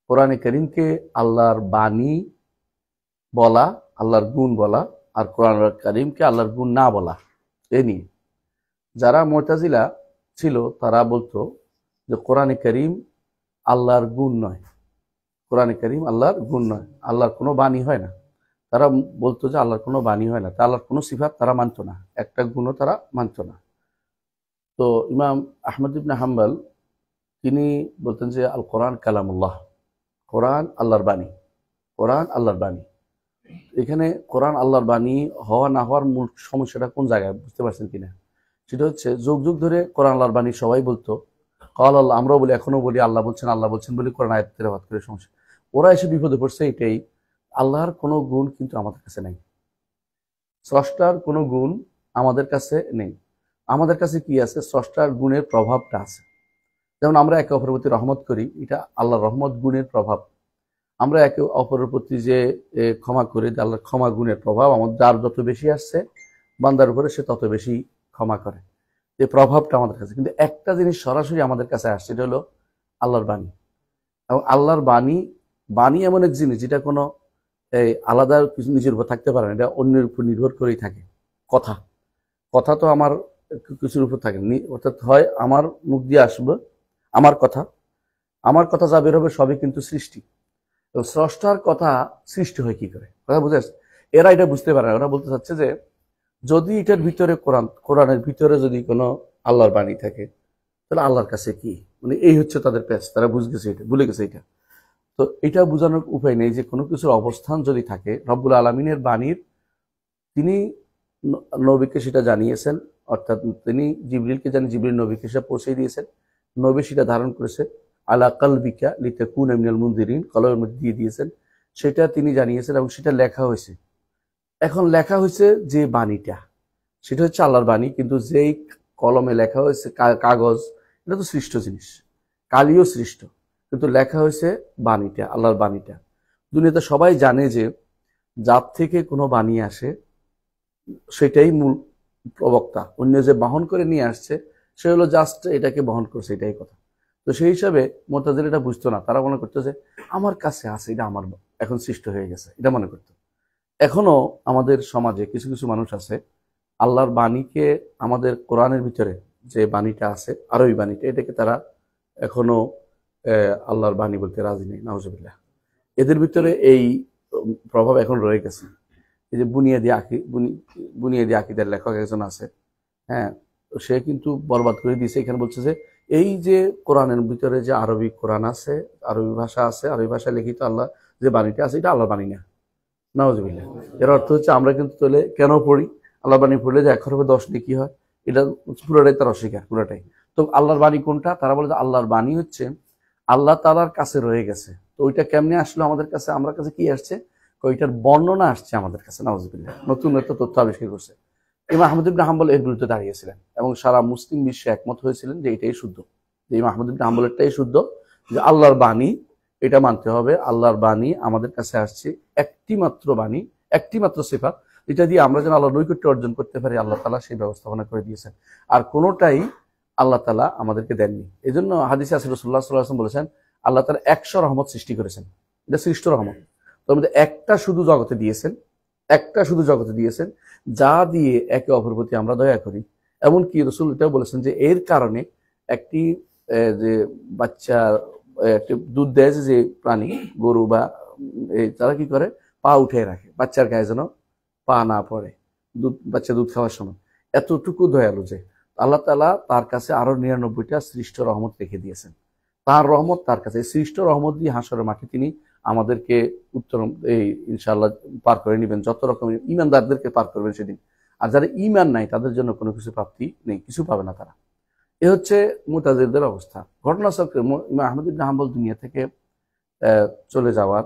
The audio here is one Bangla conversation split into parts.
কোরআনে কারীমকে আল্লাহর বাণী বলা, আল্লাহর গুণ বলা, আর কোরআন কারীমকে আল্লাহর গুণ না বলা, এ নিয়ে যারা মুতাজিলা ছিল তারা বলতো যে কোরআনে কারীম আল্লাহর গুণ নয়, কোরআনে কারীম আল্লাহর গুণ নয়, আল্লাহর কোনো বাণী হয় না। তারা বলতো যে আল্লাহর কোনো বাণী হয় না, তা আল্লাহর কোনো সিফাত তারা মানত না, একটা গুণও তারা মানত না। তো ইমাম আহমদ ইবনে হাম্বল তিনি বলতেন যে আল কোরআন কালামুল্লাহ, কোরআন আল্লাহর বাণী, কোরআন আল্লাহর বাণী। এখানে কোরআন আল্লাহর বাণী হওয়া না হওয়ার মূল সমস্যাটা কোন জায়গায় বুঝতে পারছেন কিনা? সেটা হচ্ছে যুগ যুগ ধরে কোরআন আল্লাহর বাণী সবাই বলতো, কাল আল্লাহ, আমরাও বলি, এখনো বলি আল্লাহ বলছেন বলে কোরআন আয়াত তেলাওয়াত করে সমস্যা। ওরা এসে বিপদে পড়ছে এটাই, আল্লাহর কোনো গুণ কিন্তু আমাদের কাছে নেই, স্রষ্টার কোনো গুণ আমাদের কাছে নেই। আমাদের কাছে কি আছে? স্রষ্টার গুণের প্রভাবটা আছে। যেমন আমরা একে অপরের প্রতি রহমত করি, এটা আল্লাহর রহমত গুণের প্রভাব। আমরা একে অপরের প্রতি যে ক্ষমা করি, আল্লাহর ক্ষমা গুণের প্রভাব। আমাদের যার যত বেশি আসছে বান্দার উপরে, সে তত বেশি ক্ষমা করে, এই প্রভাবটা আমাদের কাছে। কিন্তু একটা জিনিস সরাসরি আমাদের কাছে আসছে, এটা হলো আল্লাহর বাণী। এবং আল্লাহর বাণী, বাণী এমন এক জিনিস যেটা কোনো আলাদা কিছু নিজের উপর থাকতে পারে না, এটা অন্যের উপর নির্ভর করেই থাকে। কথা, কথা তো আমার কিছুর উপর থাকে না, অর্থাৎ হয় আমার মুখ দিয়ে আসবে আমার কথা, আমার কথা যা বের হবে সবই কিন্তু সৃষ্টি। এবং স্রষ্টার কথা সৃষ্টি হয় কি করে? কথা বুঝে আসছে? এরা এটা বুঝতে পারে না। ওরা বলতে চাচ্ছে যে যদি এটার ভিতরে কোরআনের ভিতরে যদি কোনো আল্লাহর বাণী থাকে, তাহলে আল্লাহর কাছে কি, মানে এই হচ্ছে তাদের প্যাচ। তারা বুঝে গেছে, এটা ভুলে গেছে এটা। তো এটা বোঝানোর উপায় নেই যে কোনো কিছুর অবস্থান যদি থাকে, রব্বুল আলামিনের বাণীর, তিনি নবীকে সেটা জানিয়েছেন, অর্থাৎ তিনি জিবরিলকে জানিয়ে জিবরিল নবীকে সেটা পৌঁছে দিয়েছেন, নবী সেটা ধারণ করেছে, আলা কালবিকা লিতাকুনা মিনাল মুনদিরিন, কলমের মধ্যে দিয়ে দিয়েছেন, সেটা তিনি জানিয়েছেন এবং সেটা লেখা হয়েছে। এখন লেখা হয়েছে যে বাণীটা, সেটা হচ্ছে আল্লাহর বাণী, কিন্তু যেই কলমে লেখা হয়েছে, কাগজ, এটা তো সৃষ্ট জিনিস, কালিও সৃষ্ট, কিন্তু লেখা হয়েছে বাণীটা, আল্লাহর বাণীটা। দুনিয়াতে সবাই জানে যে যার থেকে কোনো বাণী আসে সেটাই মূল প্রবক্তা, অন্য যে বহন করে নিয়ে আসছে সে হলো জাস্ট এটাকে বহন করছে, এটাই কথা। তো সেই হিসাবে মুতাজিলা এটা বুঝতো না, তারা মনে করতো যে আমার কাছে আছে, এটা আমার এখন সৃষ্ট হয়ে গেছে, এটা মনে করতো। এখনো আমাদের সমাজে কিছু কিছু মানুষ আছে আল্লাহর বাণীকে, আমাদের কোরআনের ভিতরে যে বাণীটা আছে, আরবি বাণীটা, এটাকে তারা এখনো আল্লাহর বাণী বলতে রাজি নেই, নাউজুবিল্লাহ। এদের ভিতরে এই প্রভাব এখন রয়ে গেছে। এই যে বুনিয়াদি আকিদার লেখক একজন আছে, হ্যাঁ, তো সে কিন্তু বরবাদ করে দিয়েছে। এখানে বলছে যে এই যে কোরআনের ভিতরে যে আরবি কোরআন আছে, আরবি ভাষা আছে, আরবি ভাষায় লিখিত আল্লাহ যে বাণীটা আছে, এটা আল্লাহর বাণী না, নাউজুবিল্লাহ। এর অর্থ হচ্ছে আমরা কিন্তু তাহলে কেন পড়ি? আল্লাহর বাণী পড়লে যে 1 হরফে 10 নেকি হয়, এটা পুরোটাই তার অস্বীকার, পুরোটাই। তো আল্লাহর বাণী কোনটা? তারা বলে যে আল্লাহর বাণী হচ্ছে আল্লাহ তাআলার কাছে রয়ে গেছে। তো ওইটা কেমনে আসলো আমাদের কাছে? আমার কাছে কি আসছে? ওইটার বর্ণনা আসছে আমাদের কাছে, নাউজুবিল্লাহ। নতুন একটা তথ্য আবিষ্কার করছে। ইমাম আহমদ ইবনে হাম্বল এর বিরুদ্ধে দাঁড়িয়েছিলেন এবং সারা মুসলিম বিশ্বে একমত হয়েছিলেন যে এটাই শুদ্ধ, যে ইমাম আহমদ ইবনে হাম্বলেরটাই শুদ্ধ, যে আল্লাহর বাণী, এটা মানতে হবে। আল্লাহর বাণী আমাদের কাছে আসছে একটি মাত্র বাণী, একটি মাত্র সিফাত, যেটা দিয়ে আমরা যেন আল্লাহর নৈকট্য অর্জন করতে পারি, আল্লাহ তাআলা সেই ব্যবস্থাপনা করে দিয়েছেন। আর কোনোটাই আল্লাহ তাআলা আমাদেরকে দেননি। এই জন্য হাদিসে আছে, রাসূলুল্লাহ সাল্লাল্লাহু আলাইহি ওয়াসাল্লাম বলেছেন আল্লাহ তাআলা 100 রহমত সৃষ্টি করেছেন, এটা সৃষ্ট রহমত। তার মধ্যে একটা শুধু জগতে দিয়েছেন, একটা শুধু জগতে দিয়েছেন, যা দিয়ে একে অপরের প্রতি আমরা দয়া করি। এমনকি রাসূল এটাও বলেছেন যে এর কারণে একটি যে বাচ্চা, একটি দুধ দেয় যে প্রাণী, গরু বা তারা কি করে, পা উঠে রাখে বাচ্চার গায়ে যেন পা না পড়ে, বাচ্চা দুধ খাওয়ার সময়। এতটুকু দয়ালু যে আল্লাহ তাআলা তার কাছে আরো 99টা সৃষ্ট রহমত রেখে দিয়েছেন। তার রহমত তার কাছে, সৃষ্ট রহমত দিয়ে হাসরের মাঠে তিনি আমাদেরকে উত্তর এই ইনশাআল্লাহ পার করে নেবেন, যত রকমের ঈমানদারদেরকে পার করবেন সেদিন। আর যারা ঈমান নাই তাদের জন্য কোনো কিছু প্রাপ্তি নেই, কিছু পাবে না তারা। এ হচ্ছে মুতাজিলাদের অবস্থা। ঘটনাচক্রে ইমাম আহমদ ইবনে হাম্বল দুনিয়া থেকে চলে যাওয়ার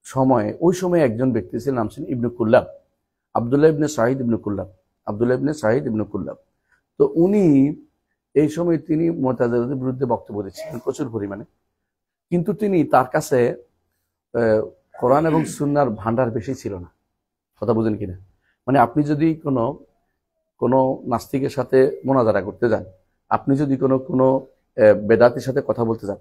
সময়ে, ওই সময় একজন ব্যক্তি ছিলেন, নাম ছিলেন ইবনে কুল্লাব, আব্দুল্লাহ ইবনে সাঈদ ইবনে কুল্লাব, আব্দুল্লাহ ইবনে সাঈদ ইবনে কুল্লাব। তো উনি এই সময় তিনি মুতাজিলাদের বিরুদ্ধে বক্তব্য দিচ্ছিলেন প্রচুর পরিমাণে, কিন্তু তিনি, তার কাছে কোরআন এবং সুন্নাহর ভান্ডার বেশি ছিল না। কথা বুঝেন কিনা? মানে আপনি যদি কোনো নাস্তিকের সাথে মোনাজারা করতে যান, আপনি যদি কোনো বেদাতির সাথে কথা বলতে যান,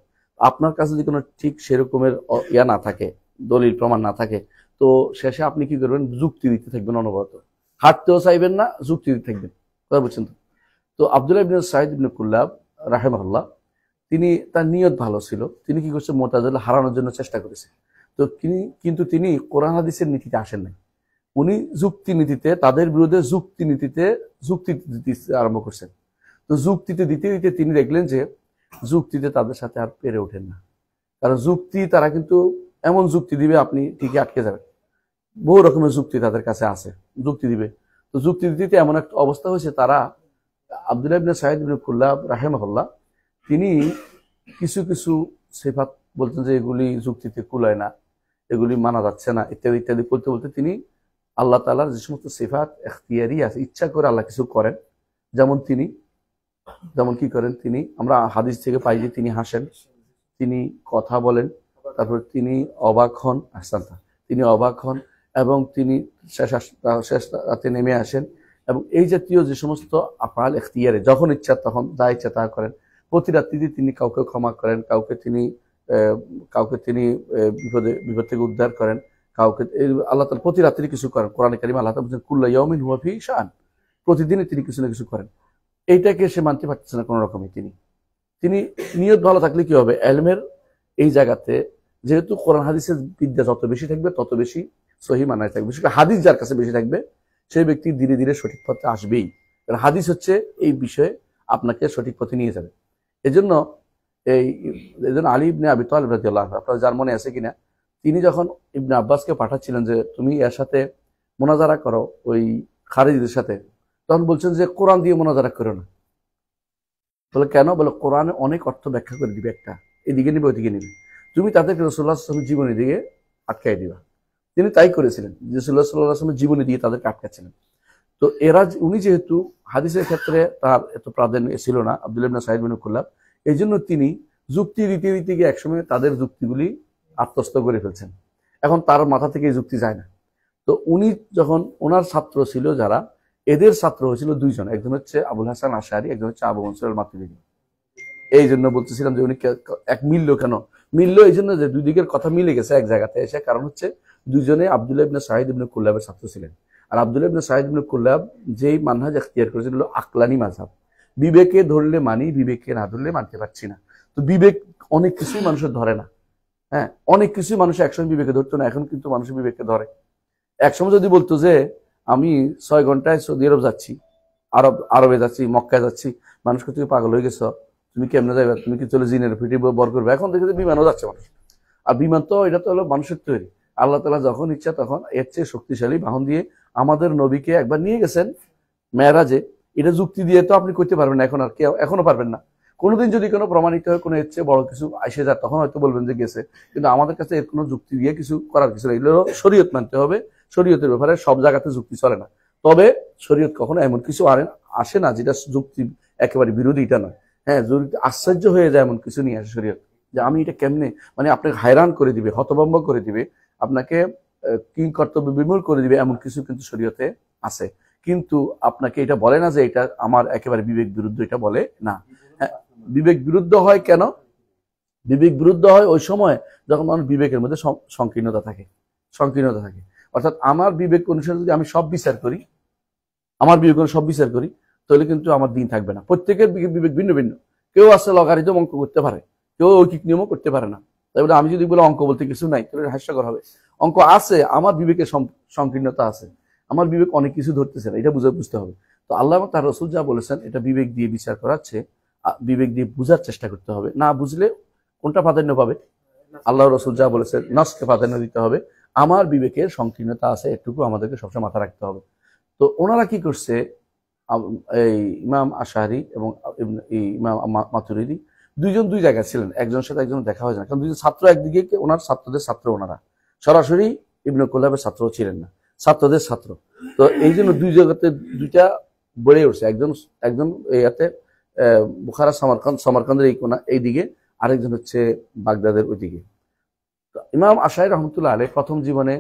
আপনার কাছে যদি কোনো ঠিক সেরকমের ইয়া না থাকে, দলিল প্রমাণ না থাকে, তো শেষে আপনি কি করবেন? যুক্তি দিতে থাকবেন অনবরত, হাঁটতেও চাইবেন না, যুক্তি দিতে থাকবেন। কথা বুঝছেন তো? তো আব্দুল্লাহ ইবনে সাঈদ ইবনে কুল্লাব রাহিমাহুল্লাহ, তিনি তার নিয়ত ভালো ছিল, তিনি কি করছে? মুতাজিলা হারানোর জন্য চেষ্টা করেছে। তো কিন্তু তিনি কোরআন হাদিসের নীতিতে আসেন নাই, উনি যুক্তি নীতিতে, তাদের বিরুদ্ধে যুক্তি দিতে আরম্ভ করছেন। তো যুক্তিতে দিতে দিতে তিনি দেখলেন যে যুক্তিতে তাদের সাথে আর পেরে ওঠেন না। কারণ যুক্তি, তারা কিন্তু এমন যুক্তি দিবে আপনি ঠিকই আটকে যাবেন। বহু রকমের যুক্তি তাদের কাছে আছে, যুক্তি দিবে। তো যুক্তি দিতে এমন একটা অবস্থা হয়েছে, তারা আব্দুল্লাহ ইবনে সাঈদ ইবনে কুল্লাব রাহিমাহুল্লাহ, তিনি কিছু কিছু সিফাত বলতেন যে এগুলি যুক্তিতে কুলায় না, এগুলি মানা যাচ্ছে না, ইত্যাদি ইত্যাদি বলতে বলতে তিনি আল্লাহ তাআলার যে সমস্ত সিফাত এখতিয়ারি আছে, ইচ্ছা করে আল্লাহ কিছু করেন, যেমন কি করেন তিনি, আমরা হাদিস থেকে পাই যে তিনি হাসেন, তিনি কথা বলেন, তারপর তিনি অবাক হন, তিনি অবাক হন, এবং তিনি শেষ রাতে নেমে আসেন, এবং এই জাতীয় যে সমস্ত আফআল এখতিয়ারে, যখন ইচ্ছা তখন যা ইচ্ছা তা করেন। প্রতি রাত্রিতে তিনি কাউকে ক্ষমা করেন, কাউকে তিনি বিপদ থেকে উদ্ধার করেন, কাউকে আল্লাহ তাআলা প্রতি রাত্রি কিছু করেন। কোরআনে কারিমে আল্লাহ তাআলা বলেন কুল্লু ইয়াউমিন হুয়া ফি শান, প্রতিদিনই তিনি কিছু না কিছু করেন। এইটাকে সে মানতে পারতেছে না কোনো রকমই। তিনি নিয়ত ভালো থাকলে কি হবে? এলমের এই জায়গাতে, যেহেতু কোরআন হাদিসের বিদ্যা যত বেশি থাকবে তত বেশি সহি মানায় থাকবে, বিশেষ করে হাদিস যার কাছে বেশি থাকবে সেই ব্যক্তি ধীরে ধীরে সঠিক পথে আসবেই। কারণ হাদিস হচ্ছে এই বিষয়ে আপনাকে সঠিক পথে নিয়ে যাবে। এজন্য আলী ইবনে আবি তালিব রাদিয়াল্লাহু আনহু, আপনার যার মনে আছে কিনা, তিনি যখন ইবনে আব্বাসকে পাঠাচ্ছিলেন যে তুমি এর সাথে মোনাজারা করো, ওই খারিজদের সাথে, তখন বলছেন যে কোরআন দিয়ে মোনাজারা করো না। বলে কেন? বলে কোরআনে অনেক অর্থ ব্যাখ্যা করে দিবে, একটা এদিকে নিবে ওদিকে নিবে, তুমি তাদেরকে রাসূলুল্লাহ সাল্লাল্লাহু আলাইহি ওয়াসাল্লামের জীবনী দিয়ে আটকাই দিবা। তিনি তাই করেছিলেন, রাসূলুল্লাহ সাল্লাল্লাহু আলাইহি ওয়াসাল্লামের জীবনী দিয়ে তাদেরকে আটকাচ্ছিলেন। তো উনি যেহেতু হাদিসের ক্ষেত্রে তার এত প্রাধান্য ছিল না, আব্দুল্লাহ ইবনে সাঈদ ইবনে কুল্লাব, এই জন্য তিনি যুক্তি দিতে দিতে গিয়ে একসময় তাদের যুক্তিগুলি আত্মস্থ করে ফেলছেন। এখন তার মাথা থেকে এই যুক্তি যায় না। তো উনি যখন, ওনার ছাত্র ছিল যারা, এদের ছাত্র হয়েছিল দুইজন, একজন হচ্ছে আবুল হাসান আশআরী, একজন হচ্ছে আবু মনসুর আল মাতুরিদি। এই জন্য বলতেছিলাম যে উনি এক মিলল কেন? মিলল এই জন্য যে দুই দিকের কথা মিলে গেছে এক জায়গাতে এসে। কারণ হচ্ছে দুইজনে আব্দুল্লাহ ইবনে সাঈদ ইবনে কুল্লাবের ছাত্র ছিলেন। আর আব্দুল্লাহ ইবনে সাঈদ ইবনে কুল্লাব যেই মানহাজ এখতিয়ার করেছিল হলো আকলানি মাযহাব, বিবেকে ধরলে মানি, বিবেকে না ধরলে মানতে পারছি না। তো বিবেক অনেক কিছুই মানুষের ধরে না। হ্যাঁ, অনেক কিছুই মানুষ একসময় বিবেকে ধরতো না, এখন কিন্তু মানুষের বিবেকে ধরে। একসময় যদি বলতো যে আমি 6 ঘন্টায় সৌদি আরব যাচ্ছি, আরবে যাচ্ছি, মক্কায় যাচ্ছি, মানুষ তুমি পাগল হয়ে গেছো, তুমি কেমনে যাবে, তুমি কি চলে জিনের ফিটি বর করবে? এখন দেখে বিমানও যাচ্ছে মানুষ। আর বিমান তো এটা তো হলো মানুষের তৈরি। আল্লাহ তাআলা যখন ইচ্ছা তখন এর চেয়ে শক্তিশালী বাহন দিয়ে আমাদের নবীকে একবার নিয়ে গেছেন মেরাজে। এটা যুক্তি দিয়ে তো আপনি করতে পারবেন না, এখন আর কেউ এখনো পারবেন না। কোনোদিন যদি কোনো প্রমাণিত হয় কোনো এর চেয়ে বড় কিছু আসে যায়, তখন হয়তো বলবেন যে গেছে। কিন্তু আমাদের কাছে এর কোনো যুক্তি দিয়ে কিছু করার কিছু নেই। এগুলো শরীয়ত মানতে হবে। শরীয়তের ব্যাপারে সব জায়গাতে যুক্তি চলে না। তবে শরীয়ত কখনো এমন কিছু আসে না যেটা যুক্তি একেবারে বিরোধী, এটা নয়। হ্যাঁ, আশ্চর্য হয়ে যায় এমন কিছু নিয়ে আসে শরীয়ত, যে আমি এটা কেমনে, মানে আপনাকে হায়রান করে দিবে, হতভম্ব করে দিবে, আপনাকে কি কর্তব্য বিমূল করে দিবে, এমন কিছু কিন্তু শরীয়তে আছে। কিন্তু আপনাকে এটা বলে না যে এটা আমার একেবারে বিবেক বিরুদ্ধ, এটা বলে না। হ্যাঁ, বিবেক বিরুদ্ধ হয় কেন? বিবেক বিরুদ্ধ হয় ওই সময় যখন মানুষ বিবেকের মধ্যে সংকীর্ণতা থাকে। অর্থাৎ আমার বিবেক অনুসারে যদি আমি সব বিচার করি, তাহলে কিন্তু আমার দিন থাকবে না। প্রত্যেকের বিবেক ভিন্ন ভিন্ন। কেউ আছে লগারিদম অঙ্ক করতে পারে, কেউ ঐকিক নিয়মও করতে পারে না। তাই বলে আমি যদি বলে অঙ্ক বলতে কিছু নাই, তাহলে হাস্যকর হবে। অঙ্ক আছে, আমার বিবেকের সংকীর্ণতা আছে, আমার বিবেক অনেক কিছু ধরতেছে না, এটা বুঝতে হবে। তো আল্লাহ এবং তার রাসূল যা বলেছেন, এটা বিবেক দিয়ে বিচার করাচ্ছে, বিবেক দিয়ে বুঝার চেষ্টা করতে হবে। না বুঝলে কোনটা প্রাধান্য পাবে? আল্লাহ রাসূল যা বলেছেন নসকে প্রাধান্য দিতে হবে। আমার বিবেকের সংকীর্ণতা আছে, এটুকু আমাদেরকে সবসময় মাথা রাখতে হবে। তো ওনারা কি করছে, এই ইমাম আশআরী এবং ইমাম মাতুরিদি দুইজন দুই জায়গায় ছিলেন, একজনের সাথে একজন দেখা হয় না। কারণ দুইজন ছাত্র একদিকে, ওনার ছাত্রদের ছাত্র, ওনারা সরাসরি ইবনে কুল্লাবের ছাত্র ছিলেন না, ছাত্রদের ছাত্র। তো এই জন্য দুই জায়গাতে দুইটা বেড়ে উঠছে। একজন ইয়াতে বুখারা সমরকান্দের এই কোনা এইদিকে, আরেকজন হচ্ছে বাগদাদের ওইদিকে। তো ইমাম আশআরী রহমতুল্লাহ আলাইহি প্রথম জীবনে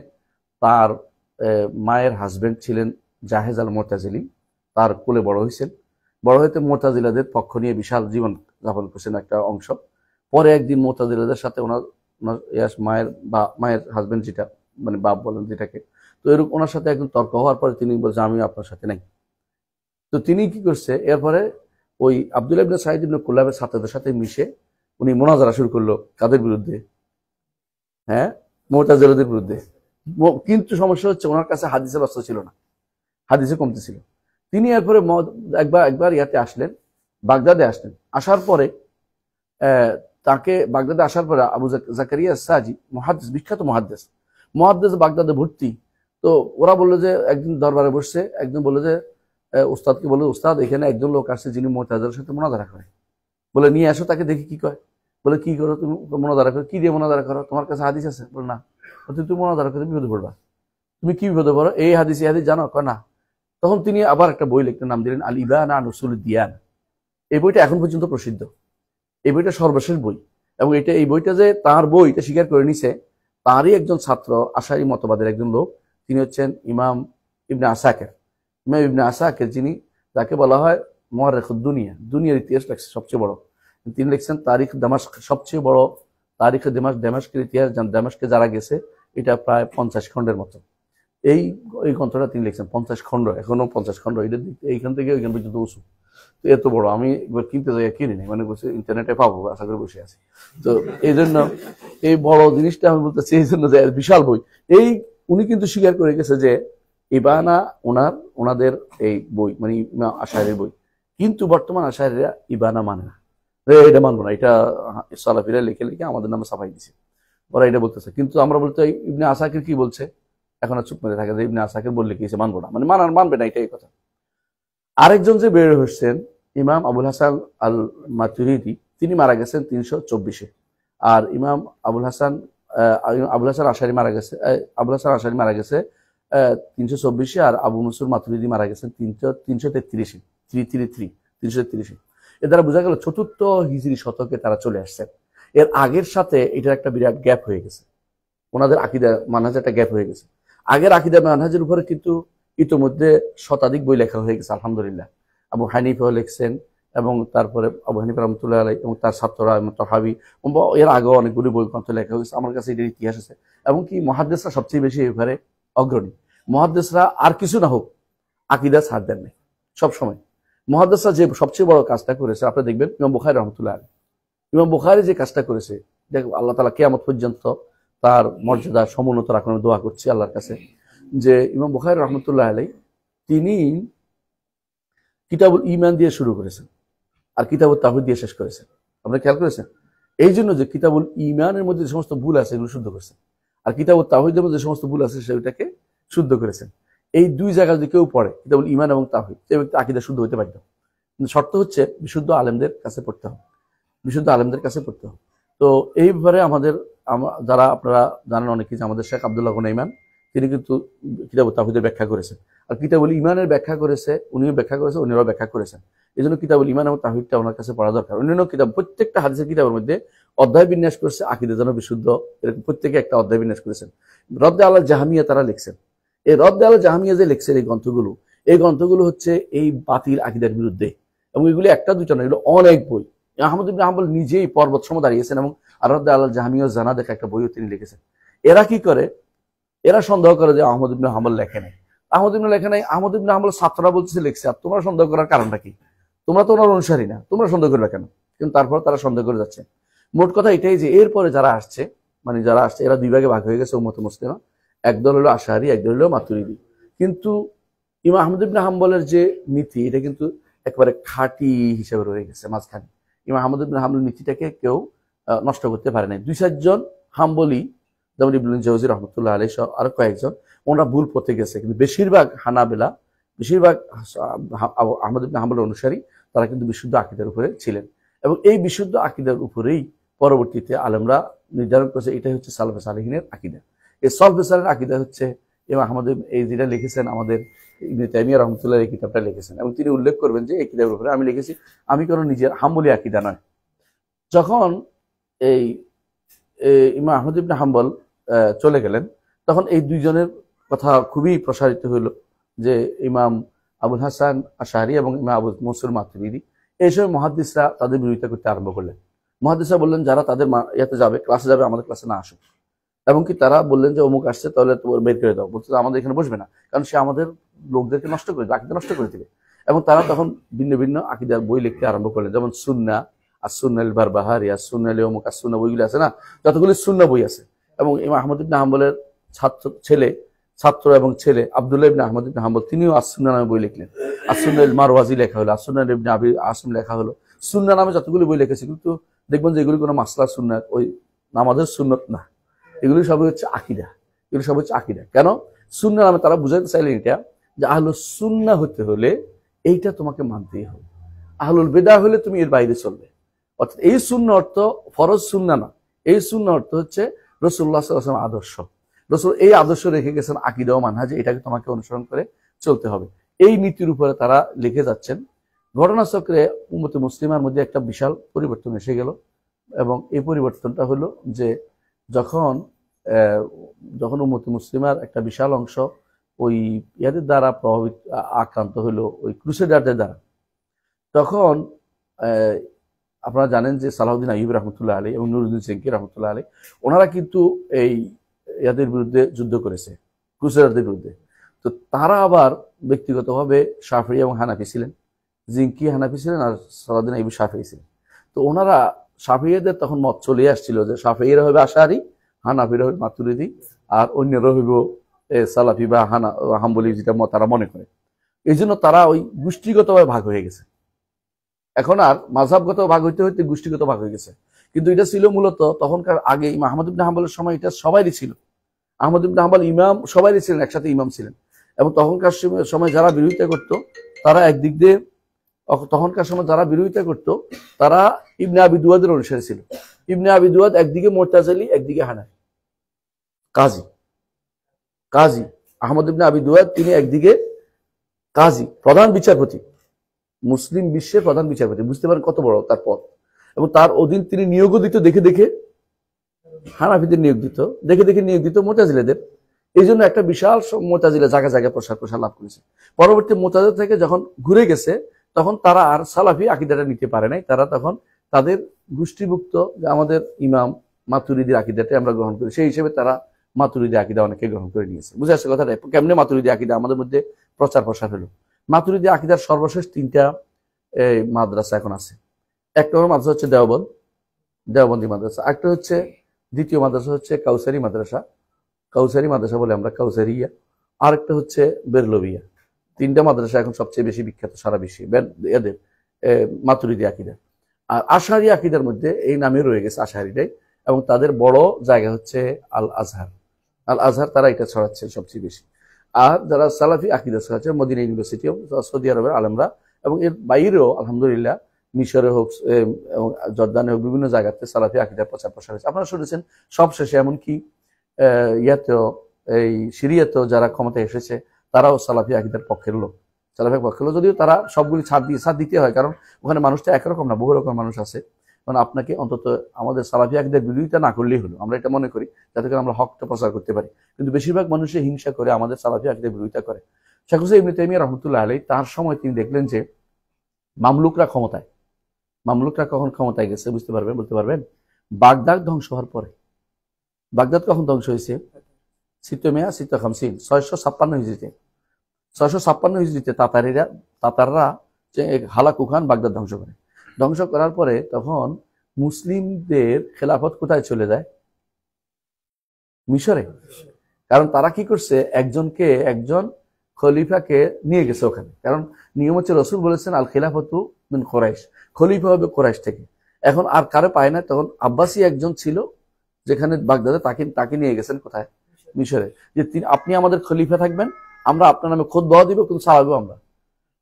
তার মায়ের হাজবেন্ড ছিলেন জাহেজ আল মুতাজিলি, তার কোলে বড় হয়েছেন। বড় হইতে মুতাজিলাদের পক্ষ নিয়ে বিশাল জীবন যাপন করছেন একটা অংশ। পরে একদিন মুতাজিলাদের সাথে ওনার ওনার মায়ের হাজবেন্ড, যেটা মানে বাপ বলেন যেটাকে, তো এরকম ওনার সাথে একদম তর্ক হওয়ার পরে তিনি বলছে আমি আপনার সাথে নাই। তো তিনি কি করছে, এরপরে ওই আব্দুল্লাহ ইবনে সাঈদ ইবনে কুল্লাবের ছাত্রদের সাথে মিশে উনি মুনাজারা শুরু করলো। কাদের বিরুদ্ধে? হ্যাঁ, মুতাজিলাদের বিরুদ্ধে। কিন্তু সমস্যা হচ্ছে ওনার কাছে হাদিসের অস্ত্র ছিল না, হাদিসে কমতি ছিল। তিনি এরপরে একবার ইয়াতে আসলেন, বাগদাদে আসলেন। আসার পরে তাকে বাগদাদে আসার পরে আবু জাকারিয়া সাজি মুহাদ্দিস, বিখ্যাত মুহাদ্দিস বাগদাদে ভর্তি। তো ওরা বললো যে একদিন দরবারে বসছে, একজন বললো যে উস্তাদকে বললো, উস্তাদ এখানে একজন লোক আসছে যিনি মুতাজিলার সাথে মুনাজারা করে, বলে নিয়ে আসো তাকে, দেখি কি কয়। বলে কি করো তুমি? মুনাজারা করো। কি দিয়ে মুনাজারা করো? তোমার কাছে হাদিস আছে? বলে না। তুমি মুনাজারা করে বিপদে পড়বা। তুমি কি বিপদে পড়ো? এই হাদিস জানো? কয় না। তখন তিনি আবার একটা বই লিখতে নাম দিলেন আল ইবানা আন উসুলুদ দিয়ান। এই বইটা এখন পর্যন্ত প্রসিদ্ধ, এই বইটা সর্বশেষ বই। এবং এই বইটা যে তার বই, এটা স্বীকার করে নিছে তারই একজন ছাত্র, আশারি মতবাদের একজন লোক, তিনি হচ্ছেন ইমাম ইবনে আসাকির। ইমাম ইবনে আসাকির, যিনি যাকে বলা হয় মুআররিখুদ দুনিয়া, দুনিয়ার ইতিহাস লেখছে সবচেয়ে বড়। তিনি লিখছেন তারিখ দামাস্ক, সবচেয়ে বড় তারিখ দামাস্কের ইতিহাস। দামাস্কে যারা গেছে, এটা প্রায় 50 খণ্ডের মতো। এই গ্রন্থটা তিনি লিখছেন 50 খণ্ড, এখনো 50 খণ্ড। এটা এইখান থেকে ওইখান পর্যন্ত উঁচু। তো এত বড়, আমি একবার কিনতে যাই, কিনি নাই, মানে বলছি ইন্টারনেটে পাবো, আশা করে বসে আছি। তো এই জন্য এই বড় জিনিসটা আমি বলতেছি এই জন্য যে বিশাল বই। এই উনি কিন্তু স্বীকার করে গেছে যে ইবানা ওনাদের এই বই, মানে আশারির বই। কিন্তু বর্তমান আশারিরা ইবানা মানে না, এটা মানবো না, এটা সালাফিরা লিখে লিখে আমাদের নামে ছাপাই দিছে, ওরা এটা বলতেছে। কিন্তু আমরা বলতে ইবনে আসাকির কি বলছে, এখন আর চুপ মেরে থাকে যে ইবনে আসাকির বললে কি মানবো না, মানে মানবে না, এটাই কথা। আরেকজন যে বের হচ্ছেন ইমাম আবুল হাসান আল মাতুরিদি, তিনি মারা গেছেন 324-এ। আর ইমাম আবুল হাসান আশারি মারা গেছে, 324-এ। আর আবু মনসুর মাতুরিদি মারা গেছেন 333-এ। এর দ্বারা বোঝা গেল 4র্থ হিজরি শতকে তারা চলে আসছেন। এর আগের সাথে এটার একটা বিরাট গ্যাপ হয়ে গেছে, ওনাদের আকীদা মানহাজে একটা গ্যাপ হয়ে গেছে। আগের আকীদা মানহাজের উপরে কিন্তু ইতোমধ্যে শতাধিক বই লেখা হয়ে গেছে আলহামদুলিল্লাহ। আবু হানিফাও লিখছেন, এবং তারপরে আবু হানিফা রহমতুল্লাহ আলাইহি এবং তার ছাত্ররা তহাবি, এর আগেও অনেকগুলি বই গ্রন্থ লেখা হয়েছে। আমার কাছে এটার ইতিহাস আছে। এবং কি মুহাদ্দিসরা সবচেয়ে বেশি এবারে অগ্রণী। মুহাদ্দিসরা আর কিছু না হোক আকীদা ছাড় দেন নাই সবসময়। মুহাদ্দিসরা যে সবচেয়ে বড় কাজটা করেছে, আপনি দেখবেন ইমাম বুখারী রহমতুল্লাহ আলাইহি, ইমাম বুখারী যে কাজটা করেছে, আল্লাহ তাআলা কিয়ামত পর্যন্ত তার মর্যাদা সমুন্নত রাখার দোয়া করছি আল্লাহর কাছে, যে ইমাম বুখারী রহমতুল্লাহ আলাইহি তিনি কিতাবুল ঈমান দিয়ে শুরু করেছেন আর কিতাবুত তাওহীদ দিয়ে শেষ করেছেন। আপনারা খেয়াল করেছেন? এই জন্য যে কিতাবুল ঈমানের মধ্যে যে সমস্ত ভুল আছে এগুলো শুদ্ধ করেছেন, আর কিতাবুত তাওহীদের মধ্যে যে সমস্ত ভুল আছে সেটাকে শুদ্ধ করেছেন। এই দুই জায়গা যদি কেউ পড়ে, কিতাবুল ঈমান এবং তাওহীদ, সে ব্যক্তি আকীদা শুদ্ধ হতে পারত। কিন্তু শর্ত হচ্ছে বিশুদ্ধ আলেমদের কাছে পড়তে হবে, বিশুদ্ধ আলেমদের কাছে পড়তে হবে। তো এই ব্যাপারে যারা আপনারা জানেন অনেকেই, যে আমাদের শেখ আব্দুল্লাহ গুনাইমান, তিনি কিন্তু কিতাবুত তাওহীদের ব্যাখ্যা করেছেন, আর কিতাবুল ঈমানের ব্যাখ্যা করেছে, উনিও ব্যাখ্যা করেছেন, উনিরাও ব্যাখ্যা করেছেন। এই জন্য কিতাবুল ঈমান এবং তাওহীদটা ওনার কাছে পড়া দরকার। অন্যান্য কিতাব, প্রত্যেকটা হাদিসের কিতাবের মধ্যে অধ্যায় বিন্যাস করেছে আকীদা যেন বিশুদ্ধ, এরকম প্রত্যেকে একটা অধ্যায় বিন্যাস করেছেন। রদ্দে আলা জাহমিয়া তারা লিখছেন। এই রদ্দে আলা জাহমিয়া যে লিখছেন এই গ্রন্থগুলো হচ্ছে এই বাতিল আকীদার বিরুদ্ধে, এবং এগুলি একটা দুইটা নয়, এগুলো অনেক বই। আহমদ ইবনে হাম্বল নিজেই পর্বত সম দাঁড়িয়েছেন, এবং রদ্দে আলা জাহমিয়া জানাদেক একটা বইও তিনি লিখেছেন। এরা কি করে? এরা সন্দেহ করে যে আহমদ ইবনে হাম্বল লেখে নাই, আহমদ ইবনে হাম্বল ছাত্ররা বলতেছে লিখছে, আর তোমরা সন্দেহ করার কারণটা কি? তোমরা তো ওনার অনুসারী না, তোমরা সন্দেহ করবে কেন? কিন্তু তারপর তারা সন্দেহ করে যাচ্ছে। মোট কথা এটাই যে এরপরে যারা আসছে এরা দুই ভাগে ভাগ হয়ে গেছে উম্মতে মুসলিমা। একদল হলো আশআরী, একদল হলো মাতুরিদি। কিন্তু ইমাম আহমদ ইবনে হাম্বলের যে নীতি, এটা কিন্তু একেবারে খাঁটি হিসেবে রয়ে গেছে মাঝখানে। ইমাম আহমদ ইবনে হাম্বলের নীতিটাকে কেউ নষ্ট করতে পারে নাই। 2-4 জন হাম্বলি, যেমন ইবনুল জাওজি রহমতুল্লাহ আলাইহি সহ আরো কয়েকজন, ওনারা ভুল পথে গেছে। কিন্তু বেশিরভাগ হানাবেলা, বেশিরভাগ আহমদ ইবনে হাম্বলের অনুসারী, তারা কিন্তু বিশুদ্ধ আকীদার উপরে ছিলেন। এবং এই বিশুদ্ধ আকীদার উপরেই পরবর্তীতে আলেমরা নির্ধারণ করেছে এটাই হচ্ছে সালফে সালেহিনের আকীদা। এই সালফে সালেহিনের আকীদা হচ্ছে ইমাম আহমদ, এই যেটা লিখেছেন আমাদের ইবনে তাইমিয়া রহমতুল্লাহ, এই কিতাবটা লিখেছেন। এবং তিনি উল্লেখ করবেন যে এই কিতাবের উপরে আমি লিখেছি, আমি কোনো নিজের হাম্বলি আকীদা নয়। যখন এই ইমাম আহমদ ইবনে হাম্বল চলে গেলেন, তখন এই দুইজনের কথা খুবই প্রসারিত হইল, যে ইমাম আবুল হাসান আশআরী এবং ইমাম আবু মনসুর মাতুরিদি, এই সময় মুহাদ্দিসরা তাদের বিরোধিতা করতে আরম্ভ করলেন। মুহাদ্দিসরা বললেন যারা তাদের ইয়াতে যাবে, ক্লাসে যাবে, আমাদের ক্লাসে না আসুক। এবং কি তারা বললেন যে অমুক আসছে, তাহলে তো বের করে দাও। বলছে আমাদের এখানে বসবে না, কারণ সে আমাদের লোকদেরকে নষ্ট করে দেবে, আকীদা নষ্ট করে দেবে। এবং তারা তখন ভিন্ন ভিন্ন আকীদার বই লিখতে আরম্ভ করলেন, যেমন সুন্নাহ, আর-সুন্নাহ আল-বারবাহারি, আর-সুন্নাহ অমুক, আর-সুন্নাহ বইগুলো আছে না, যতগুলি সুন্নাহ বই আছে। এবং ইমাম আহমদ ইবনে হাম্বলের ছাত্র এবং ছেলে আব্দুল্লাহ ইবনে আহমদ ইবনে হাম্বল, তিনিও আর-সুন্নাহ নামে বই লিখলেন। আর-সুন্নাহ আল-মারওয়াজি লেখা হলো, আর-সুন্নাহ ইবনে আবি আসিম লেখা হলো। সুন্নাহ নামে যতগুলি বই লিখেছে, কিন্তু দেখবেন যে এগুলি কোনো মাসলা সুন্নাত, ওই নামাজের সুন্নত না, এগুলি সবই হচ্ছে আকীদা। এগুলি সব হচ্ছে আকীদা। কেন? সুন্নাহ নামে তারা বুঝাইতে চাইলেন এটা যে আহলুস সুন্নাহ হতে হলে এইটা তোমাকে মানতেই হবে, আহলুল বিদআহ হলে তুমি এর বাইরে চলবে। অর্থাৎ এই সুন্নাহ অর্থ ফরজ সুন্নাহ না, এই সুন্নাহ অর্থ হচ্ছে রাসূলুল্লাহ সাল্লাল্লাহু আলাইহি ওয়াসাল্লাম আদর্শ। রাসূল এই আদর্শ রেখে গেছেন, আকীদা ও মানহাজ, এটাকে তোমাকে অনুসরণ করে চলতে হবে। এই নীতির উপরে তারা লিখে যাচ্ছেন। ঘটনাচক্রে উম্মতে মুসলিমার মধ্যে একটা বিশাল পরিবর্তন এসে গেল। এবং এই পরিবর্তনটা হলো যে যখন উম্মতে মুসলিমার একটা বিশাল অংশ ওই ইয়াদের দ্বারা প্রভাবিত আক্রান্ত হলো, ওই ক্রুসেডারদের দ্বারা, তখন আপনারা জানেন যে সালাউদ্দিন আইয়ুবী রহমতুল্লাহ আলাইহি এবং নুরুদ্দিন সিংকি রহমতুল্লাহ আলাইহি, ওনারা কিন্তু এই ইয়াদের বিরুদ্ধে যুদ্ধ করেছে, ক্রুসেডারদের বিরুদ্ধে। তো তারা আবার ব্যক্তিগতভাবে শাফিঈ এবং হানাফি ছিলেন। জিংকি হানাফি ছিলেন আর সালাউদ্দিন আইয়ুবী শাফিঈ ছিলেন। তো ওনারা শাফিঈদের তখন মত চলে আসছিল যে শাফিঈরা হবে আশআরী, হানাফিরা হবে মাতুরিদি, আর অন্যরা হইব সালাফি বা হাম্বলি, যেটা তারা মনে করে। এই জন্য তারা ওই গোষ্ঠীগতভাবে ভাগ হয়ে গেছে। এখন আর মাযহাবগত ভাগ হইতে হইতে গোষ্ঠীগত ভাগ হয়ে গেছে। কিন্তু এটা ছিল মূলত তখনকার আগে ইমাম আহমদ ইবনে হাম্বলের সময় এটা সবাইরই ছিল। আহমদ ইবনে হাম্বল ইমাম, সবাইরই ছিলেন, একসাথে ইমাম ছিলেন। এবং তখনকার সময় যারা বিরোধিতা করত, তারা একদিক দিয়ে, তখনকার সময় যারা বিরোধিতা করত তারা ইবনে আবি দুয়াদের অনুসারী ছিল। ইবনে আবি দুয়াদ একদিকে মুরতাজিলি, একদিকে হানাফি। কাজী আহমদ ইবনে আবি দুয়াদ, তিনি একদিকে কাজী, প্রধান বিচারপতি, মুসলিম বিশ্বের প্রধান বিচারপতি। বুঝতে পারেন কত বড় তার পদ। এবং তার অধীন তিনি নিয়োগও দিত, দেখে দেখে হানাফিদের নিয়োগ দিত, দেখে দেখে নিয়োগ দিত মুতাজিলাদের। এই জন্য একটা বিশাল মুতাজিলা জায়গায় জায়গায় প্রসার লাভ করেছে। পরবর্তী মুতাজিলা থেকে যখন ঘুরে গেছে, তখন তারা আর সালাফি আকীদাটা নিতে পারে নাই। তারা তখন তাদের গোষ্ঠীভুক্ত যে আমাদের ইমাম মাতুরিদির আকীদাটা আমরা গ্রহণ করি, সেই হিসেবে তারা মাতুরিদি আকীদা অনেকে গ্রহণ করে নিয়েছে। বুঝে আসছে কথাটা? কেমনে মাতুরিদি আকীদা আমাদের মধ্যে প্রসার হলো? মাতুরিদি আকীদার সর্বশেষ তিনটা মাদ্রাসা এখন আছে। একটা মাদ্রাসা হচ্ছে দেওবন্দি মাদ্রাসা। একটা হচ্ছে, দ্বিতীয় মাদ্রাসা হচ্ছে কাউসারি মাদ্রাসা বলে আমরা, কাউসারিয়া। আরেকটা হচ্ছে বেরলভিয়া। তিনটা মাদ্রাসা এখন সবচেয়ে বেশি বিখ্যাত সারা বিশ্বে এদের মাতুরিদি আকীদা। আর আশআরী আকীদার মধ্যে এই নামে রয়ে গেছে আশআরীটাই। এবং তাদের বড় জায়গা হচ্ছে আল আজহার, তারা এটা ছড়াচ্ছে সবচেয়ে বেশি। আর যারা সালাফি আকীদা ছড়াচ্ছে মদিনা ইউনিভার্সিটি, সৌদি আরবের আলেমরা, এবং এর বাইরেও আলহামদুলিল্লাহ মিশরে হোক, জর্দানে হোক, বিভিন্ন জায়গাতে সালাফি আকীদার প্রসার হয়েছে। আপনারা শুনেছেন সবশেষে এমনকি ইয়াতেও, এই সিরিয়াতেও যারা ক্ষমতায় এসেছে তারাও সালাফি আকীদার পক্ষের লোক, যদিও তারা সবগুলি ছাড় দিতে হয়, কারণ ওখানে মানুষটা একরকম না, বহু রকম মানুষ আছে। কারণ আপনাকে অন্তত আমাদের সালাফি আকীদার বিরোধিতা না করলেই হলো, আমরা এটা মনে করি, যাতে করে আমরা হকটা প্রচার করতে পারি। কিন্তু বেশিরভাগ মানুষই হিংসা করে আমাদের সালাফি আকীদার বিরোধিতা করে। শেখ হুসাইন ইবনে তাইমিয়া রাহমাতুল্লাহ আলাইহি, তার সময় তিনি দেখলেন যে মামলুকরা কখন ক্ষমতায় গেছে বলতে পারবেন? বাগদাদ ধ্বংস হওয়ার পরে। বাগদাদ কখন ধ্বংস হয়েছে? 656 হিজরিতে। 656 হিজরিতে তাতাররা হালাকু খান বাগদাদ ধ্বংস করার পরে তখন মুসলিমদের খেলাফত কোথায় চলে যায়? মিশরে। কারণ তারা কি করছে, একজন খলিফাকে নিয়ে গেছে ওখানে। কারণ নিয়ম হচ্ছে রাসূল বলেছেন আল খিলাফতু মিন কুরাইশ, খলিফা হবে কুরাইশ থেকে। এখন আর কারে পায় না, তখন আব্বাসী একজন ছিল যেখানে বাগদাদে, তাকে নিয়ে গেছেন কোথায়? মিশরে। যে আপনি আমাদের খলিফা থাকবেন, আমরা আপনার নামে খুতবা দিব, কিন্তু চালাবো আমরা।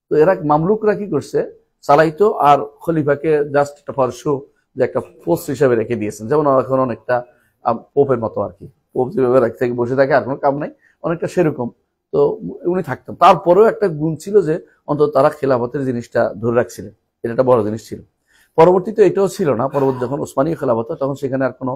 তো এরা মামলুকরা কি করছে, চালাইতো, আর খলিফাকে জাস্ট একটা ফরশো, যে একটা পোস্ট হিসাবে রেখে দিয়েছেন। যেমন এখন অনেকটা পোপের মতো আর কি, পোপ যেভাবে থেকে বসে থাকে, আর কোনো কাম নাই, অনেকটা সেরকম। তো উনি থাকতেন। তারপরেও একটা গুণ ছিল যে অন্তত তারা খেলাফতের জিনিসটা ধরে রাখছিলেন, এটা একটা বড় জিনিস ছিল। পরবর্তীতে এটাও ছিল না। পরবর্তী যখন ওসমানী খেলাফত, তখন সেখানে আর কোনো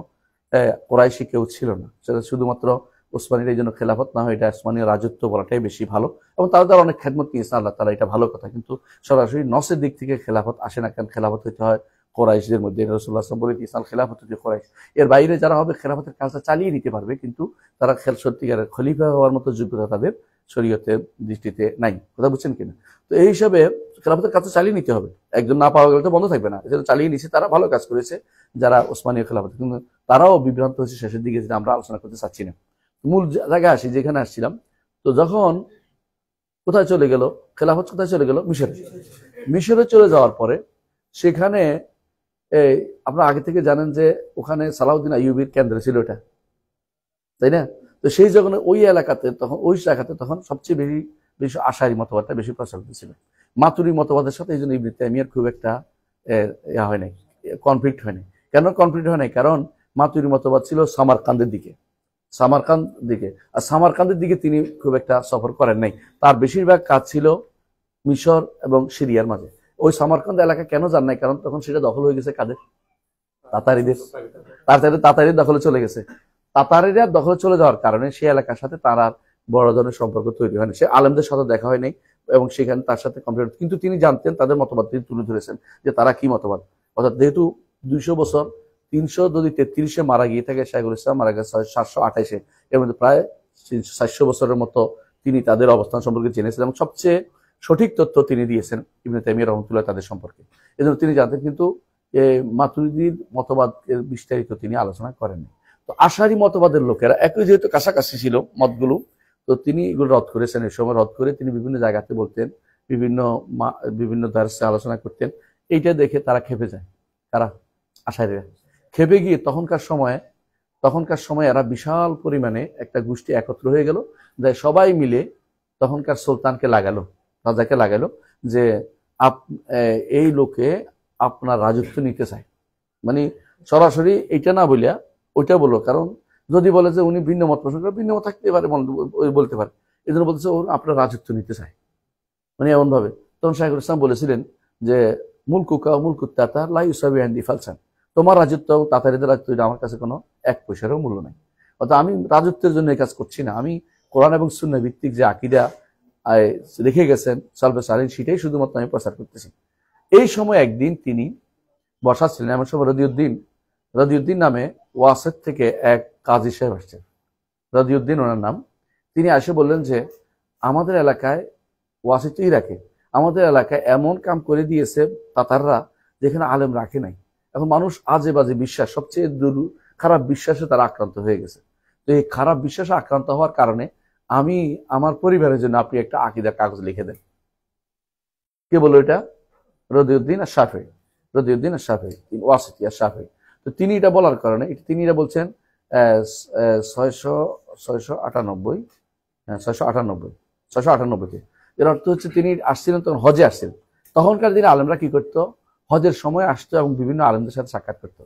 কোরাইশি কেউ ছিল না, সেটা শুধুমাত্র ওসমানীর। এই জন্য খেলাফত না হয়, এটা ওসমানীয় রাজত্ব বলাটাই বেশি ভালো। এবং তারা অনেক খেদমত নিয়েছে আল্লাহ তাআলা, এটা ভালো কথা। কিন্তু সরাসরি নসের দিক থেকে খেলাফত আসে না, কারণ খেলাফত হইতে হয় কোরাইশদের মধ্যে রাসূলুল্লাহ সাল্লাল্লাহু আলাইহি ওয়াসাল্লাম বলে দিয়েছেন খেলাফতে কোরাইশ, এর বাইরে যারা হবে খেলাফতের কাজটা চালিয়ে নিতে পারবে, কিন্তু তারা সত্যিকারের খলিফা হওয়ার মতো যোগ্যতা তাদের শরীয়তের দৃষ্টিতে নাই। কথা বুঝছেন কিনা? তো এই হিসাবে খেলাফতের কাজটা চালিয়ে নিতে হবে, একজন না পাওয়া গেলে তো বন্ধ থাকবে না, এজন্য চালিয়ে নিচ্ছে। তারা ভালো কাজ করেছে যারা ওসমানীয় খেলাফত, কিন্তু তারাও বিভ্রান্ত হয়েছে শেষের দিকে, যেটা আমরা আলোচনা করতে চাচ্ছি না। মূল জায়গায় আসি, যেখানে আসছিলাম। তো যখন কোথায় চলে গেল খেলাফত, কোথায় চলে গেল? মিশরে। মিশরে চলে যাওয়ার পরে সেখানে আপনারা আগে থেকে জানেন যে ওখানে সালাউদ্দিন আইয়ুবীর কেন্দ্র ছিল এটা, তাই না? তো সেই যখন ওই এলাকাতে তখন ওই জায়গাতে তখন সবচেয়ে বেশি বেশি আশারি মতবাদটা বেশি প্রচলিত ছিল। মাতুরি মতবাদের সাথে এই জন্য ইবনে তাইমিয়ার খুব একটা হয় নাই, কনফ্লিক্ট হয় নাই। কেন কনফ্লিক্ট হয় নাই? কারণ মাতুরি মতবাদ ছিল সামারকান্দের দিকে, আর সামারকান্দের দিকে তিনি খুব একটা সফর করেন নাই। তার বেশিরভাগ কাজ ছিল মিশর এবং সিরিয়ার মাঝে। ওই সামারকান্দ এলাকা কেন যান নাই? কারণ তখন সেটা দখল হয়ে গেছে কাদের? তাতারিদের। তাতারির দখলে চলে গেছে। তাতারিরা দখলে চলে যাওয়ার কারণে সেই এলাকার সাথে তার আর বড় ধরনের সম্পর্ক তৈরি হয়নি। সে আলেমদের সাথে দেখা হয় নাই এবং সেখানে তার সাথে কমপ্লিট, কিন্তু তিনি জানতেন তাদের মতবাদ, তিনি তুলে ধরেছেন যে তারা কি মতবাদ। অর্থাৎ যেহেতু 200 বছর 333-এ মারা গিয়ে থাকে শাইখুল ইসলাম, মারা গেছে 728-এ, এর মধ্যে প্রায় 400 বছরের মতো তিনি তাদের অবস্থান সম্পর্কে জেনেছেন এবং সবচেয়ে সঠিক তথ্য তিনি দিয়েছেন ইবনে তাইমিয়া রাহমাতুল্লাহ তাদের সম্পর্কে। এজন্য তিনি জানতেন, কিন্তু মাতুরিদির মতবাদের বিস্তারিত তিনি আলোচনা করেননি। তো আশারি মতবাদের লোকেরা একই যেহেতু কাছাকাছি ছিল মতগুলো, তো তিনি এগুলো রদ করেছেন। এই সময় রদ করে তিনি বিভিন্ন জায়গাতে বলতেন, বিভিন্ন দার্সে আলোচনা করতেন। এইটা দেখে তারা খেপে যায়। তারা আশারিরা খেপে গিয়ে তখনকার সময় এরা বিশাল পরিমাণে একটা গোষ্ঠী একত্র হয়ে গেল, যাই সবাই মিলে তখনকার সুলতানকে লাগালো, রাজাকে লাগালো যে এই লোকে আপনার রাজত্ব নিতে চায়। মানে সরাসরি এইটা না বলিয়া ওইটা বলো, কারণ যদি বলে যে উনি ভিন্ন মত পোষণ করে, ভিন্ন মত থাকতে পারে, বলতে পারে, এই জন্য বলতেছে আপনার রাজত্ব নিতে চায়, মানে এমন ভাবে। তখন শাইখুল ইসলাম বলেছিলেন যে মুলকুত তাতার লা ইউসাবি ইনদি ফালসান, তোমার রাজত্ব তাতারিদের রাজত্ব আমার কাছে কোনো 1 পয়সারও মূল্য নাই। অর্থাৎ আমি রাজত্বের জন্য এই কাজ করছি না, আমি কোরআন এবং সুন্নাহ ভিত্তিক যে আকীদা রেখে গেছেন সালফে সালিহিন, সেটাই শুধুমাত্র আমি প্রচার করতেছি। এই সময় একদিন তিনি বসা ছিলেন, এমন সময় রদিউদ্দিন নামে ওয়াসেদ থেকে এক কাজী সাহেব আসছেন, রদিউদ্দিন ওনার নাম। তিনি এসে বললেন যে আমাদের এলাকায়, ওয়াসেদ তো ইরাকে, আমাদের এলাকায় এমন কাম করে দিয়েছে তাতাররা যেখানে আলেম রাখে নাই। এখন মানুষ আজে বাজে বিশ্বাস, সবচেয়ে খারাপ বিশ্বাসে তারা আক্রান্ত হয়ে গেছে। তো এই খারাপ বিশ্বাসে আক্রান্ত হওয়ার কারণে আমি আমার পরিবারের জন্য আপনি একটা আকীদার কাগজ লিখে দেন। কে বলল এটা? রদিউদ্দিন আর শাফেঈ, ওয়াসিতি আর শাফেঈ। তো তিনি এটা বলার কারণে তিনি এটা বলছেন 698 এর অর্থ হচ্ছে তিনি আসছিলেন তখন হজে আসছিলেন। তখনকার দিনে আলেমরা কি করতো? হজের সময় আসতো এবং বিভিন্ন আলেমদের সাথে সাক্ষাৎ করতো,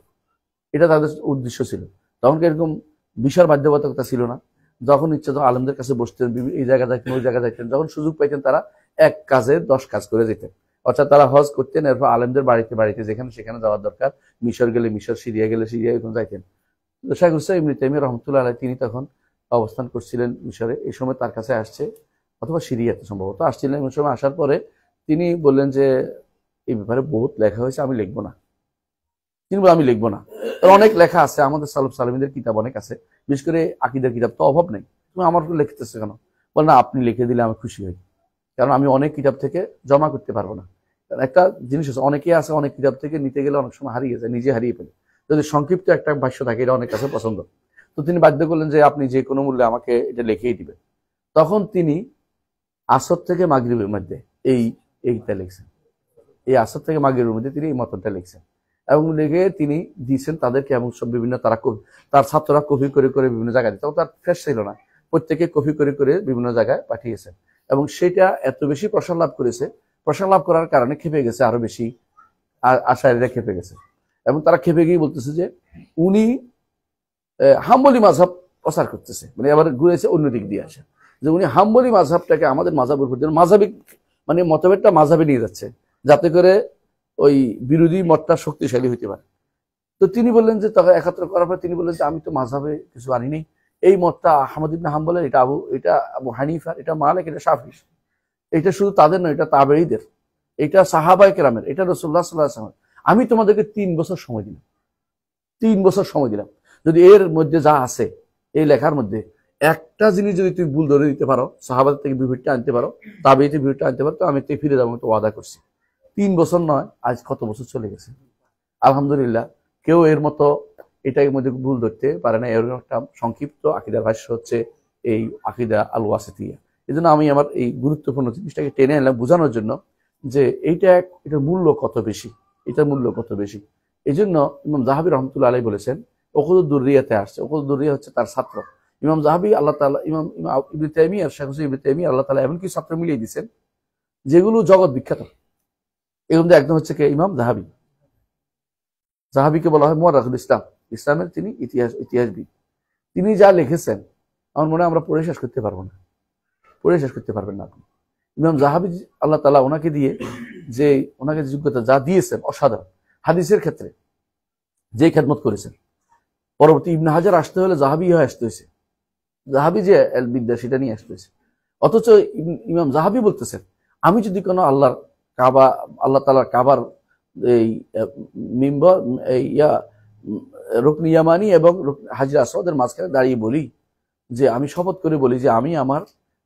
এটা তাদের উদ্দেশ্য ছিল। তখনকার এরকম বিশাল বাধ্যবাধকতা ছিল না, যখন ইচ্ছা তখন আলেমদের কাছে বসতেন, এই জায়গা যাইতেন, ওই জায়গা যাইতেন, যখন সুযোগ পাইতেন তারা এক কাজে 10 কাজ করে যেতেন। অর্থাৎ তারা হজ করতেন, এরপর আলেমদের বাড়িতে যেখানে সেখানে যাওয়ার দরকার, মিশর গেলে মিশর, সিরিয়া গেলে সিরিয়া, এরকম যাইতেন। শাইখুল ইসলাম ইবনে তাইমিয়া রাহমাতুল্লাহ আলাইহি তিনি তখন অবস্থান করছিলেন মিশরে। এই সময় তার কাছে আসছে, অথবা সিরিয়াতে সম্ভবত আসছিলেন। ওই সময় আসার পরে তিনি বললেন যে এই ব্যাপারে বহুত লেখা হয়েছে, আমি লিখবো না। তিনি বলেন আমি লিখবো না, অনেক লেখা আছে, আমাদের সালফ সালেফদের কিতাব অনেক আছে, বিশেষ করে আকীদার কিতাব তো অভাব নেই, তুমি আমার লিখতেছো কেন? বল না, আপনি লিখে দিলে আমি খুশি হই, কারণ আমি অনেক কিতাব থেকে জমা করতে পারবো না। একটা জিনিস আছে, অনেকে আছে অনেক কিতাব থেকে নিতে গেলে অনেক সময় হারিয়ে যায়, নিজে হারিয়ে ফেলে। যদি সংক্ষিপ্ত একটা ভাষ্য থাকে, এটা অনেক কাছে পছন্দ। তো তিনি বাধ্য করলেন যে আপনি যে কোনো মূল্যে আমাকে এটা লিখেই দিবেন। তখন তিনি আসর থেকে মাগরিবের মধ্যে এইটা লিখছেন, এই আসর থেকে মাগরিবের মধ্যে তিনি এই মতনটা লিখছেন এবং লিখে তিনি দিয়েছেন তাদেরকে। এবং সব বিভিন্ন তার ছাত্ররা কপি করে করে বিভিন্ন জায়গায় দিত, তার ফ্রেশ ছিল না, প্রত্যেকে কপি করে করে বিভিন্ন জায়গায় পাঠিয়েছেন। এবং সেটা এত বেশি প্রসার লাভ করেছে, প্রসার লাভ করার কারণে খেপে গেছে আরো বেশি, আশারীরা খেপে গেছে। এবং তারা খেপে গিয়ে বলতেছে যে উনি হাম্বলি মাযহাব প্রচার করতেছে, মানে আবার ঘুরেছে অন্যদিক দিয়ে আসে, যে উনি হাম্বলি মাযহাবটাকে আমাদের মাযহাবের উপর দিয়ে মাযহাবিক মানে মতভেদটা মাযহাবে নিয়ে যাচ্ছে, যাতে করে ওই বিরোধী মতটা শক্তিশালী হইতে পারে। তো তিনি বললেন যে তখন একাত্র করার পর তিনি বললেন যে আমি তো মাযহাবে কিছু আনি নেই, এই মতটা আহমদ ইবনে হাম্বলের, এটা আবু হানিফার, এটা মালিক, এটা শাফিঈ, এটা শুধু তাদের নয়, এটা তাবেঈদের, এটা সাহাবায়ে কেরামের, এটা রাসূলুল্লাহ সাল্লাল্লাহু আলাইহি ওয়াসাল্লাম। আমি তোমাদেরকে 3 বছর সময় দিলাম, 3 বছর সময় দিলাম। যদি এর মধ্যে যা আছে এই লেখার মধ্যে একটা জিনিস যদি তুমি ভুল ধরে দিতে পারো, সাহাবাদের থেকে বিভেদটা আনতে পারো, তাবেঈতে বিভেদটা আনতে পারো, তো আমি তো ফিরে যাবো, আমি তো ওয়াদা করছি। 3 বছর নয়, আজ কত বছর চলে গেছে। আলহামদুলিল্লাহ, কেউ এর মতো এটার মধ্যে ভুল ধরতে পারে না। এর একটা সংক্ষিপ্ত আকীদার ভাষ্য হচ্ছে এই আকীদা আল ওয়াসিতিয়া। এই জন্য আমি আমার এই গুরুত্বপূর্ণ জিনিসটাকে টেনে আনলাম বোঝানোর জন্য যে এটার মূল্য কত বেশি, এটার মূল্য কত বেশি। এই জন্য ইমাম যাহাবী রহমতুল্লাহ আলাইহি বলেছেন, ওকুদুদ দুররিয়াতে আসছে। ওকুদুদ দুররিয়া হচ্ছে তার ছাত্র ইমাম যাহাবী, আল্লাহ তাআলা ইমাম ইবনে তাইমিয়া, শেখ হোসেন ইবনে তাইমিয়া আল্লাহ তাআলা এমন কি ছাত্র মিলিয়ে দিয়েছেন যেগুলো জগৎ বিখ্যাত। এর মধ্যে একদম হচ্ছে ইমাম যাহাবী। যাহাবীকে বলা হয় মুআররিখুল ইসলাম, ইসলামের তিনি ইতিহাসবিদ। তিনি যা লিখেছেন আমার মনে হয় আমরা পড়ে শেষ করতে পারবো না, পড়ে শেষ করতে পারবেন না আপনি। ইমাম যাহাবী আল্লাহ তাআলা ওনাকে দিয়ে ওনাকে যোগ্যতা যা দিয়েছেন অসাধারণ। হাদিসের ক্ষেত্রে যে খেদমত করেছেন, পরবর্তী ইবনে হাজার আসতে হলে যাহাবী হয়ে আসতে হয়েছে, যাহাবী যে বিদ্যা সেটা নিয়ে আসতে হয়েছে। অথচ ইমাম যাহাবী বলতেছেন, আমি যদি কোনো আল্লাহ তাআলার কাবার এই মিম্বর রুকন ইয়ামানি এবং হাজরে আসওয়াদের মাঝখানে দাঁড়িয়ে বলি যে আমি শপথ করে বলি যে আমি আমার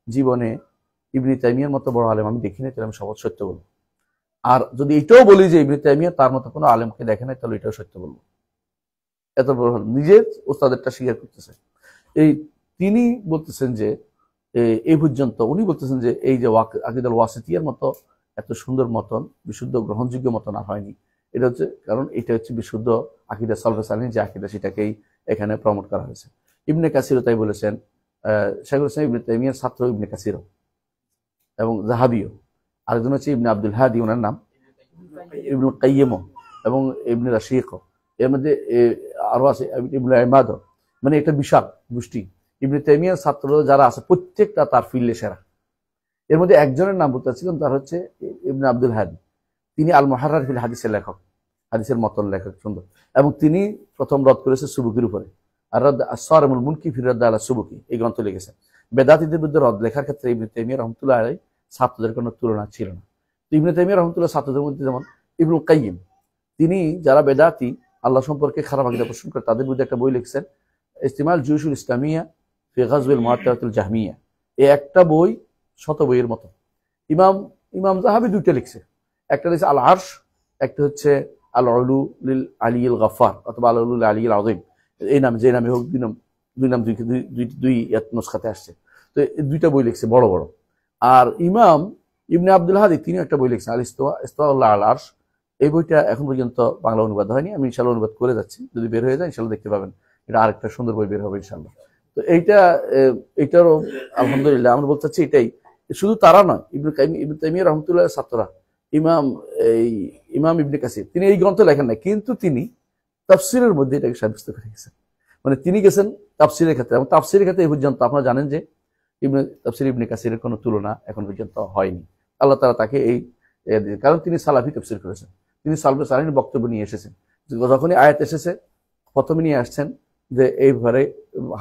জীবনে ইবনে তাইমিয়ার মতো বড় আলেম আমি দেখি নাই, তাহলে আমি শপথ সত্য বলবো। আর যদি এটাও বলি যে ইবনে তাইমিয়া তার মতো কোনো আলেমকে দেখে নাই, তাহলে এটাও সত্য বলবো। এত বড় নিজের ওস্তাদেরটা স্বীকার করতেছে। তিনি বলতেছেন যে এই পর্যন্ত উনি বলতেছেন যে এই যে আকীদাল ওয়াসিতিয়ার মতো এত সুন্দর মতন, বিশুদ্ধ গ্রহণযোগ্য মতন আর হয়নি। এটা হচ্ছে কারণ এটা হচ্ছে বিশুদ্ধ আকীদা সালফে সালেহিন যে আকীদা, সেটাকেই এখানে প্রমোট করা হয়েছে। ইবনে কাসিরও তাই বলেছেন, শাইখুল ইসলাম ইবনে তাইমিয়ার ছাত্র ইবনে কাসিরও এবং যাহাবীও। আরেকজন হচ্ছে ইবনে আব্দুল হাদি, ওনার নাম ইবনুল কাইয়িমও এবং ইবনে রাশিকও। এর মধ্যে আরো আছে ইবনে ইমাদও। মানে এটা বিশাল গোষ্ঠী। ইবনে তাইমিয়ার ছাত্র যারা আছে প্রত্যেকটা তার ফিল্ডে সেরা। এর মধ্যে একজনের নাম বলতে চাচ্ছিলাম, তার হচ্ছে ইবনে আব্দুল হাদি। তিনি আল মুহাররার ফিল হাদিসের লেখক, হাদিসের মতন লেখক, সুন্দর। এবং তিনি প্রথম রদ করেছে সুবুকির উপরে, আর রদ আসসারমুল মুনকি ফি রদ আলা সুবুকি, এই গ্রন্থ লিখেছেন। বেদাতীদের বিরুদ্ধে রদ লেখার ক্ষেত্রে ইবনে তাইমিয়া রহমতুল্লাহ আলাইহি ছাত্রদের কোনো তুলনা ছিল না। তো ইবনে তাইমিয়া রহমতুল্লাহ ছাত্রদের মধ্যে যেমন ইবনুল কাইয়িম, তিনি যারা বেদাতি আল্লাহ সম্পর্কে খারাপ আকীদা পোষণ করে তাদের বিরুদ্ধে একটা বই লিখছেন, ইস্তিমাল জুয়ুশুল ইসলামিয়া ফি গাজওয়িল মুআত্তালাতুল জাহমিয়া। এই একটা বই 100 বইয়ের মতো। ইমাম যাহাবী দুইটা লিখছে, একটা লিখছে আল আরশ, একটা হচ্ছে আল উলু লিল আলিয়িল গফফার অথবা আল উলু লিল আলিয়িল আযীম। এই নাম যে নামে হোক, দুই নুসখাতে আসছে। তো এই দুইটা বই লিখছে বড় বড়। আর ইমাম ইবনে আব্দুল হাদি তিনি একটা বই লিখছেন আল ইস্তিওয়া আল আরশ। এই বইটা এখন পর্যন্ত বাংলা অনুবাদ হয়নি, আমি ইনশাআল্লাহ অনুবাদ করে যাচ্ছি, যদি বের হয়ে যায় ইনশাআল্লাহ দেখতে পাবেন। এটা আরেকটা সুন্দর বই বের হবে ইনশাআল্লাহ। তো এইটারও আলহামদুলিল্লাহ আমরা বলতে চাচ্ছি এটাই। শুধু তারা নয়, ইবনে তাইমিয়া রহমতুল্লাহ ছাত্ররা, ইমাম ইবনে কাসির তিনি এই গ্রন্থ লেখেন না, কিন্তু তিনি তাফসিরের মধ্যে এটাকে সাব্যস্ত করে গেছেন। মানে তিনি গেছেন তাফসিরের ক্ষেত্রে, এবং তাফসিরের ক্ষেত্রে এই পর্যন্ত আপনারা জানেন যে তাফসির ইবনে কাসিরের কোনো তুলনা এখন পর্যন্ত হয়নি। আল্লাহ তাআলা তাকে কারণ তিনি সালাফি তাফসির করেছেন, তিনি সালফে সালেহিনের বক্তব্য নিয়ে এসেছেন। যখনই আয়াত এসেছে প্রথমে নিয়ে আসছেন যে এইভাবে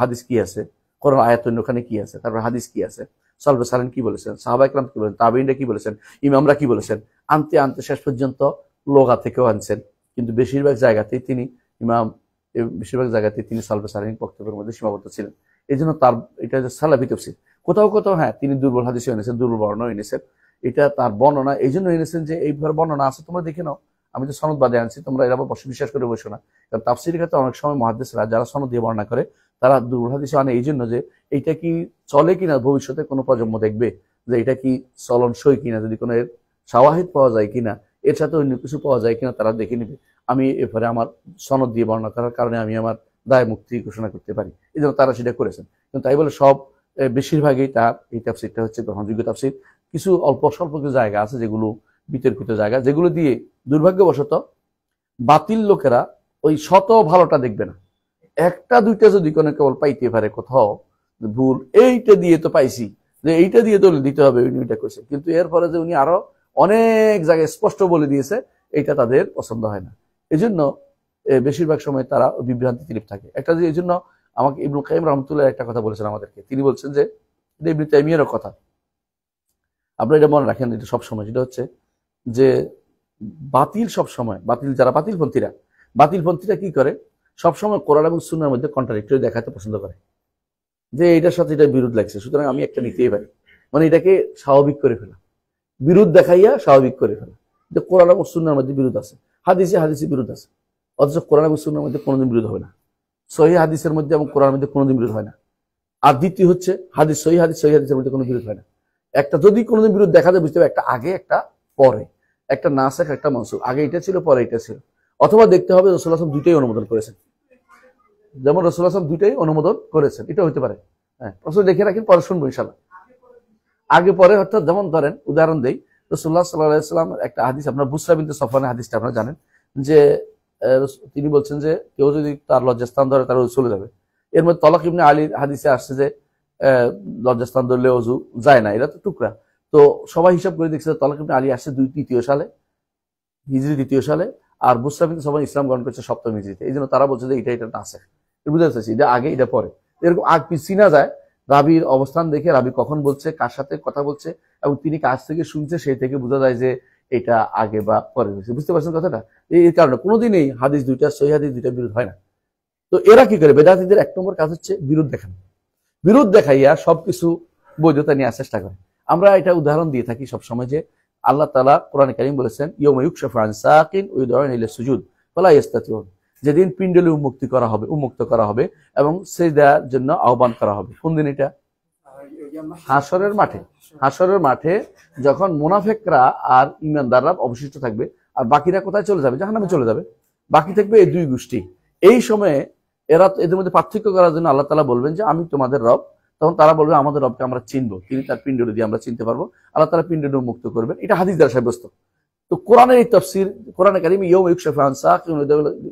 হাদিস কি আছে, কোরআন আয়াত অন্যখানে কি আছে, তারপর হাদিস কি আছে, সালফে সালেহিন কি বলেছেন, সাহাবা ইকরাম কি বলেছেন, তাবেঈনরা কি বলেছেন, ইমামরা কি বলেছেন, আনতে আনতে শেষ পর্যন্ত লোগা থেকেও আনছেন। কিন্তু বেশিরভাগ জায়গাতেই তিনি সালফে সালেহিন বক্তব্যের মধ্যে সীমাবদ্ধ ছিলেন। এই জন্য তার এটা যে সালাফি তাফসীর। কোথাও কোথাও হ্যাঁ তিনি দুর্বল হাদিসও এনেছেন, দুর্বল বর্ণনাও এনেছেন। এটা তার বর্ণনা এই জন্য এনেছেন যে এইভাবে বর্ণনা আছে, তোমরা দেখে নাও, আমি তো সনদ বাদে আনছি, তোমরা এরা বিশ্বাস করে বসো না। কারণ তাফসীরের ক্ষেত্রে অনেক সময় মুহাদ্দিসরা যারা সনদ দিয়ে বর্ণনা করে তারা দুর্বল হাদিসও আনে এই জন্য যে এইটা কি চলে কিনা, ভবিষ্যতে কোনো প্রজন্ম দেখবে যে এটা কি চলনসই কিনা, যদি কোনো এর শাওয়াহিদ পাওয়া যায় কিনা, এর সাথে অন্য কিছু পাওয়া যায় কিনা তারা দেখে নিবে। আমি এরপরে আমার সনদ দিয়ে বর্ণনা করার কারণে আমি আমার দায় মুক্তি ঘোষণা করতে পারি, এই জন্য তারা সেটা করেছেন। কিন্তু তাই বলে বেশিরভাগই তার এই তাফসীরটা হচ্ছে গ্রহণযোগ্য তাফসীর। কিছু অল্প স্বল্প কিছু জায়গা আছে যেগুলো বিতর্কিত জায়গা, যেগুলো দিয়ে দুর্ভাগ্যবশত বাতিল লোকেরা ওই শত ভালোটা দেখবে না, একটা দুইটা যদি কোনো কেবল পাইতে পারে কোথাও ভুল, এইটা দিয়ে তো পাইছি, যে এইটা দিয়ে তো দিতে হবে উনিটা করছে, কিন্তু এরপরে যে উনি আরো অনেক জায়গায় স্পষ্ট বলে দিয়েছে, এইটা তাদের পছন্দ হয় না। এই জন্য বেশিরভাগ সময় তারা বিভ্রান্তি লিপ্ত থাকে। একটা যে এই জন্য আমাকে ইবনুল কাইয়িম রাহমাতুল্লাহ একটা কথা বলেছেন আমাদেরকে, তিনি বলছেন যে এটা ইবনে তাইমিয়ারও কথা, আপনারা এটা মনে রাখেন এটা সবসময়, যেটা হচ্ছে যে বাতিল সবসময় যারা বাতিলপন্থীরা কি করে, সবসময় কোরআন এবং সুন্নাহর মধ্যে কন্ট্রাডিক্টরি দেখাতে পছন্দ করে, যে এটার সাথে এটা বিরোধ লাগছে, সুতরাং আমি একটা নিতেই পারি, মানে এটাকে স্বাভাবিক করে ফেলা, বিরোধ দেখাইয়া স্বাভাবিক করে ফেলা, যে কোরআন এবং সুন্নাহর মধ্যে বিরোধ আছে, হাদিসে বিরোধ আছে, অথচ কোরআন এবং সুন্নাহর মধ্যে কোনোদিন বিরোধ হবে না, সহিহ হাদিসের মধ্যে এবং কোরআনের মধ্যে কোনোদিন বিরোধ হয় না। আর দ্বিতীয় হচ্ছে সহিহ হাদিসের মধ্যে কোনো বিরোধ হয় না। একটা যদি কোনোদিন বিরোধ দেখা যায়, বুঝতে হবে একটা আগে একটা পরে, একটা নাসেখ একটা মনসুখ, আগে এটা ছিল পরে এটা ছিল। অথবা দেখতে হবে রাসূলুল্লাহ সাল্লাল্লাহু আলাইহি ওয়াসাল্লাম দুইটাই অনুমোদন করেছেন, যেমন রাসূলুল্লাহ সাল্লাল্লাহু আলাইহি ওয়াসাল্লাম দুইটাই অনুমোদন করেছেন, এটা হতে পারে। হ্যাঁ, প্রশ্ন দেখে রাখেন, পরে শুনবো ইনশাআল্লাহ। আগে পরে অর্থাৎ যেমন ধরেন উদাহরণ দেই, রাসূলুল্লাহ সাল্লাল্লাহু আলাইহি ওয়াসাল্লাম একটা হাদিস, আপনার বুসরা বিনতে সফওয়ানের হাদিসটা আপনারা জানেন, যে তিনি বলছেন যে কেউ যদি তার লজ্জাস্থান ধরে তার চলে যাবে। এর মধ্যে তলাক ইবনে আলীর হাদিসে আসছে যে লজ্জাস্থান ধরলে ওযু যায় না, এটা তো টুকরা। তো সবাই হিসাব করে দেখছে তলাক ইবনে আলী আসছে তৃতীয় সালে, হিজরি 2য় সালে, আর বুসরা বিনতে সবাই ইসলাম গ্রহণ করেছে 7ম হিজরিতে। এই জন্য তারা বলছে যে এটা নাসেখ, বুঝতে পারছি, এটা আগে এটা পরে, এরকম আগ পিছিয়ে না যায়। রাবির অবস্থান দেখে, রাবি কখন বলছে, কার সাথে কথা বলছে এবং তিনি কাছ থেকে শুনছে, সেই থেকে বোঝা যায় যে এটা আগে বা পরে হয়েছে। বুঝতে পারছেন কথাটা? এই কারণে কোনোদিনই হাদিস দুইটা, সহিহ হাদিস দুইটা বিরোধ হয় না। তো এরা কি করে, বেদাতীদের 1 নম্বর কাজ হচ্ছে বিরোধ দেখানো, বিরোধ দেখাইয়া সবকিছু বৈধতা নেওয়ার চেষ্টা করে। আমরা এটা উদাহরণ দিয়ে থাকি সবসময়, যে আল্লাহ তাআলা কোরআনে কারীম বলেছেন, ইয়াউমা ইউকশাফু আন সাকিন ওয়া ইউদউনা ইলা সুজুদ ফালা ইস্তাতিউন, যেদিন পিণ্ডলে উন্মুক্ত করা হবে এবং সিজদার জন্য আহ্বান করা হবে। কোন দিন এটা? হাসরের মাঠে যখন মুনাফিকরা আর ঈমানদাররা অবশিষ্ট থাকবে, আর বাকিরা কোথায় চলে যাবে? জাহান্নামে চলে যাবে। বাকি থাকবে এই দুই গোষ্ঠী। এই সময়ে এদের মধ্যে পার্থক্য করার জন্য আল্লাহ তাআলা বলবেন যে আমি তোমাদের রব। তখন তারা বলবে আমাদের রবকে আমরা চিনবো, তিনি তার পিণ্ডলি দিয়ে আমরা চিনতে পারবো। আল্লাহ তাআলা পিণ্ডলি উন্মুক্ত করবেন, এটা হাদিস দ্বারা সাব্যস্ত। তো কোরআনের এই তাফসীর, কোরআনে কারীমে ইয়াউমা ইউকশাফু আন সাকিন ওয়া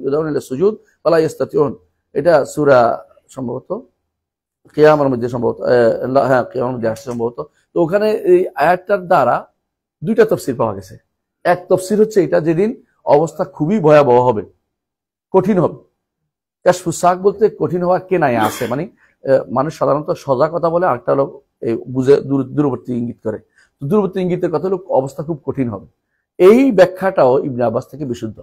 ইউদউনা ইলা সুজুদ ফালা ইস্তাতিউন, এটা সূরা সম্ভবত কিয়ামার মধ্যে সম্ভবত, হ্যাঁ কিয়ামার মধ্যে আসছে সম্ভবত। তো ওখানে এই আয়াতটার দ্বারা দুইটা তাফসীর পাওয়া গেছে। এক তাফসীর হচ্ছে এটা, যেদিন অবস্থা খুবই ভয়াবহ হবে, কঠিন হবে। কাশফুস সাক বলতে কঠিন হওয়া কেনায় আছে, মানে মানুষ সাধারণত সোজা কথা বলে, আরেকটা হলো বুঝে দূরবর্তী ইঙ্গিত করে। দূরবর্তী ইঙ্গিতের কথা হলো অবস্থা খুব কঠিন হবে। এই ব্যাখ্যাটাও ইবনে আব্বাস থেকে বিশুদ্ধ।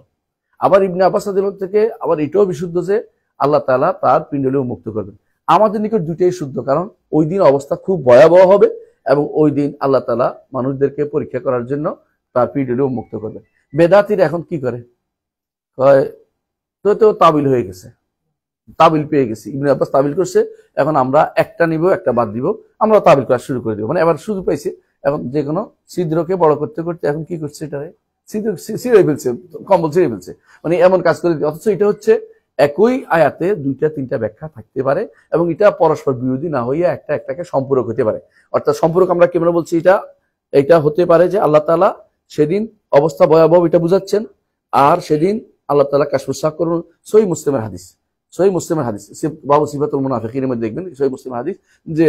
আবার ইবনে আব্বাস রাদিয়াল্লাহু থেকে আবার এটাও বিশুদ্ধ যে আল্লাহ তাআলা তার পিণ্ডলি উন্মুক্ত করবেন। আমাদের নিকট দুইটাই শুদ্ধ, কারণ ওই দিন অবস্থা খুব ভয়াবহ হবে এবং ওই দিন আল্লাহ তাআলা মানুষদেরকে পরীক্ষা করার জন্য তার পিণ্ডলি উন্মুক্ত করবেন। বেদাতীরা এখন কি করে, তো তাবিল হয়ে গেছে, তাবিল পেয়ে গেছি, ইবনে আব্বাস তাবিল করছে, এখন আমরা একটা নিব একটা বাদ দিব, আমরা তাবিল করা শুরু করে দিব। মানে এবার সুযোগ পাইছে, এখন যে কোনো ছিদ্রকে বড় করতে করতে এখন কি করছে, এটারে ছিঁড়ে ফেলছে, কম্বল ছিঁড়ে ফেলছে, মানে এমন কাজ করে। অথচ এটা হচ্ছে একই আয়াতে দুইটা তিনটা ব্যাখ্যা থাকতে পারে এবং এটা পরস্পর বিরোধী না হইয়া একটাকে সম্পূরক হতে পারে। অর্থাৎ সম্পূরক আমরা কেমন বলছি, এটা হতে পারে যে আল্লাহ তাআলা সেদিন অবস্থা ভয়াবহ এটা বুঝাচ্ছেন, আর সেদিন আল্লাহ তাআলা কাশফুস সাক করুন। সহিহ মুসলিমের হাদিস, বাবু সিফাতুল মুনাফিকিনের মধ্যে দেখবেন সহিহ মুসলিমের হাদিস, যে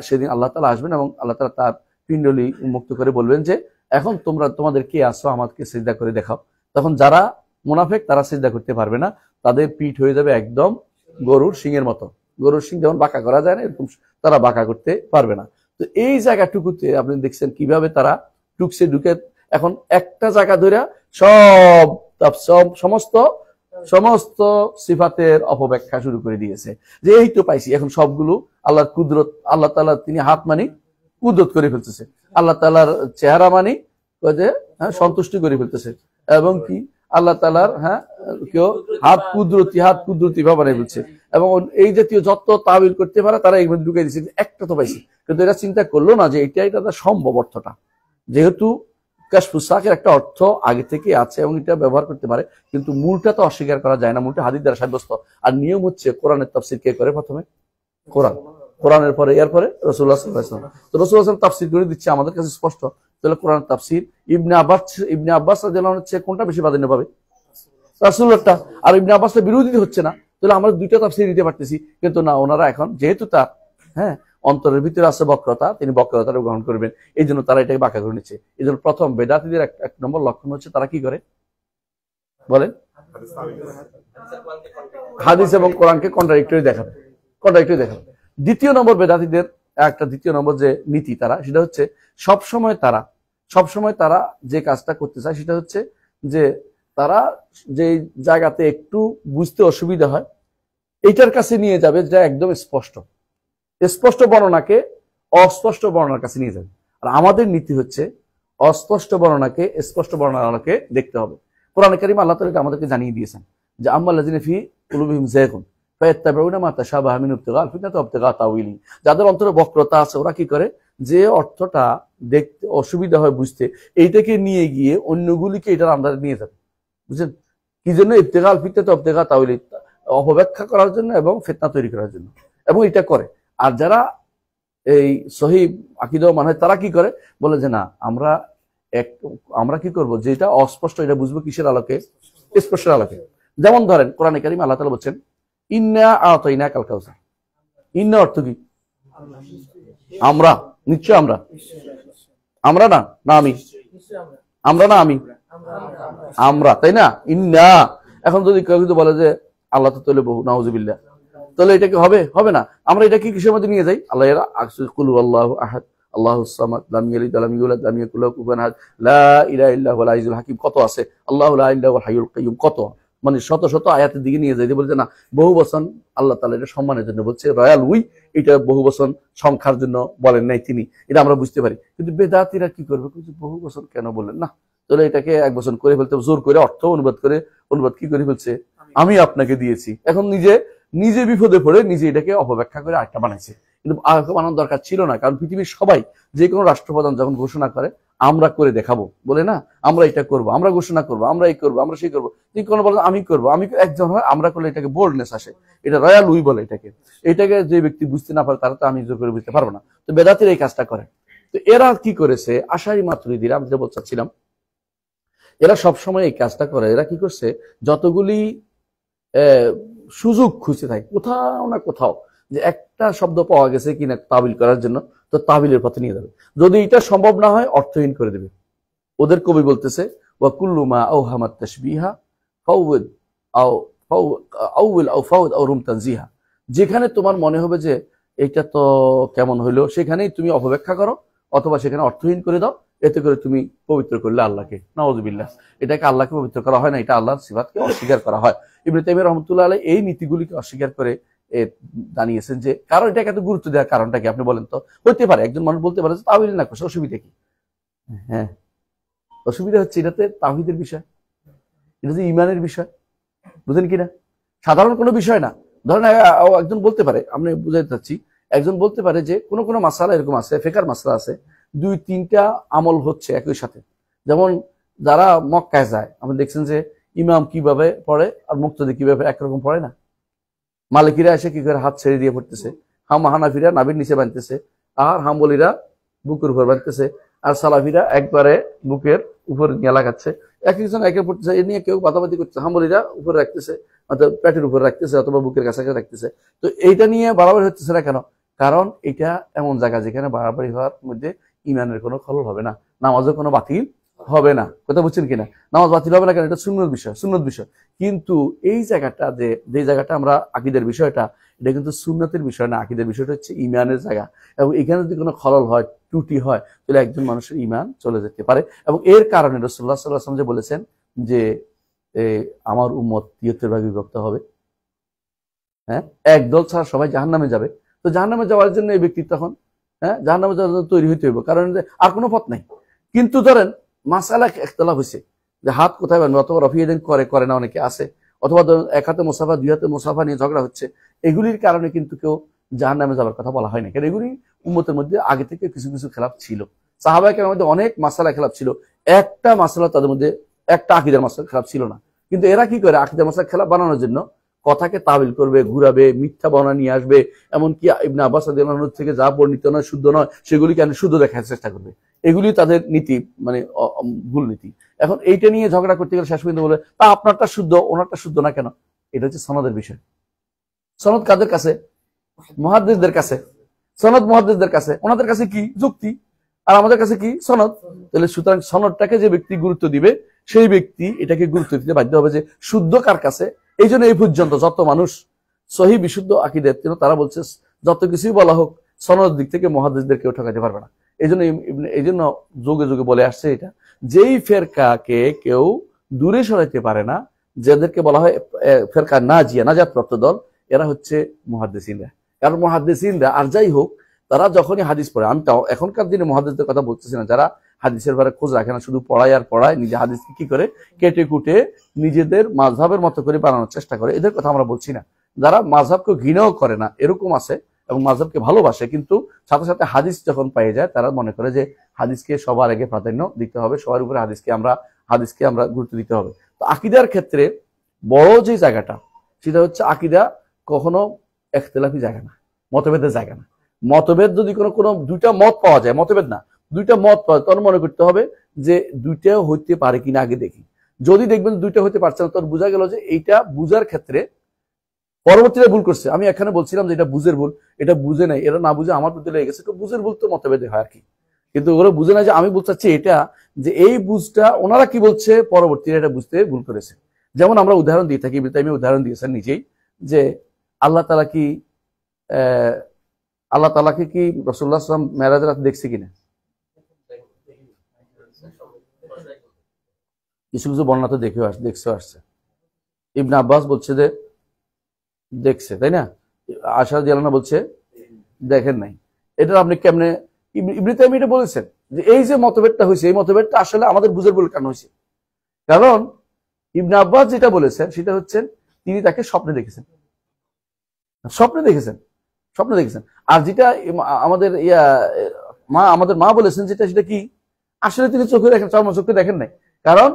সেদিন আল্লাহ তাআলা আসবেন এবং আল্লাহ তাআলা তার পিণ্ডলি উন্মুক্ত করে বলবেন যে এখন তোমাদের কে আসো, আমাকে সিজদা করে দেখাও। তখন যারা মুনাফিক তারা সিজদা করতে পারবে না, তাদের পিঠ হয়ে যাবে একদম গরুর শিংয়ের মতো। গরুর শিং যেমন বাঁকা করা যায় না, এরকম তারা বাঁকা করতে পারবে না। তো এই জায়গাটুকুতে আপনি দেখছেন কিভাবে তারা ঢুকে এখন একটা জায়গা ধরে সমস্ত সিফাতের অপব্যাখ্যা শুরু করে দিয়েছে, যে এই তো পাইছি এখন সবগুলো আল্লাহর কুদরত, আল্লাহ তাআলা তিনি হাত মানি কুদরত করে ফেলতেছে, আল্লাহ তাআলার চেহারা মানি সন্তুষ্টি করে ফেলতেছে, এবং কি আল্লাহ তাআলার কেউ হাত কুদরতি ভাবে বানিয়ে ফেলছে। এবং এই জাতীয় যত তাবিল করতে পারে তারা এর মধ্যে ঢুকিয়ে দিচ্ছে, একটা তো পাইছি। কিন্তু এরা চিন্তা করলো না যে এটা সম্ভব অর্থটা, যেহেতু কাশফুস সাকের একটা অর্থ আগে থেকে আছে এবং এটা ব্যবহার করতে পারে, কিন্তু মূলটা তো অস্বীকার করা যায় না, মূলটা হাদিস দ্বারা সাব্যস্ত। আর নিয়ম হচ্ছে কোরআনের তাফসীর কে করে? প্রথমে কোরআনের পরে এরপরে রাসূলুল্লাহ সাল্লাল্লাহু আলাইহি ওয়াসাল্লাম। তো রাসূলুল্লাহ সাল্লাল্লাহু আলাইহি ওয়াসাল্লাম তাফসীর করে দিচ্ছে, আমাদের কাছে স্পষ্ট। তাহলে কোরআনের তাফসীর ইবনে আব্বাস রাদিয়াল্লাহু আনহু কোনটা বেশি প্রাধান্য পাবে? রাসূলুল্লাহটা। আর ইবনে আব্বাসের বিরোধী হচ্ছে না, তাহলে আমরা দুইটা তাফসীর দিতে পারতেছি। কিন্তু না, ওনারা এখন যেহেতু তার অন্তরের ভিতরে আছে বক্রতা, তিনি বক্রতাটা গ্রহণ করবেন, এই জন্য তারা এটাকে বাঁকা করে নিচ্ছে। এই জন্য প্রথম বেদাতীদের এক নম্বর লক্ষণ হচ্ছে তারা কি করে বলেন, হাদিস এবং কোরআনকে কন্ট্রাডিক্টরি দেখাবে। দ্বিতীয় নম্বর বেদাতীদের দ্বিতীয় নম্বর যে নীতি তারা, সেটা হচ্ছে সবসময় তারা সবসময় তারা যে কাজটা করতে চায় সেটা হচ্ছে যে তারা যে জায়গাতে একটু বুঝতে অসুবিধা হয় এইটার কাছে নিয়ে যাবে, যেটা একদম স্পষ্ট। স্পষ্ট বর্ণনাকে অস্পষ্ট বর্ণনার কাছে নিয়ে যাবে। আর আমাদের নীতি হচ্ছে অস্পষ্ট বর্ণনাকে স্পষ্ট বর্ণনাকে দেখতে হবে। কোরআনে কারীম আল্লাহ তাআলা আমাদেরকে জানিয়ে দিয়েছেন যে আম্মাল্লাযিনা ফি কুলুবিহিম যায়গুন ফায়াত্তাবিউনা মা তাশাবাহা মিনহু ইবতিগাআল ফিতনাতি ওয়া ইবতিগাআ তাউইলি। যাদের অন্তরে বক্রতা আছে ওরা কি করে, যে অর্থটা দেখতে অসুবিধা হয় বুঝতে, এইটাকে নিয়ে গিয়ে অন্যগুলিকে এটার আন্দাজে নিয়ে যাবে। বুঝছেন কি জন্য? ইবতিগাআল ফিতনাতি ওয়া ইবতিগাআ তাউইলি, অপব্যাখ্যা করার জন্য এবং ফিতনা তৈরি করার জন্য, এবং এটা করে। আর যারা এই সহিহ আকীদা মানে তারা কি করে, বলে যে না আমরা কি করব, যেটা অস্পষ্ট এটা বুঝবো কিসের আলোকে? স্পষ্টের আলোকে। যেমন ধরেন কোরআনে কারীম আল্লাহ তাআলা বলছেন ইন্না আতাইনাকাল কাউসার। ইন্না অর্থ কি? আমরা, নিশ্চয় আমরা। আমরা না আমি, আমরা না আমি, আমরা, তাই না? ইন্না। এখন যদি কেউ কিন্তু বলে যে আল্লাহ তো তাহলে বহু, নাউজুবিল্লাহ, তাহলে এটা কি হবে? হবে না। আমরা এটা কি কিসের মধ্যে নিয়ে যাই? আল্লাহ এরা কুল আল্লাহু আহাদ আল্লাহুস সামাদ লাম ইয়ালিদ ওয়া লাম ইউলাদ লাম ইয়াকুল লাহু কুফুয়ান আহাদ লা ইলাহা ইল্লা হুয়াল আজিজুল হাকীম, কত আছে? আল্লাহু লা ইলাহা ইল্লা হুয়াল হাইয়ুল কাইয়্যুম, কত মানে শত শত আয়াতের দিকে নিয়ে যাইতে বলছে না বহু বচন আল্লাহ তাআলা এটা সম্মানের জন্য বলছে, রয়্যাল উই, এটা বহু বচন সংখ্যার জন্য বলেন নাই তিনি, এটা আমরা বুঝতে পারি। কিন্তু বেদাতীরা কি করবে, বহু বচন কেন বলেন না, তাহলে এটাকে এক বচন করে ফেলতে, জোর করে অর্থ অনুবাদ কি করে ফেলছে, আমি আপনাকে দিয়েছি। এখন নিজে বিপদে পড়ে নিজে এটাকে অপব্যাখ্যা করে আরেকটা বানাইছে। কিন্তু বানানোর দরকার ছিল না, কারণ পৃথিবীর সবাই, যে কোনো রাষ্ট্রপ্রধান যখন ঘোষণা করে আমরা করে দেখাবো বলে না, আমরা এটা করবো, আমরা ঘোষণা করবো, আমরা এই করবো, আমরা সেই করবো, তিনি কোনো বলেন আমি করবো, আমি একজন হয়, আমরা করলে এটাকে বোল্ডনেস আসে, এটা রয়্যাল উই বলে এটাকে যে ব্যক্তি বুঝতে না পারে তারা তো আমি জোর করে বুঝতে পারবো না। তো বেদাতীরা এই কাজটা করে। তো এরা কি করেছে, আশারি মাতুরিদীরা, আমি যেটা বলতে চাচ্ছিলাম, এরা সবসময় এই কাজটা করে। এরা কি করছে, যতগুলি সুযোগ খুঁজে থাকে কোথাও না কোথাও যে একটা শব্দ পাওয়া গেছে কিনা তাবিল করার জন্য, তো তাবিলের পথে নিয়ে যাবে। যদি এটা সম্ভব না হয় অর্থহীন করে দেবে। ওদের কবি বলতেছে ওয়া কুল্লু মা আওহামাত তাশবিহা ফাউল আও আউল আও ফাউদ আও রুম তানজিহা, যেখানে তোমার মনে হবে যে এটা তো কেমন হইলো, সেখানেই তুমি অপব্যাখ্যা করো অথবা সেখানে অর্থহীন করে দাও, এতে করে তুমি পবিত্র করলে আল্লাহকে। নাউযুবিল্লাহ, এটাকে আল্লাহকে পবিত্র করা হয় না, এটা আল্লাহর সিফাতকে অস্বীকার করা হয়। ইবনে তাইমিয়া রাহমাতুল্লাহ আলাইহি এই নীতিগুলিকে অস্বীকার করে জানিয়েছেন যে কারণ এটাকে এত গুরুত্ব দেওয়ার কারণটা কি আপনি বলেন তো? হতে পারে একজন মানুষ বলতে পারে যে তাওহীদ না করছে, অসুবিধা কি? হ্যাঁ, অসুবিধা হচ্ছে এটাতে তাওহীদের বিষয়, এটা যে ঈমানের বিষয়, বুঝেন কিনা? সাধারণ কোনো বিষয় না। ধরেন একজন বলতে পারে, আমি বুঝাতে চাচ্ছি, একজন বলতে পারে যে কোনো মাসালা এরকম আছে, ফিকহের মাসলা আছে, 2-3টা আমল হচ্ছে একই সাথে। যেমন যারা মক্কায় যায়, আপনি দেখছেন যে ইমাম কিভাবে পড়ে আর মুক্তাদি কিভাবে একরকম পড়ে না। মালিকিরা এসে কি করে হাত ছেড়ে দিয়ে পড়তেছে, হানাফিরা নাভির নিচে বাঁধতেছে, আর হাম্বলীরা বুকের উপর বাঁধতেছে, আর সালাফিরা একবারে বুকের উপর নিয়ে লাগাচ্ছে। এক একজন একে পড়তেছে, এ নিয়ে কেউ বাতাবাতি করতেছে, হাম্বলীরা উপরে রাখতেছে, অর্থাৎ পেটের উপরে রাখতেছে অথবা বুকের কাছাকাছি রাখতেছে। তো এইটা নিয়ে বাড়াবাড়ি হচ্ছে না কেন? কারণ এটা এমন জায়গা যেখানে বাড়াবাড়ি হওয়ার মধ্যে ইমানের কোনো খলল হবে না, নামাজের কোনো বাতিল হবে না। কথা বুঝছেন কিনা? নামাজ বাতিল হবে না কেন? এটা সুন্নত বিষয়। কিন্তু এই জায়গাটা যে জায়গাটা আমরা আকীদার বিষয়টা, এটা কিন্তু সুন্নতের বিষয় না, আকীদার বিষয়টা হচ্ছে ইমানের জায়গা। এবং এখানে যদি কোনো খলল হয়, ত্রুটি হয়, তাহলে একজন মানুষের ইমান চলে যেতে পারে। এবং এর কারণে রাসূলুল্লাহ সাল্লাল্লাহু আলাইহি ওয়াসাল্লাম যে বলেছেন যে আমার উম্মত 73 ভাগে বিভক্ত হবে, হ্যাঁ, একদল ছাড়া সবাই জাহান্নামে যাবে। তো জাহান্নামে যাওয়ার জন্য এই ব্যক্তি তখন জাহান্নামে যাওয়ার জন্য তৈরি হইতে হইব, কারণ আর কোনো পথ নাই। কিন্তু ধরেন মাসালা ইখতিলাফ হয়েছে যে হাত কোথায় বানবে, অথবা রফিয়েদিন করে না অনেকে আছে, অথবা এক হাতে মুসাফা দুই হাতে মুসাফা নিয়ে ঝগড়া হচ্ছে, এগুলির কারণে কিন্তু কেউ জাহান্নামে যাওয়ার কথা বলা হয় না। কারণ এগুলি উম্মতের মধ্যে আগে থেকে কিছু কিছু খেলাফ ছিল, সাহাবায়ে কেরামের মধ্যে অনেক মাসালা খেলাফ ছিল, একটা মাসালা তাদের মধ্যে একটা আকীদার মাসালা খেলাফ ছিল না। কিন্তু এরা কি করে, আকীদার মাসালা খেলাফ বানানোর জন্য কথাকে তাবিল করবে, ঘুরাবে, মিথ্যা বর্ণনা নিয়ে আসবে, এমনকি ইবনে আব্বাস রাদিয়াল্লাহু আনহু থেকে যা বর্ণিত নয়, শুদ্ধ নয়, সেগুলিকে শুদ্ধ দেখার চেষ্টা করবে। এগুলি তাদের নীতি, মানে ভুল নীতি। এখন এইটা নিয়ে ঝগড়া করতে গেলে শেষ পর্যন্ত বলে তা আপনারটা শুদ্ধ, ওনারটা শুদ্ধ না কেন? এটা হচ্ছে সনদের বিষয়। সনদ কাদের কাছে? মুহাদ্দিসদের কাছে। সনদ মুহাদ্দিসদের কাছে, ওনাদের কাছে কি যুক্তি, আর আমাদের কাছে কি সনদ। তাহলে সুতরাং সনদটাকে যে ব্যক্তি গুরুত্ব দিবে, সেই ব্যক্তি এটাকে গুরুত্ব দিতে বাধ্য হবে যে শুদ্ধ কার কাছে। এই জন্য এই পর্যন্ত যত মানুষ সহি বিশুদ্ধ আকীদার, তারা বলছে যত কিছুই বলা হোক, সনদের দিক থেকে মুহাদ্দিসদের কেউ ঠকাতে পারবে না। এই জন্য যুগে যুগে বলে আসছে এটা, যেই ফেরকাকে কেউ দূরে সরাইতে পারে না, যাদেরকে বলা হয় ফেরকা নাজিয়া, নাজাত প্রাপ্ত দল, এরা হচ্ছে মুহাদ্দিসিনরা। কারণ মুহাদ্দিসিনরা আর যাই হোক, তারা যখনই হাদিস পড়ে, আমি তাও এখনকার দিনে মুহাদ্দিসদের কথা বলতেছি না, যারা হাদিসের বারে খোঁজ রাখে না, শুধু পড়ায় আর পড়ায়, নিজে হাদিসকে কি করে কেটে কুটে নিজেদের মাযহাবের মতো করে বানানোর চেষ্টা করে, এদের কথা আমরা বলছি না। যারা মাযহাবকে ঘৃণাও করে না, এরকম আছে, এবং মাযহাবকে ভালোবাসে, কিন্তু সাথে সাথে হাদিস যখন পেয়ে যায় তারা মনে করে যে হাদিসকে সবার আগে প্রাধান্য দিতে হবে, সবার উপরে হাদিসকে আমরা গুরুত্ব দিতে হবে। তো আকীদার ক্ষেত্রে বড় যে জায়গাটা, সেটা হচ্ছে আকীদা কখনো ইখতিলাফি জায়গা না, মতভেদের জায়গা না। মতভেদ যদি কোনো দুইটা মত পাওয়া যায়, মতভেদ না, দুইটা মত পাওয়া যায়, তখন মনে করতে হবে যে দুইটাও হইতে পারে কিনা আগে দেখি। যদি দেখবেন দুইটা হইতে পারছে না, তখন বোঝা গেল যে এইটা বুঝার ক্ষেত্রে পরবর্তীতে ভুল করছে। আমি এখানে বলছিলাম যে এটা বুঝের ভুল, এটা বুঝে নাই, এরা না বুঝে আমার প্রতি লেগে গেছে। তো বুঝের ভুল তো মতভেদে হয় আর কি, কিন্তু ওরা বুঝে না যে আমি বলতে চাচ্ছি এটা, যে এই বুঝটা ওনারা কি বলছে পরবর্তীতে এটা বুঝতে ভুল করেছে। যেমন আমরা উদাহরণ দিয়ে থাকি, আমি উদাহরণ দিয়েছেন নিজেই, যে আল্লাহ তাআলাকে কি রাসূলুল্লাহ সাল্লাল্লাহু আলাইহি ওয়াসাল্লাম মেরাজের রাতে দেখছে কিনা? কিছু কিছু বর্ণনা তো দেখছে আসছে। ইবনে আব্বাস বলছে যে দেখছে, তাই না? আয়েশা রাদিয়াল্লাহু আনহা বলছে দেখেন নাই। এটা আপনি কেমনে? ইবনে তাইমিয়া এটা বলেছেন যে এই যে মতভেদটা হয়েছে, এই মতভেদটা আসলে আমাদের বুঝের ভুল কারণ হয়েছে। কারণ ইবনে আব্বাস যেটা বলেছেন সেটা হচ্ছে তিনি তাকে স্বপ্নে দেখেছেন। আর যেটা আমাদের আমাদের মা বলেছেন যেটা, সেটা কি আসলে তিনি চোখে দেখেন, চর্মচক্ষে দেখেন নাই। কারণ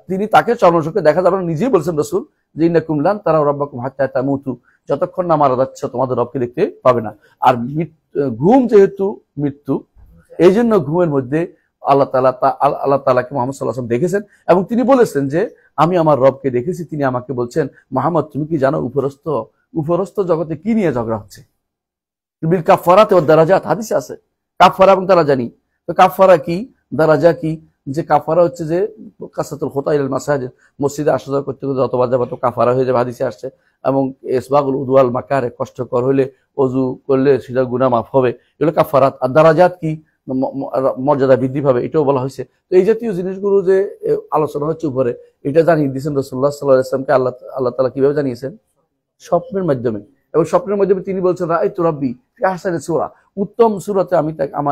তিনি তাকে চর্মচক্ষে দেখা যাবে না, নিজেই বলেছেন রাসূল যে ইন্নাকুম লান তারাউ রাব্বাকুম হাত্তা তামুতু, যতক্ষণ না মারা যাচ্ছে তোমাদের রবকে দেখতে পাবে না। আর ঘুম যেহেতু মৃত্যু, এই জন্য ঘুমের মধ্যে আল্লাহ তাআলাকে মুহাম্মদ সাল্লাল্লাহু আলাইহি ওয়াসাল্লাম দেখেছেন, এবং তিনি বলেছেন যে আমি আমার রবকে দেখেছি। তিনি আমাকে বলছেন, মুহাম্মদ তুমি কি জানো উপরস্থ জগতে কি নিয়ে ঝগড়া হচ্ছে? বিল কাফারাত ওয়াদ দারাজাত, হাদিসে আছে কাফারা এবং দারাজা নিয়ে। তো কাফারা কি, দারাজা কি? যে কাফারা হচ্ছে যে কাসাতুল খুতা ইলাল মাসাজিদ, মসজিদে আসা যাওয়া করতে করতে যতবার যাবে তো কাফারা হয়ে যাবে, হাদিসে আসছে। এবং ইসবাগুল উদওয়াল মাকারে, কষ্টকর হইলে অজু করলে সেটা গুনাহ মাফ হবে, এগুলো কাফারাত। আর দারাজাত কি, মর্যাদা বৃদ্ধি পাবে, এটাও বলা হয়েছে। তো এই জাতীয় জিনিসগুলো যে আলোচনা হচ্ছে উপরে, এটা জানিয়ে দিয়েছেন রাসূলুল্লাহ সাল্লাল্লাহু আলাইহি ওয়াসাল্লামকে আল্লাহ তাআলা কিভাবে জানিয়েছেন? স্বপ্নের মাধ্যমে। এবং স্বপ্নের মাধ্যমে তিনি বলছেন রাআইতু রাব্বি ফি আহসানি সূরা, উত্তম সূরাতে আমি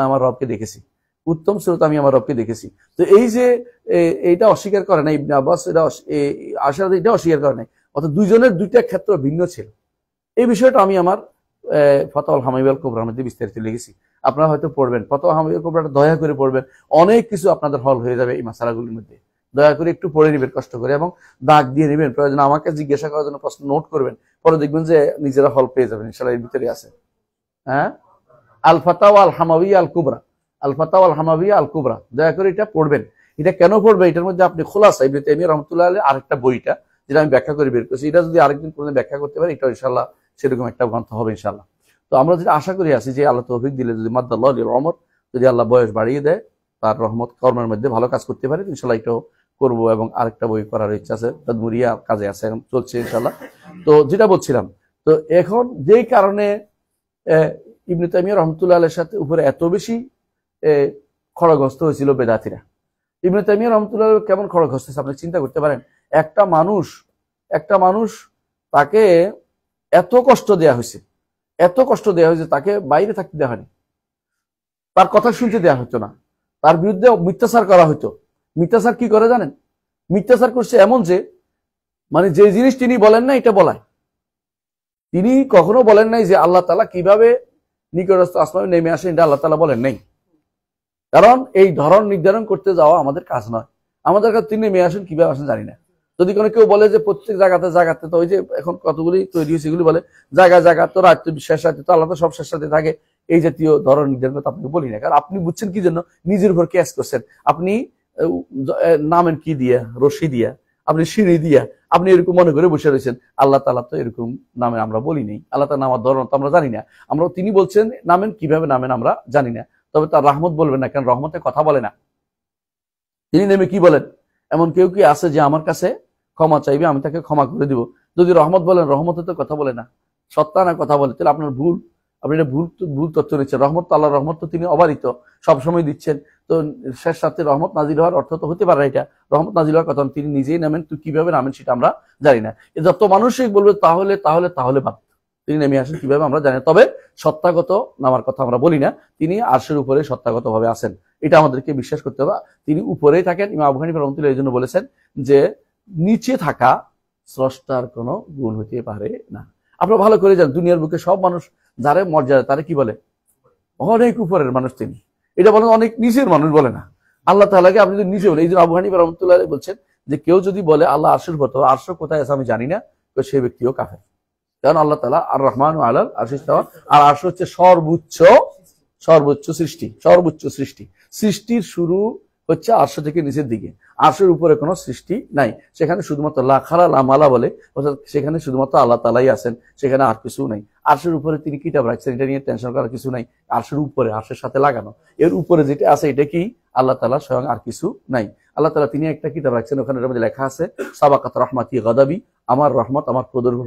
আমার রবকে দেখেছি, উত্তম সূরাতে আমি আমার রবকে দেখেছি। তো এই যে এইটা অস্বীকার করে না ইবনে আব্বাস, আয়েশা এটা অস্বীকার করে নাই, অর্থাৎ দুইজনের দুইটা ক্ষেত্র ভিন্ন ছিল। এই বিষয়টা আমি আমার ফাতাওয়াল হামাওয়িয়াল কুবরার মধ্যে বিস্তারিত লিখেছি, আপনারা হয়তো পড়বেন। ফাতাওয়াল হামাওয়িয়াল কুবরাটা দয়া করে পড়বেন, অনেক কিছু আপনাদের হল হয়ে যাবে এই মাসালাগুলির মধ্যে। দয়া করে একটু পড়ে নেবেন কষ্ট করে, এবং দাগ দিয়ে নেবেন, প্রয়োজন আমাকে জিজ্ঞাসা করার জন্য প্রশ্ন নোট করবেন, পরে দেখবেন যে নিজেরা হল পেয়ে যাবেন ইনশাআল্লাহ। এর ভিতরে আছে হ্যাঁ আল ফাতাওয়াল হামাওয়িয়া আল কুবরা, আল ফাতাওয়াল হামাওয়িয়া আল কুবরা, দয়া করে এটা পড়বেন। এটা কেন পড়বেন? এটার মধ্যে আপনি খোলাসা ইবনে তাইমিয়া রাহমাতুল্লাহ আলাইহি আরেকটা বইটা, যেটা আমি ব্যাখ্যা করে বের করেছি, এটা যদি আরেকদিন কোনো ব্যাখ্যা করতে পারি, এটা ইনশাআল্লাহ সেরকম একটা গ্রন্থ হবে ইনশাআল্লাহ। তো আমরা যেটা আশা করি আছি যে আল্লাহ তৌফিক দিলে, যদি মাদ্দাল্লাহু লিল উমর, যদি আল্লাহ বয়স বাড়িয়ে দেয়, তার রহমত কর্মের মধ্যে ভালো কাজ করতে পারে, ইনশাআল্লাহ এটাও করবো। এবং আরেকটা বই করার ইচ্ছা আছে, তাদমুরিয়া কাজে আছে, এখন চলছে ইনশাআল্লাহ। তো যেটা বলছিলাম, তো এখন যেই কারণে ইবনে তাইমিয়া রাহমাতুল্লাহ আলাইহির সাথে উপরে এত বেশি খড়গহস্ত হয়েছিল বেদাতীরা। ইবনে তাইমিয়া রাহমাতুল্লাহ কেমন খড়গহস্ত হয়েছে আপনি চিন্তা করতে পারেন? একটা মানুষ তাকে এত কষ্ট দেয়া হয়েছে, তাকে বাইরে থাকতে দেওয়া হয়নি, তার কথা শুনতে দেওয়া হতো না, তার বিরুদ্ধে মিথ্যাচার করা হতো। মিথ্যাচার কি করে জানেন? মিথ্যাচার করছে এমন যে, মানে যে জিনিস তিনি বলেন না এটা বলায়। তিনি কখনো বলেন নাই যে আল্লাহ তাআলা কিভাবে নিকটস্থ আসমানে নেমে আসে, এটা আল্লাহ তাআলা বলেন নাই। কারণ এই ধরন নির্ধারণ করতে যাওয়া আমাদের কাজ নয়। আমাদের কাছে তিনি নেমে আসেন, কিভাবে আসেন জানি না। যদি কোনো কেউ বলে যে প্রত্যেক জায়গাতে তো ওই যে এখন কতগুলি তৈরি হয়েছে, এগুলি বলে জায়গা তো রাত শেষ রাতে তো আল্লাহ তো সব শেষ রাতে থাকে, এই জাতীয় ধরন নির্ধারণ করতে আপনাকে বলি না। কারণ আপনি বুঝছেন কি জন্য? নিজের উপর ক্যাশ করছেন। আপনি নামেন কি দিয়া, রশি দিয়া, আপনি সিঁড়ি দিয়া, আপনি এরকম মনে করে বসে রয়েছেন। আল্লাহ তাআলা তো এরকম নামে আমরা বলি নেই, আল্লাহ তাআলা নামার ধরন তো আমরা জানি না। তিনি বলছেন নামেন, কিভাবে নামেন আমরা জানি না। তবে তার রহমত বলবেন না, কারণ রহমতে কথা বলে না। তিনি নেমে কি বলেন? এমন কেউ কি আছে যে আমার কাছে ক্ষমা চাইবে, আমি তাকে ক্ষমা করে দিব? যদি রহমত বলেন, রহমতে তো কথা বলে না, সত্তা না কথা বলে, তাহলে আপনার ভুল। আপনি এটা ভুল ভুল তথ্য নিচ্ছেন। রহমত তো আল্লাহর রহমত তো তিনি অবারিত, সবসময় দিচ্ছেন। তো শেষ সাথে রহমত নাজিল হওয়ার অর্থ তো হতে পারে এটা, রহমত নাজিল হওয়ার কথা তিনি নিজেই নামেন, তুই কিভাবে নামেন সেটা আমরা জানি না। যত মানুষই বলবে তাহলে তাহলে তাহলে বাদ, তিনি নেমে আসেন কিভাবে আমরা জানি না। তবে সত্তাগত নামার কথা আমরা বলি না, তিনি আরশের উপরে সত্তাগত ভাবে আছেন, এটা আমাদেরকে বিশ্বাস করতে হবে। তিনি উপরেই থাকেন। ইমাম আবু হানিফা রাহমাতুল্লাহ এই জন্য বলেছেন যে নিচে থাকা স্রষ্টার কোনো গুণ হতে পারে না। আপনারা ভালো করে জানেন দুনিয়ার বুকে সব মানুষ যারা মর্যাদা তারা কি বলে, অনেক উপরের মানুষ তিনি, এটা বলেন অনেক নিচের মানুষ বলে না। আল্লাহ তাআলাকে আপনি যদি নিচে বলেন, এই জন্য আবু হানিফা রাহমাতুল্লাহ বলছেন যে কেউ যদি বলে আল্লাহ আরশের উপর, তবে আরশ কোথায় আছে আমি জানি না, তো সেই ব্যক্তিও কাফের। কারণ আল্লাহ তাআলা আর রহমান আলাল আরশ ইস্তাওয়া, আর আরশ হচ্ছে সর্বোচ্চ সর্বোচ্চ সৃষ্টি, সর্বোচ্চ সৃষ্টি। সৃষ্টির শুরু হচ্ছে আরশ থেকে নিচের দিকে, আরশের উপরে কোনো সৃষ্টি নাই। সেখানে শুধুমাত্র লা খালা লা মালা বলে, অর্থাৎ সেখানে শুধুমাত্র আল্লাহ তাআলাই আছেন, সেখানে আর কিছু নাই। আরশের উপরে তিনি কিতাব রাখছেন, এটা নিয়ে টেনশন করার কিছু নাই। আরশের উপরে, আরশের সাথে লাগানো, এর উপরে যেটা আছে এটা কি আল্লাহ তাআলা স্বয়ং, আর কিছু নাই। আল্লাহ তাআলা তিনি একটা কিতাব রাখছেন, ওখানে লেখা আছে সাবাকাত রহমাতি গাদাবি, আমার রহমত আমার ক্রোধের উপর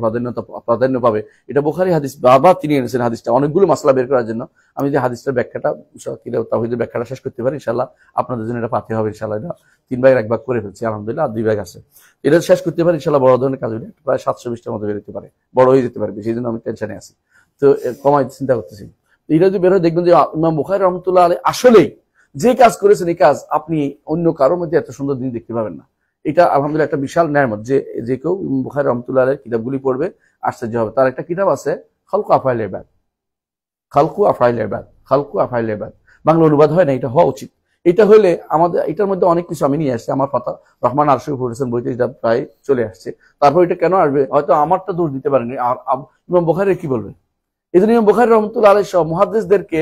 প্রাধান্য পাবে। এটা বুখারী হাদিস, বাবা তিনি এনেছেন হাদিসটা অনেকগুলো মাসলা বের করার জন্য। আমি যে হাদিসটার ব্যাখ্যাটা তাওহীদের ব্যাখ্যাটা শেষ করতে পারি ইনশাআল্লাহ, আপনাদের জন্য এটা পাতে হবে ইনশাআল্লাহ। এটা 3 ভাগের 1 ভাগ করে ফেলছি আলহামদুলিল্লাহ, আর 2 ভাগ আছে। এটা শেষ করতে পারি ইনশাআল্লাহ, বড় ধরনের কাজ হলে প্রায় 720টার মধ্যে বের হতে পারে, বড় হয়ে যেতে পারে, সেই জন্য আমি টেনশনে আছি, তো কমাই চিন্তা করতেছি। এটা যদি বের হয় দেখবেন যে ইমাম বুখারী রাহমাতুল্লাহ আলাইহি আসলেই যে কাজ করেছেন, এই কাজ আপনি অন্য কারোর মধ্যে এত সুন্দর দিন দেখতে পাবেন না। এটা আলহামদুলিল্লাহ একটা বিশাল নেয়ামত যে যে কেউ বুখারী রাহমাতুল্লাহ আলাইহির কিতাবগুলি পড়বে আশ্চর্য হবে। তার একটা কিতাব আছে খালকু আফআইল ইবাদ, খালকু আফআইল ইবাদ, খালকু আফআইল ইবাদ, বাংলা অনুবাদ হয় না, এটা হওয়া উচিত। এটা হলে আমাদের এটার মধ্যে অনেক কিছু আমি নিয়ে আসছি, আমার পাতা রহমান আরশে পড়েছেন বইতে, এটা প্রায় চলে আসছে। তারপর এটা কেন আসবে, হয়তো আমারটা দোষ দিতে পারেনি, আর ইমাম বুখারী কি বলবে। এই জন্য ইমাম বুখারী রাহমাতুল্লাহ আলাইহি সহ মুহাদ্দিসদেরকে,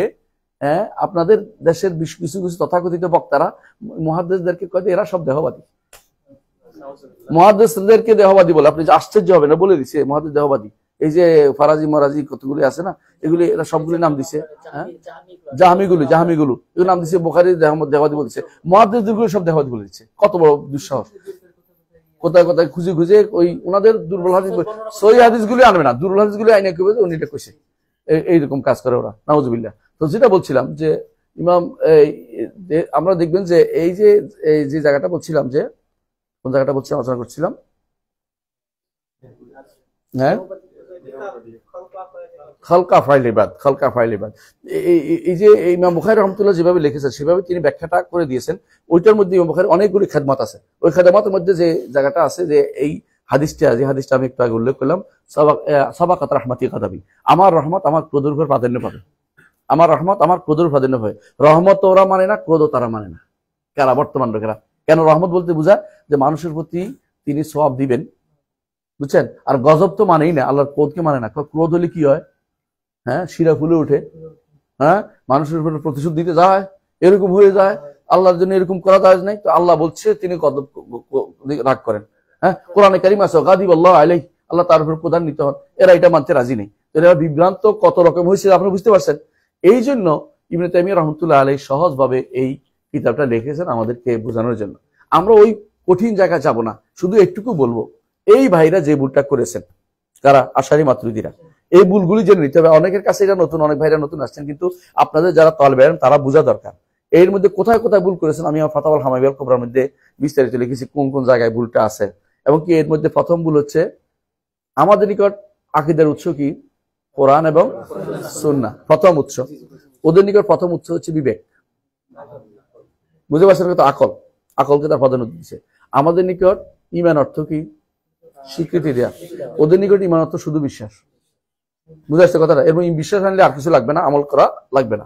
আপনাদের দেশের কিছু কিছু তথাকথিত বক্তারা মুহাদ্দিসদেরকে কয় এরা সব দেহবাদী, মুহাদ্দিসদেরকে দেহবাদী বলে। আপনি যে আশ্চর্য হবেন না, বলে দিছে মুহাদ্দিস দেহবাদী। এই যে ফারাজি মরাজি কতগুলি আছে না, এগুলি এরা সবগুলি নাম দিছে, জাহমিগুলো এগুলো নাম দিছে, বুখারী দেহবাদী বলছে, মুহাদ্দিসগুলো সব দেহবাদী বলে দিচ্ছে। কত বড় দুঃসাহস! কোথায় কোথায় খুঁজে খুঁজে ওই ওনাদের দুর্বল হাদিস, সহিহ হাদিসগুলো আনবে না, দুর্বল হাদিসগুলো আইনে কইবে উনি এটা কইছে, এইরকম কাজ করে ওরা, নাউজুবিল্লাহ। তো যেটা বলছিলাম যে ইমাম, আমরা দেখবেন যে এই যে জায়গাটা বলছিলাম, যে কোন জায়গাটা বলছিলাম, আলোচনা করছিলাম, হ্যাঁ, খালকা ফাইল ইবাদ, খালকা ফাইল ইবাদ। এই যে ইমাম বুখারী রাহমাতুল্লাহ যেভাবে লিখেছেন সেভাবে তিনি ব্যাখ্যাটা করে দিয়েছেন। ওইটার মধ্যে ইমাম বুখারী অনেকগুলি খেদমত আছে। ওই খেদমতের মধ্যে যে জায়গাটা আছে, যে এই হাদিসটা, যে হাদিসটা আমি একটু আগে উল্লেখ করলাম, সাবাকাত রাহমাতি গাদাবি, আমার রহমত আমার ক্রোধের উপর প্রাধান্য পাবে, আমার রহমত আমার ক্রোধের প্রাধান্য পাবে। রহমত ওরা মানে না, ক্রোধ তারা মানে না। কারা? বর্তমান লোকেরা। কেন? রহমত বলতে বোঝা যে মানুষের প্রতি তিনি সওয়াব দিবেন, বুঝছেন? আর গজব তো মানেই না, আল্লাহর ক্রোধকে মানে না। ক্রোধ হলে কি হয়? হ্যাঁ, শিরা ফুলে উঠে, হ্যাঁ, মানুষের উপর প্রতিশোধ দিতে যায়, এরকম হয়ে যায়। আল্লাহর জন্য এরকম করা যায় নাই, তো আল্লাহ বলছে তিনি গজব রাগ করেন। হ্যাঁ, কোরআনে কারীম আছে গাদিব আল্লাহ আলাইহি, আল্লাহ তার উপর প্রধান নিতে হন। এরা এটা মানতে রাজি নেই। এরা বিভ্রান্ত কত রকম হয়েছে আপনি বুঝতে পারছেন। এই জন্য ইবনে তাইমিয়া রাহমাতুল্লাহ আলাইহি সহজভাবে এই কিতাবটা লিখেছেন আমাদেরকে বোঝানোর জন্য। আমরা ওই কঠিন জায়গায় যাব না, শুধু একটুকু বলবো, এই ভাইরা যে ভুলটা করেছেন, কারা? আশারি মাতুরিদিরা, এই ভুলগুলি জেনে নিতে হবে। অনেকের কাছে এটা নতুন, অনেক ভাইরা নতুন আসছেন, কিন্তু আপনাদের যারা তালেবে ইলম তারা বোঝা দরকার এর মধ্যে কোথায় কোথায় ভুল করেছেন। আমি আমার ফাতাওয়াল হামাবিয়াল কুবরার মধ্যে বিস্তারিত লিখেছি কোন কোন জায়গায় ভুলটা আছে। এবং কি এর মধ্যে প্রথম ভুল হচ্ছে, আমাদের নিকট আকীদার উৎস কি? কোরআন এবং সুন্নাহ প্রথম উৎস। ওদের নিকট প্রথম উৎস হচ্ছে বিবেক, বুঝতে পারছেন? তো আকল, আকলকে তার প্রাধান্য দিচ্ছে। আমাদের নিকট ঈমান অর্থ কি? স্বীকৃতি দেয়া। ওদের নিকট ঈমান অর্থ শুধু বিশ্বাস, বুঝে আসছে কথাটা? এবং বিশ্বাস আনলে আর কিছু লাগবে না, আমল করা লাগবে না।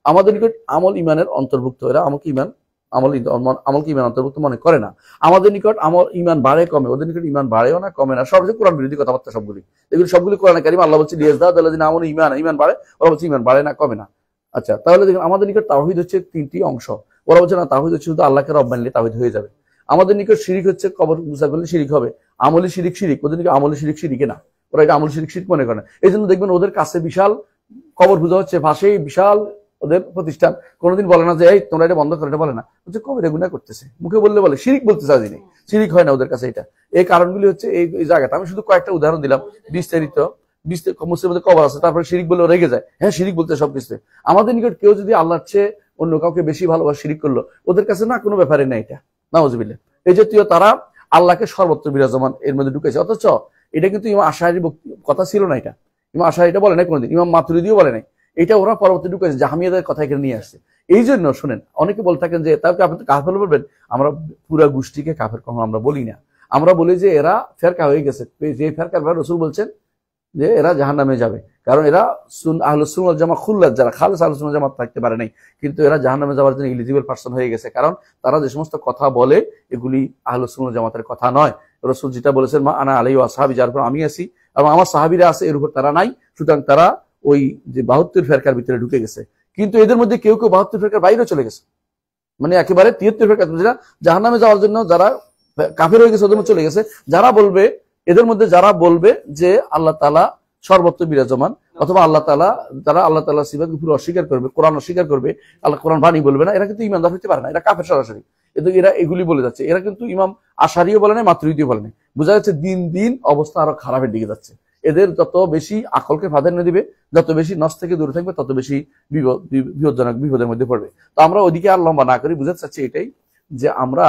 আমাদের নিকট আমল ঈমানের অন্তর্ভুক্ত, এরা আমলকে ঈমান আমলকে ঈমান অন্তর্ভুক্ত মনে করে না। আমাদের নিকট আমল ঈমান বাড়ে কমে, ওদের নিকট ঈমান বাড়েও না কমে না। সবচেয়ে কোরআন বিরোধী কথাবার্তা সবগুলি, এগুলি সবগুলি কোরআনে কারীম। আল্লাহ বলছে লিয়াজদাদুল্লাযিনা আমানু ঈমানান, ঈমান বাড়ে, ওরা বলছে ঈমান বাড়ে না কমে না। আচ্ছা, তাহলে দেখুন আমাদের নিকট তাওহীদ হচ্ছে 3টি অংশ, ওরা বলছে না তাওহীদ হচ্ছে শুধু আল্লাহকে রব মানলে তাওহীদ হয়ে যাবে। আমাদের নিকট শিরিক হচ্ছে কবর পূজা করলে শিরিক হবে, আমলি শিরিক শিরিক, ওদের নিকট আমলি শিরিক শিরিকে না, ওরা এটা আমল শিরিক শিরিক মনে করে না। এই জন্য দেখবেন ওদের কাছে বিশাল কবর পূজা হচ্ছে, পাশেই বিশাল ওদের প্রতিষ্ঠান। কোনোদিন বলে না যে এই তোমরা এটা বন্ধ করো, এটা বলে না, হচ্ছে কবরে গুনাহ করতেছে, মুখে বললে বলে শিরিক বলতে চাই নেই, শিরিক হয় না ওদের কাছে। এটা এই কারণগুলি হচ্ছে এই জায়গাটা। আমি শুধু কয়েকটা উদাহরণ দিলাম, বিস্তারিত মসজিদের মধ্যে কবর আছে, তারপরে শিরিক বলে রেগে যায়, হ্যাঁ শিরিক বলতে সবকিছু। আমাদের নিকট কেউ যদি আল্লাহর চেয়ে অন্য কাউকে বেশি ভালোবাসা শিরিক করলো, ওদের কাছে না কোনো ব্যাপারে না এটা, নাউজুবিল্লাহ। এই জাতীয় তারা আল্লাহকে সর্বত্র বিরাজমান এর মধ্যে ঢুকেছে। অথচ এটা কিন্তু ইমাম আশআরীর কথা ছিল না, এটা ইমাম আশআরী এটা বলে নাই কোনোদিন, ইমাম মাতুরিদিও বলে নাই, এটা ওরা পরবর্তী ঢুকেছে, জাহমিয়াদের কথা এখানে নিয়ে আসছে। এই জন্য শুনেন, অনেকে বলে থাকেন যে তাকে আপনি কাফের বলবেন, আমরা পুরা গোষ্ঠীকে কাফের কখনো আমরা বলি না, আমরা বলি যে এরা ফেরকা হয়ে গেছে, যে ফেরকার ব্যাপারে রাসূল বলছেন যে এরা জাহান্নামে যাবে, কারণ এরা আহলুস সুন্নাহ ওয়াল জামাত খুল্লাত, যারা খালেস আহলুস সুন্নাহ জামাত থাকতে পারে নাই, কিন্তু এরা জাহান্নামে যাওয়ার জন্য এলিজিবল পারসন হয়ে গেছে, কারণ তারা যে সমস্ত কথা বলে এগুলি আহলুস সুন্নাহ জামাতের কথা নয়। রাসূল যেটা বলেছেন মা আনা আলাইহি ওয়া আসহাবি, যার উপর আমি আছি এবং আমার সাহাবীরা আছে, এর উপর তারা নাই, সুতরাং তারা ওই যে 72 ফেরকার ভিতরে ঢুকে গেছে। কিন্তু এদের মধ্যে কেউ কেউ 72 ফেরকার বাইরে চলে গেছে, মানে একেবারে 73 ফেরকা, যেটা জাহান্নামে যাওয়ার জন্য যারা কাফের হয়ে গেছে ওদের মধ্যে চলে গেছে। যারা বলবে, এদের মধ্যে যারা বলবে যে আল্লাহ তাআলা সর্বত্র বিরাজমান, অথবা আল্লাহ তাআলা, যারা আল্লাহ তাআলার সিফাতকে পুরো অস্বীকার করবে, কোরআন অস্বীকার করবে, আল্লাহ কোরআন বাণী বলবে না, এরা কিন্তু ইমানদার হতে পারে না, এরা কাফের সরাসরি। এরা এগুলি বলে যাচ্ছে, এরা কিন্তু ইমাম আশআরীও বলে নাই, মাতুরিদিও বলে নাই। বোঝা যাচ্ছে দিন দিন অবস্থা আরো খারাপের দিকে যাচ্ছে। এদের যত বেশি আকলকে প্রাধান্য দিবে, যত বেশি নস থেকে দূরে থাকবে, তত বেশি বিপজ্জনক বিপদের মধ্যে পড়বে। তো আমরা ওইদিকে আর লম্বা না করি, বুঝাতে চাচ্ছি এটাই যে আমরা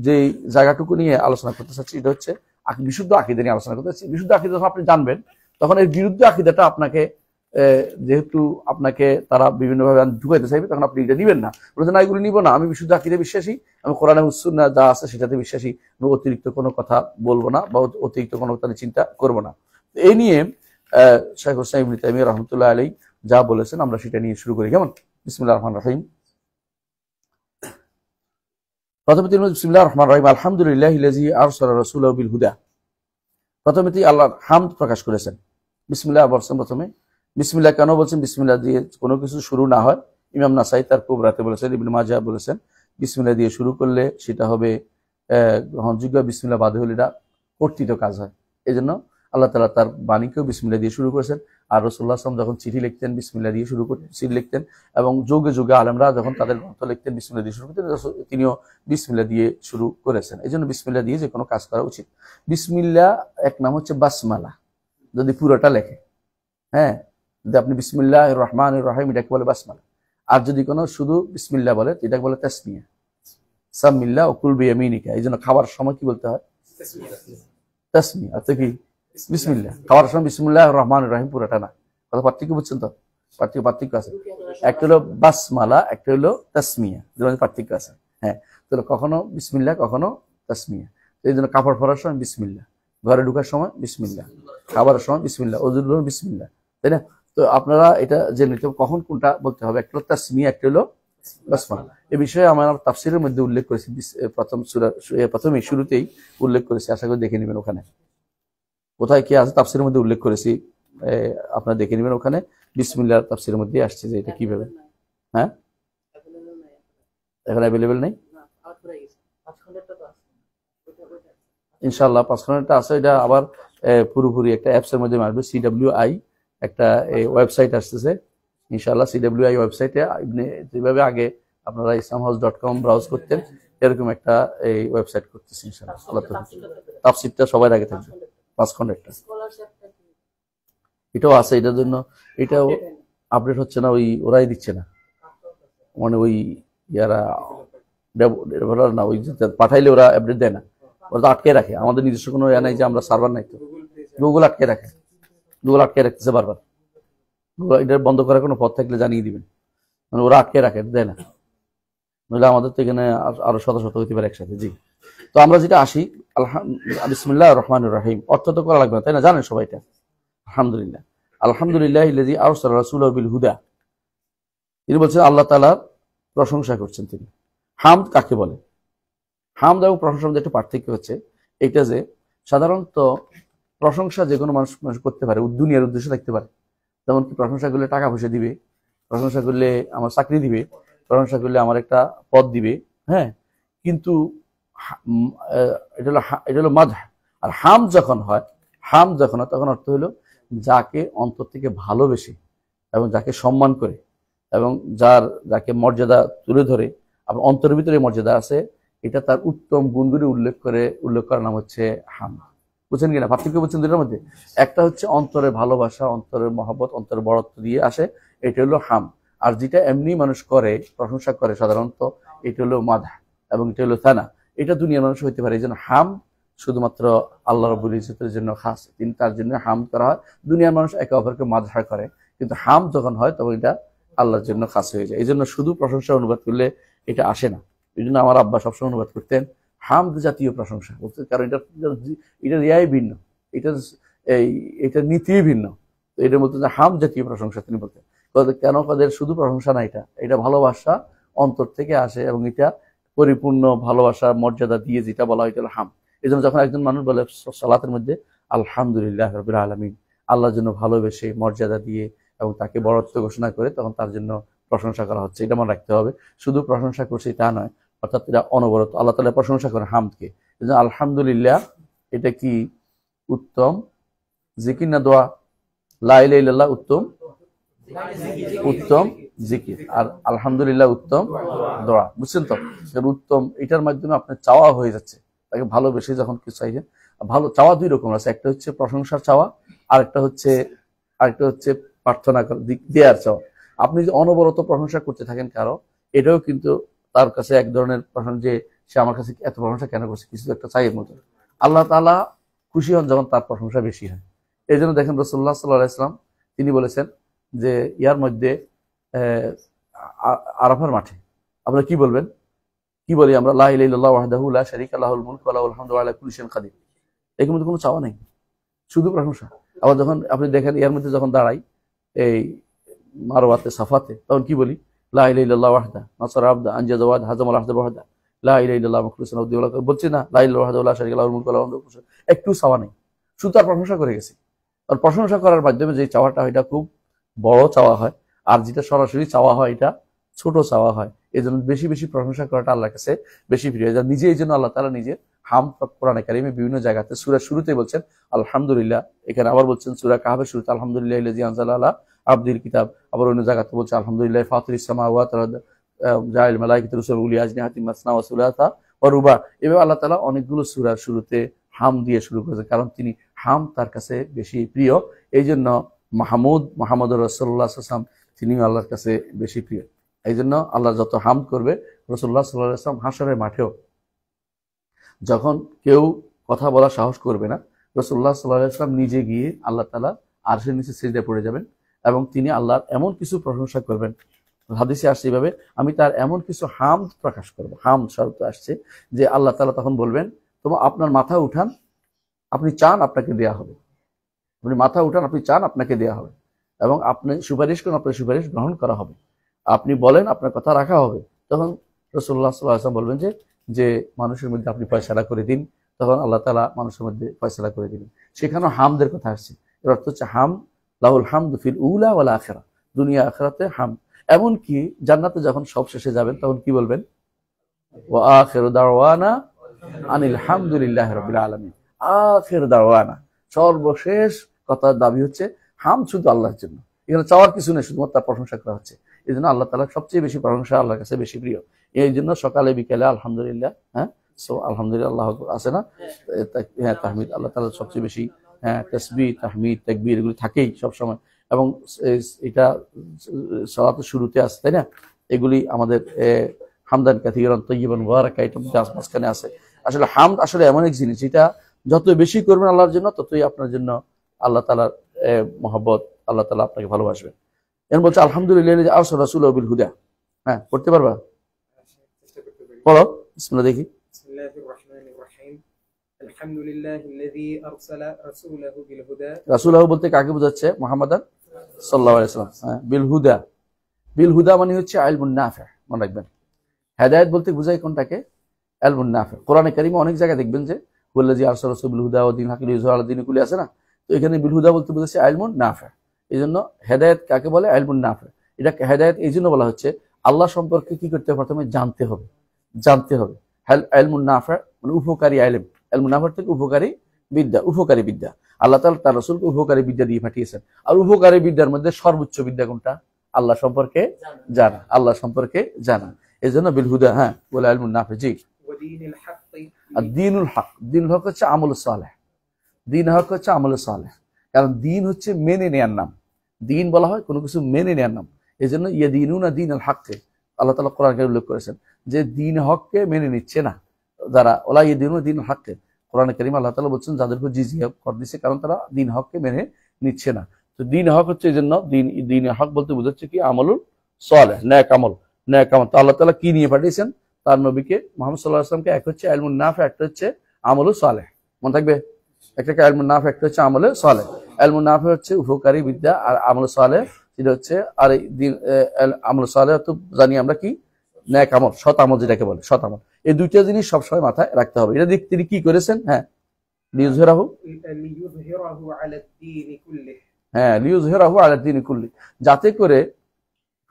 যে জায়গাটুকু নিয়ে আলোচনা করতে চাচ্ছি, এটা হচ্ছে বিশুদ্ধ আকীদা নিয়ে আলোচনা করতে চাচ্ছি। বিশুদ্ধ আকীদা যখন আপনি জানবেন, তখন এর বিরুদ্ধে আকীদাটা আপনাকে, যেহেতু আপনাকে তারা বিভিন্নভাবে ঢুকাইতে চাইবে, তখন আপনি এটা নিবেন না, বলছেন না এগুলো নিব না, আমি বিশুদ্ধ আকীদা বিশ্বাসী, আমি কোরআন এবং সুন্নাহ যা আছে সেটাতে বিশ্বাসী, আমি অতিরিক্ত কোনো কথা বলবো না বা অতিরিক্ত কোনো কথা চিন্তা করবো না। এই নিয়ে শাইখুল ইসলাম ইবনে তাইমিয়া রাহমাতুল্লাহ আলাইহি যা বলেছেন, আমরা সেটা নিয়ে শুরু করি। কেমন? বিসমিল্লাহির রহমানির রহিম। প্রথমে বিসমিল্লাহির রহমানির রহিম, আলহামদুলিল্লাহিল্লাযী আরসালা রাসূলাহু বিল হুদা। প্রথমেই আল্লাহর হামদ প্রকাশ করেছেন। বিসমিল্লাহ বলছেন প্রথমে। বিসমিল্লাহ কেন বলছেন? বিসমিল্লাহ দিয়ে কোনো কিছু শুরু না হয়। ইমাম নাসাই তার কুবরাতে বলেছেন, ইবনে মাজাহ বলেছেন বিসমিল্লাহ দিয়ে শুরু করলে সেটা হবে গ্রহণযোগ্য, বিসমিল্লাহ বাদে হলে এটা কর্তৃত কাজ হয়। এই জন্য আল্লাহ তাআলা তার বাণীকেও বিসমিল্লাহ দিয়ে শুরু করেছেন। আর রাসূলুল্লাহ সাল্লাল্লাহু আলাইহি ওয়াসাল্লাম যখন চিঠি লিখতেন বিসমিল্লাহ দিয়ে শুরু করতেন, চিঠি লিখতেন, এবং যুগে যুগে আলেমরা যখন তাদের গ্রন্থ লিখতেন বিসমিল্লাহ দিয়ে শুরু করতেন, তিনিও বিসমিল্লাহ দিয়ে শুরু করেছেন। এই জন্য বিসমিল্লাহ দিয়ে যে কোনো কাজ করা উচিত। বিসমিল্লাহ এক নাম হচ্ছে বাসমালা, যদি পুরোটা লেখে, হ্যাঁ, যদি আপনি বিসমিল্লাহির রহমানির রহিম এটাকে বলে বাসমালা। আর যদি কোনো শুধু বিসমিল্লাহ বলে এটাকে বলে তাসমিয়া। সামিল্লাহ ও কুল বিয়ামিনিকা, এই জন্য খাবার সময় কি বলতে হয়? তাসমিয়া। অর্থাৎ কি? বিসমিল্লাহ। খাওয়ার সময় বিসমিল্লাহির রহমানির রহিম পুরোটা না। কথা পার্থক্য বুঝছেন তো? পার্থক্য আছে। একটা হলো বাসমালা, একটা হলো তাসমিয়া, দুটোর পার্থক্য আছে। হ্যাঁ, তো কখনো বিসমিল্লাহ, কখনো তাসমিয়া। এই জন্য কাপড় পরার সময় বিসমিল্লাহ, ঘরে ঢোকার সময় বিসমিল্লাহ, খাবারের সময় বিসমিল্লাহ, ওযুর বিসমিল্লাহ, তাই না? তো আপনারা এটা জেনে নিতে হবে কখন কোনটা বলতে হবে। একটা হলো তাসমিয়া, একটা হলো বাসমালা। এই বিষয়ে আমার তাফসীরের মধ্যে উল্লেখ করেছি, প্রথম সূরা প্রথমেই শুরুতেই উল্লেখ করেছি, আশা করি দেখে নেবেন ওখানে কোথায় কি আছে, তাফসীরের মধ্যে উল্লেখ করেছি, আপনারা দেখে নেবেন ওখানে। বিসমিল্লাহ তাফসীরের মধ্যে আসছে যে এটা কিভাবে। হ্যাঁ, এখন অ্যাভেলেবেল নেই ইনশাআল্লাহ। 5 খন্ডটা আছে, এটা আবার পুরোপুরি একটা অ্যাপসের মধ্যে আসবে। CWI একটা ওয়েবসাইট আসতেছে ইনশাআল্লাহ। CWI ওয়েবসাইটে যেভাবে আগে আপনারা islamhouse.com ব্রাউজ করতেন, এরকম একটা এই ওয়েবসাইট করতেছি ইনশাআল্লাহ। তাফসীরটা সবার আগে থাকবে, 5 খন্ডেরটা। এটাও আছে, এটার জন্য এটাও আপডেট হচ্ছে না, ওই ওরাই দিচ্ছে না, মানে ওই ইয়ারা ডেভেলপার না, ওই পাঠাইলে ওরা আপডেট দেয় না, ওরা তো আটকে রাখে। আমাদের নিজস্ব কোনো ইয়া নাই যে আমরা সার্ভার নাই, তো গুগল আটকে রাখে, গুগল আটকে রাখতেছে বারবার। গুগল এটা বন্ধ করার কোনো পথ থাকলে জানিয়ে দিবেন, মানে ওরা আটকে রাখে, দেয় না, নইলে আমাদের তো এখানে আরো শত শত হইতে পারে একসাথে। জি, তো আমরা যেটা আসি, বিসমিল্লাহির রহমানির রহিম, অর্থ তো করা লাগবে না, তাই না? জানেন সবাই এটা। আলহামদুলিল্লাহ, আলহামদুলিল্লাহিল্লাযী আরসালা রাসূলাহু বিল হুদা। তিনি বলছেন আল্লাহ তাআলার প্রশংসা করছেন তিনি। হামদ কাকে বলে? হামদ এবং প্রশংসার মধ্যে একটা পার্থক্য হচ্ছে এটা যে সাধারণত প্রশংসা যে কোনো মানুষ করতে পারে, দুনিয়ার উদ্দেশ্যে থাকতে পারে। যেমন কি, প্রশংসা করলে টাকা পয়সা দিবে, প্রশংসা করলে আমার চাকরি দিবে, প্রশংসা করলে আমার একটা পদ দিবে, হ্যাঁ। কিন্তু এটা হলো মাদহ। আর হামদ যখন হয়, তখন অর্থ হলো যাকে অন্তর থেকে ভালোবেসে এবং যাকে সম্মান করে এবং যাকে মর্যাদা তুলে ধরে, আপনার অন্তরের ভিতরে মর্যাদা আছে, এটা তার উত্তম গুণগুলি উল্লেখ করার নাম হচ্ছে হামদ। বুঝছেন কিনা? পার্থক্য বুঝছেন দুটার মধ্যে? একটা হচ্ছে অন্তরের ভালোবাসা, অন্তরের মহব্বত, অন্তরের বড়ত্ব দিয়ে আসে, এটা হলো হাম। আর যেটা এমনি মানুষ করে, প্রশংসা করে সাধারণত, এটা হলো মাদহ এবং এটা হলো থানা। এটা দুনিয়ার মানুষ হইতে পারে। এই জন্য হাম শুধুমাত্র আল্লাহ রাব্বুল ইজ্জতের জন্য খাস, তিনি তার জন্য হাম করা হয়। দুনিয়ার মানুষ একে অপরকে মাদহ করে, কিন্তু হাম যখন হয় তখন এটা আল্লাহর জন্য খাস হয়ে যায়। এই জন্য শুধু প্রশংসা অনুবাদ করলে এটা আসে না। এই জন্য আমার আব্বা সবসময় অনুবাদ করতেন হামদ জাতীয় প্রশংসা বলতে, কারণ এটা রিয়াই ভিন্ন, এটা এটা নীতি ভিন্ন। তো এটা বলতেন যে হাম জাতীয় প্রশংসা তিনি বলতেন। কেন? তাদের শুধু প্রশংসা না, এটা ভালোবাসা অন্তর থেকে আসে, এবং এটা পরিপূর্ণ ভালোবাসা মর্যাদা দিয়ে যেটা বলা হয় এটা হলো হাম। এই জন্য যখন একজন মানুষ বলে সালাতের মধ্যে আলহামদুলিল্লাহ রাব্বিল আলামিন, আল্লাহর জন্য ভালোবেসে মর্যাদা দিয়ে এবং তাকে বড়ত্ব ঘোষণা করে, তখন তার জন্য প্রশংসা করা হচ্ছে। এটা মনে রাখতে হবে। শুধু প্রশংসা করছে তা নয়, অর্থাৎ এটা অনবরত আল্লাহ তাআলা প্রশংসা করে হামদকে। এই জন্য আলহামদুলিল্লাহ এটা কি উত্তম জিকির না দোয়া? লা ইলাহা ইল্লাল্লাহ উত্তম উত্তম জিকির, আর আলহামদুলিল্লাহ উত্তম দোয়া। বুঝছেন তো? উত্তম এটার মাধ্যমে আপনার চাওয়া হয়ে যাচ্ছে, তাকে ভালোবেসে যখন কিছু চাইছেন। ভালো চাওয়া দুই রকম আছে, একটা হচ্ছে প্রশংসার চাওয়া, আরেকটা হচ্ছে প্রার্থনা দেওয়ার চাওয়া। আপনি যদি অনবরত প্রশংসা করতে থাকেন কারো, এটাও কিন্তু তার কাছে এক ধরনের প্রশংসা, যে সে আমার কাছে এত প্রশংসা কেন করছে, কিছু একটা চাইয়ের মতো। আল্লাহ তাআলা খুশি হন যখন তার প্রশংসা বেশি হয়। এই জন্য দেখেন রাসূলুল্লাহ সাল্লাল্লাহু আলাইহি ওয়াসাল্লাম তিনি বলেছেন যে ইয়ার মধ্যে আরাফার মাঠে আমরা কি বলবেন? কি বলি আমরা? লা ইলাহা ইল্লাল্লাহু ওয়াহদাহু লা শারীকা লাহুল মুলকু ওয়া লাহুল হামদু ওয়া আলা কুল্লি শাইইন কাদির। এর মধ্যে কোনো চাওয়া নেই, শুধু প্রশংসা। আবার যখন আপনি দেখেন এর মধ্যে যখন দাঁড়াই এই মারওয়াতে সাফাতে, তখন কি বলি? লা ইলাহা ইল্লাল্লাহু ওয়াহদা নাসারা আবদা আনজাযা ওয়াদ হাযামাল আহদা ওয়াহদা লা ইলাহা ইল্লাল্লাহু মুখলিসিন লাহু দ্দীন। বলছি না লা ইলাহা ইল্লাল্লাহু ওয়াহদাহু লা শারীকা লাহুল মুলকু ওয়া লাহুল হামদু? একটু চাওয়া নেই, শুধু তার প্রশংসা করে গেছে। আর প্রশংসা করার মাধ্যমে যে চাওয়াটা হয় এটা খুব বড় চাওয়া হয়, আর যেটা সরাসরি চাওয়া হয় এটা ছোট চাওয়া হয়। এই জন্য বেশি বেশি প্রশংসা করাটা আল্লাহর কাছে বেশি প্রিয়। নিজে এই জন্য আল্লাহ তাআলা নিজে হাম কোরআনে কারিমে বিভিন্ন জায়গাতে সূরার শুরুতে বলছেন আলহামদুলিল্লাহ, এখানে আবার বলছেন সূরা কাহফের শুরুতে আলহামদুলিল্লাহ আল্লাযী আনজালা আলা আবদিল কিতাব, আবার অন্য জায়গাতে বলছে আলহামদুলিল্লাহ ফাতিরিস সামাওয়াতি ওয়াল আরদ জাইল মালাইকাতি রুসুল উলি আজনিহাতি মাসনা ওয়া সুলাসা ওয়া রুবা। এভাবে আল্লাহ তাআলা অনেকগুলো সূরার শুরুতে হাম দিয়ে শুরু করেছেন, কারণ তিনি হাম তার কাছে বেশি প্রিয়। এই জন্য মুহাম্মদুর রাসূলুল্লাহ সাল্লাল্লাহু আলাইহি ওয়াসাল্লাম তিনিও আল্লাহর কাছে বেশি প্রিয়। এই জন্য আল্লাহ যত হাম করবে, রাসূলুল্লাহ সাল্লাল্লাহু আলাইহি ওয়াসাল্লাম হাশরের মাঠেও যখন কেউ কথা বলার সাহস করবে না, রাসূলুল্লাহ সাল্লাল্লাহু আলাইহি ওয়াসাল্লাম নিজে গিয়ে আল্লাহ তাআলা আরশের নিচে সিজদায় পড়ে যাবেন এবং তিনি আল্লাহর এমন কিছু প্রশংসা করবেন। হাদিসে আসছে এইভাবে, আমি তার এমন কিছু হামদ প্রকাশ করব। হামদ শব্দ আসছে যে আল্লাহ তাআলা তখন বলবেন, তোমার আপনার মাথা উঠান, আপনি চান আপনাকে দেয়া হবে। আপনি মাথা উঠান, আপনি চান আপনাকে দেয়া হবে, এবং আপনি সুপারিশ করেন, আপনার সুপারিশ গ্রহণ করা হবে। আপনি বলেন, আপনার কথা রাখা হবে। তখন রাসূলুল্লাহ সাল্লাল্লাহু আলাইহি ওয়াসাল্লাম বলবেন যে মানুষের মধ্যে আপনি ফয়সালা করে দিন। তখন আল্লাহ তাআলা মানুষের মধ্যে ফয়সালা করে দিবেন। সেখানেও হামদের কথা আসছে। এর অর্থ হচ্ছে হাম লাহুল হামদু ফিল উলা ওয়াল আখিরা, দুনিয়া আখিরাতে হাম। এমনকি জান্নাতে যখন সব শেষে যাবেন তখন কি বলবেন? ওয়া আখিরু দাওয়ানা আনিল হামদুলিল্লাহি রাব্বিল আলামিন। আখির দাওয়ানা, সর্বশেষ কথার দাবি হচ্ছে হাম শুধু আল্লাহর জন্য। এখানে চাওয়ার কিছু নেই, শুধুমাত্র তার প্রশংসা করা হচ্ছে। এই জন্য আল্লাহ তাআলা সবচেয়ে বেশি প্রশংসা আল্লাহর কাছে বেশি প্রিয়। এই জন্য সকালে বিকেলে আলহামদুলিল্লাহ, আলহামদুলিল্লাহ আল্লাহ আছে না, হ্যাঁ তাহমিদ, আল্লাহ তাআলা সবচেয়ে বেশি, তাসবিহ তাহমিদ তাকবীর এগুলো থাকেই সবসময়। এবং এটা সালাতের শুরুতে আছে, তাই না? এগুলি আমাদের হামদান কাসীরান তাইয়িবান মুবারাকা, এটা মাঝখানে আছে। আসলে হামদ আসলে এমন এক জিনিস, যেটা যত বেশি করবেন আল্লাহর জন্য, ততই আপনার জন্য আল্লাহ তাআলার মহব্বত, আল্লাহ তাআলা আপনাকে ভালোবাসবেন। এখন বলছে আলহামদুলিল্লাহ আরসালা রাসূলাহু বিল হুদা। হ্যাঁ, পড়তে পারবা? পড়ো, বিসমিল্লাহ দেখি। বিসমিল্লাহির রহমানির রহিম। আলহামদুলিল্লাহিল্লাযী আরসালা রাসূলাহু বিল হুদা। রাসূলাহু বলতে কাকে বোঝাচ্ছে? মুহাম্মাদান সাল্লাল্লাহু আলাইহি ওয়াসাল্লাম। হ্যাঁ, বিল হুদা। বিল হুদা মানে হচ্ছে ইলমুন নাফি', মনে রাখবেন। হেদায়েত বলতে বোঝায় কোনটাকে? ইলমুন নাফি'। কোরআনে কারীমে অনেক জায়গায় দেখবেন যে ওয়াল্লাযী আরসালা রাসূলাহু বিল হুদা ওয়া দীনিল হাক্কি লিইয়ুযহিরাহু আলা দীনি কুল্লিহি আছে না? তো এখানে বিল হুদা বলতে বোঝাচ্ছে ইলমুন নাফি'। এই জন্য হেদায়েত কাকে বলে? ইলমুন নাফি'। এটা হেদায়েত এই জন্য বলা হচ্ছে আল্লাহ সম্পর্কে কি করতে হবে? প্রথমে জানতে হবে। ইলমুন নাফি' মানে উপকারী ইলম। ইলমুন নাফি' থেকে উপকারী বিদ্যা, উপকারী বিদ্যা। আল্লাহ তাআলা তার রাসূলকে উপকারী বিদ্যা দিয়ে পাঠিয়েছেন। আর উপকারী বিদ্যার মধ্যে সর্বোচ্চ বিদ্যা কোনটা? আল্লাহ সম্পর্কে জানা, আল্লাহ সম্পর্কে জানা। এই জন্য বিল হুদা, হ্যাঁ, বলে ইলমুন নাফি'। জি, আর দ্বীনুল হক। দ্বীনুল হক হচ্ছে আমলুস সালেহ। দিন হক হচ্ছে আমলে সালেহ, কারণ দিন হচ্ছে মেনে নেয়ার নাম। দিন বলা হয় কোনো কিছু মেনে নেয়ার নাম। এই জন্য ইয়াদিনুনা দিন আল হককে আল্লাহ তাআলা কোরআনে উল্লেখ করেছেন যে দিন হককে মেনে নিচ্ছে না যারা, ওলা ইয়াদিনুনা দিন আল হককে, কোরআনে কারীম আল্লাহ তাআলা বলছেন যাদের উপর জিজিয়া কর দিচ্ছে, কারণ তারা দিন হককে মেনে নিচ্ছে না। তো দিন হক হচ্ছে এই জন্য দিন হক বলতে বোঝাচ্ছে কি আমলুল সালেহ, নেক আমল, নেক আমল। তো আল্লাহ তাআলা কি নিয়ে পাঠিয়েছেন তার নবীকে মুহাম্মদ সাল্লাল্লাহু আলাইহি ওয়াসাল্লামকে? এক হচ্ছে ইলমুন নাফি, একটা হচ্ছে আমলুস সালেহ। মনে থাকবে, একটা ইলমুন নাফি, একটা হচ্ছে আমলে সালেহ। ইলমুন নাফি হচ্ছে উপকারী বিদ্যা, আর আমলে সালেহ যেটা হচ্ছে, আর এই দিন আমলে সালেহ তো জানি আমরা কি, নেক আমল, সৎ আমল যেটাকে বলে, সৎ আমল। এই দুইটা জিনিস সবসময় মাথায় রাখতে হবে। এটা তিনি কি করেছেন? হ্যাঁ, লিইয়ুযহিরাহু, আলা দ্দীনি কুল্লিহি, হ্যাঁ লিইয়ুযহিরাহু আলা দ্দীনি কুল্লি, যাতে করে,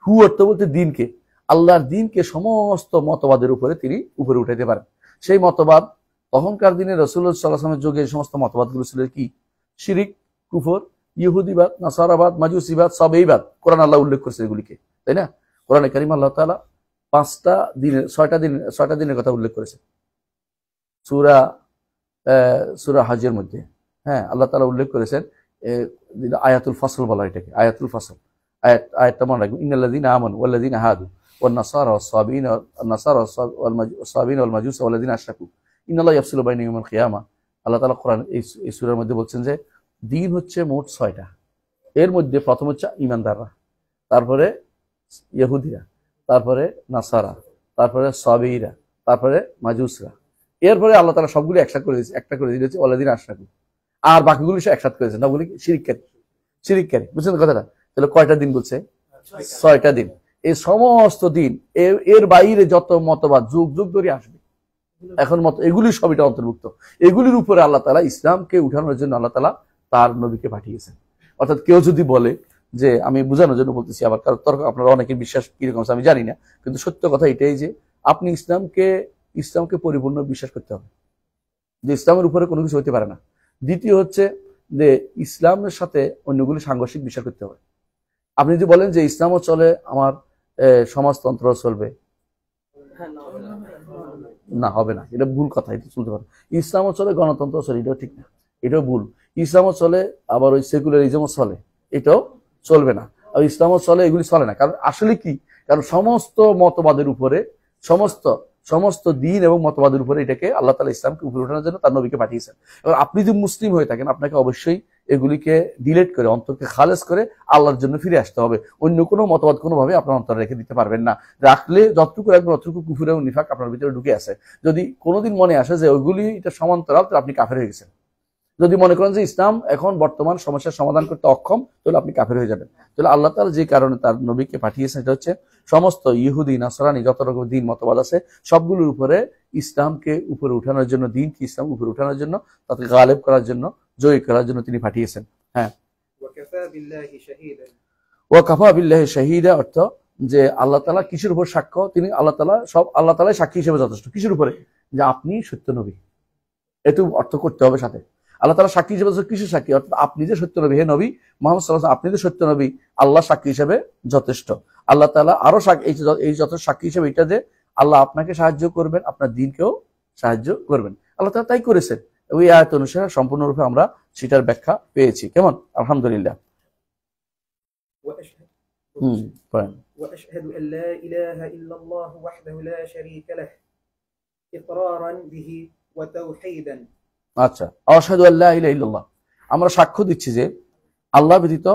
হু অর্থ বলতে দিনকে, আল্লাহর দিনকে সমস্ত মতবাদের উপরে তিনি উপরে উঠাইতে পারেন। সেই মতবাদ তখনকার দিনে রাসূলুল্লাহ সাল্লাল্লাহু আলাইহি ওয়াসাল্লামের যুগে এই সমস্ত মতবাদগুলো ছিল কি? শিরিক, কুফর, ইহুদিবাদ, নাসারাবাদ, মাজুসিবাদ, সাবেইবাদ। কোরআন আল্লাহ উল্লেখ করেছে এগুলিকে, তাই না? কোরআনে কারীম আল্লাহ তাআলা 5টা দিনের 6টা দিনের কথা উল্লেখ করেছে সূরা হজের মধ্যে। হ্যাঁ, আল্লাহ তাআলা উল্লেখ করেছেন আয়াতুল ফসল বলা, এটাকে আয়াতুল ফসল। আয়াতটা মনে রাখবেন, ইন্নাল্লাযীনা আমানু ওয়াল্লাযীনা হাদু ওয়ান নাসারা ওয়াস-সাবিনা ওয়াল মাজুস ওয়াল্লাযীনা আশরাকু ইন্নাল্লাহা ইয়াফসিলু বাইনা ইয়াউমিল কিয়ামা। আল্লাহ তাআলা কোরআন এই সূরার মধ্যে বলছেন যে দিন হচ্ছে মোট 6টা। এর মধ্যে প্রথম হচ্ছে ঈমানদাররা, তারপরে ইহুদিরা, তারপরে নাসারা, তারপরে সাবিরা, তারপরে মাজুসরা। এরপরে আল্লাহ তাআলা সবগুলো একসাথে করে দিয়েছে, একটা করে দিয়েছে ওয়াল্লাযীনা আশরাকু, আর বাকিগুলো সে একসাথে করেছে না, বলি শিরিককারী। বুঝছেন কথাটা? তাহলে কয়টা দিন বলছে? 6টা দিন। এই সমস্ত দিন, এর বাইরে যত মতবাদ যুগ যুগ ধরে আসবে এখন এগুলি সবইটা অন্তর্ভুক্ত। এগুলির উপরে আল্লাহ তাআলা ইসলামকে উঠানোর জন্য আল্লাহ তাআলা তার নবীকে পাঠিয়েছেন। অর্থাৎ কেউ যদি বলে যে, আমি বোঝানোর জন্য বলতেছি, আবার কারো তর্ক, আপনারা অনেকের বিশ্বাস কিরকম আমি জানি না, কিন্তু সত্য কথা এটাই যে আপনি ইসলামকে পরিপূর্ণ বিশ্বাস করতে হবে, যে ইসলামের উপরে কোনো কিছু হতে পারে না। দ্বিতীয় হচ্ছে যে ইসলামের সাথে অন্যগুলি সাংঘর্ষিক বিশ্বাস করতে হবে। আপনি যদি বলেন যে ইসলামও চলে, আমার সমাজতন্ত্র চলবে, না, হবে না, এটা ভুল কথা, এটা চলতে পারে। ইসলামও চলে, গণতন্ত্র চলে, এটাও ঠিক না, এটাও ভুল। ইসলামও চলে, আবার ওই সেকুলারিজমও চলে, এটাও চলবে না। আর ইসলামও চলে, এগুলি চলে না। কারণ আসলে কি, কারণ সমস্ত মতবাদের উপরে, সমস্ত দিন এবং মতবাদের উপরে এটাকে আল্লাহ তাআলা ইসলামকে উপরে ওঠানোর জন্য তার নবীকে পাঠিয়েছেন। এবার আপনি যদি মুসলিম হয়ে থাকেন, আপনাকে অবশ্যই এগুলিকে ডিলেট করে, অন্তরকে খালেজ করে আল্লাহর জন্য ফিরে আসতে হবে। অন্য কোনো মতবাদ কোনোভাবে আপনার অন্তরে রেখে দিতে পারবেন না। রাখলে যতটুকু রাখবেন ততটুকু কুফর এবং নিফাক আপনার ভিতরে ঢুকে আছে। যদি কোনোদিন মনে আসে যে ওইগুলি এটা সমান্তরাল, তাহলে আপনি কাফের হয়ে গেছেন। যদি মনে করেন যে ইসলাম এখন বর্তমান সমস্যার সমাধান করতে অক্ষম, তাহলে আপনি কাফের হয়ে যাবেন। তাহলে আল্লাহ তাআলা যে কারণে তার নবীকে পাঠিয়েছেন, এটা হচ্ছে সমস্ত ইহুদি, নাসরানি, যত রকম দিন মতবাদ আছে সবগুলোর উপরে ইসলামকে উপরে উঠানোর জন্য, দিনকে ইসলাম উপরে উঠানোর জন্য, তাকে গালেব করার জন্য, জয়ী করার জন্য তিনি পাঠিয়েছেন। হ্যাঁ, ওয়া কাফা বিল্লাহি শাহীদা অর্থ যে আল্লাহ তাআলা কিসের উপর সাক্ষ্য? তিনি আল্লাহ তাআলা সাক্ষী হিসেবে যথেষ্ট। কিসের উপরে? যে আপনি সত্য নবী, এটু অর্থ করতে হবে সাথে। আল্লাহ তাআলা সাক্ষী হিসেবে, কিসের সাক্ষী? অর্থাৎ আপনি যে সত্য নবী, হে নবী মুহাম্মদ সাল্লাল্লাহু আলাইহি ওয়াসাল্লাম, আপনি যে সত্য নবী, আল্লাহ সাক্ষী হিসেবে যথেষ্ট। আল্লাহ তাআলা আরো এই যথেষ্ট সাক্ষী হিসেবে এটা যে আল্লাহ আপনাকে সাহায্য করবেন, আপনার দ্বীনকেও সাহায্য করবেন। আল্লাহ তাআলা তাই করেছেন। ওই আয়াত অনুসারে সম্পূর্ণরূপে আমরা সেটার ব্যাখ্যা পেয়েছি। কেমন? আলহামদুলিল্লাহ। وأشهد أن لا إله إلا الله وحده لا شريك له إقرارا به وتوحيدا। আচ্ছা, আশহাদু আল্লা ইলাহা ইল্লাল্লাহ, আমরা সাক্ষ্য দিচ্ছি যে আল্লাহ ব্যতীত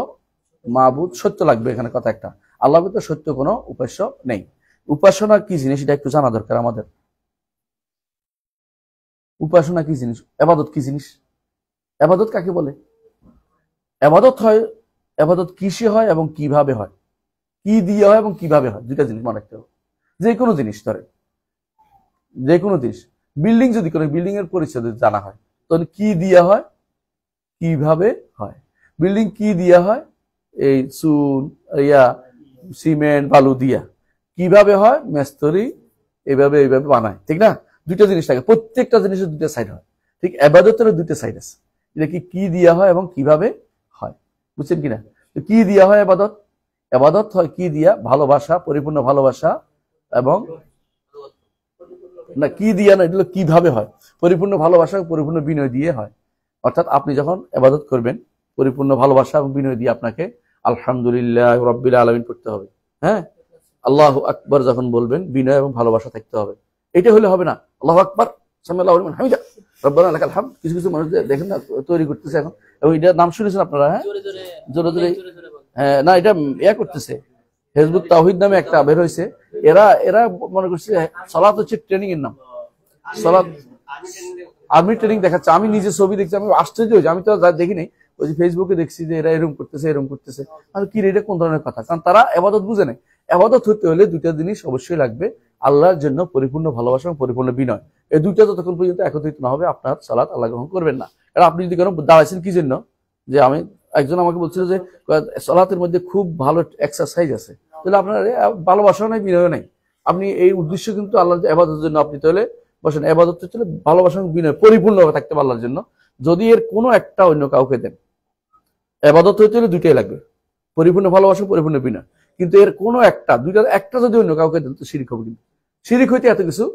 মাবুদ, সত্য লাগবে এখানে কথা একটা, আল্লাহ ব্যতীত সত্য কোনো উপাস্য নেই। উপাসনা কি জিনিস এটা একটু জানা দরকার আমাদের। উপাসনা কি জিনিস? ইবাদত কি জিনিস? ইবাদত কাকে বলে? ইবাদত কিসে হয় এবং কিভাবে হয়, কি দিয়ে হয় এবং কিভাবে হয়, দুইটা জিনিস মনে রাখতে হবে। যে কোনো জিনিস, ধরে যে কোনো জিনিস, বিল্ডিং যদি কোনো বিল্ডিং এর পরিচয় যদি জানা হয়, তাহলে কি দিয়া হয়, কিভাবে হয়। বিল্ডিং কি দিয়া হয়? এই চুন, সিমেন্ট, বালু দিয়া। কিভাবে হয়? মেস্তরি এইভাবে বানায়, ঠিক না? দুইটা জিনিস থাকে, প্রত্যেকটা জিনিসের দুইটা সাইড হয়। ঠিক ইবাদতের দুইটা সাইড আছে, এটা কি দিয়া হয় এবং কিভাবে হয়, বুঝছেন কিনা? কি দিয়া হয় ইবাদত? ইবাদত হয় কি দিয়া? ভালোবাসা, পরিপূর্ণ ভালোবাসা, এবং না কি দিয়া না, এটা কিভাবে হয়? পরিপূর্ণ ভালোবাসা, পরিপূর্ণ বিনয় দিয়ে হয়। অর্থাৎ আপনি যখন ইবাদত করবেন পরিপূর্ণ ভালোবাসা এবং বিনয় দিয়ে আপনাকে আলহামদুলিল্লাহ রাব্বিল আলামিন করতে হবে। হ্যাঁ, আল্লাহু আকবার যখন বলবেন বিনয় এবং ভালোবাসা থাকতে হবে। এটা হলে হবে না। আল্লাহু আকবার সামিআল্লাহু লিমান হামিদা রব্বানা লাকাল হামদ, কিছু কিছু মানুষ দেখেন না তৈরি করতেছে এখন, এবং এটা নাম শুনেছেন আপনারা? হ্যাঁ, জোরে জোরে। হ্যাঁ, না এটা করতেছে, হিজবুত তাওহীদ নামে একটা বের হয়েছে। এরা মনে করছে সালাত হচ্ছে ট্রেনিং এর নাম। সালাত আর্মি ট্রেনিং দেখাচ্ছে। আমি নিজে ছবি দেখছি, আমি আশ্চর্য হয়েছি। আমি তো দেখি নাই, ওই যে ফেসবুকে দেখছি যে এরা এরকম করতেছে এরকম করতেছে। আমি কি এটা কোন ধরনের কথা? কারণ তারা ইবাদত বুঝে নাই। ইবাদত হতে হলে দুইটা জিনিস অবশ্যই লাগবে, আল্লাহর জন্য পরিপূর্ণ ভালোবাসা এবং পরিপূর্ণ বিনয়। এই দুইটা যতক্ষণ পর্যন্ত একত্রিত না হবে আপনার সালাত আল্লাহ গ্রহণ করবেন না। কারণ আপনি যদি কোনো দাঁড়াইছেন কি জন্য, যে আমি একজন আমাকে বলছিল যে সালাতের মধ্যে খুব ভালো এক্সারসাইজ আছে, তাহলে আপনার ভালোবাসাও নাই বিনয় নাই। আপনি এই উদ্দেশ্য কিন্তু আল্লাহর ইবাদতের জন্য আপনি তাহলে বসেন। ইবাদত হচ্ছে ভালোবাসা এবং বিনয় পরিপূর্ণভাবে থাকতে হবে আল্লাহর জন্য। যদি এর কোনো একটা অন্য কাউকে দেন, ইবাদত হতে হলে দুইটাই লাগবে, পরিপূর্ণ ভালোবাসা পরিপূর্ণ বিনয়। কিন্তু এর কোনো একটা দুইটার একটা যদি অন্য কাউকে দেন তো শিরিক হবে। কিন্তু শিরিক হইতে এত কিছু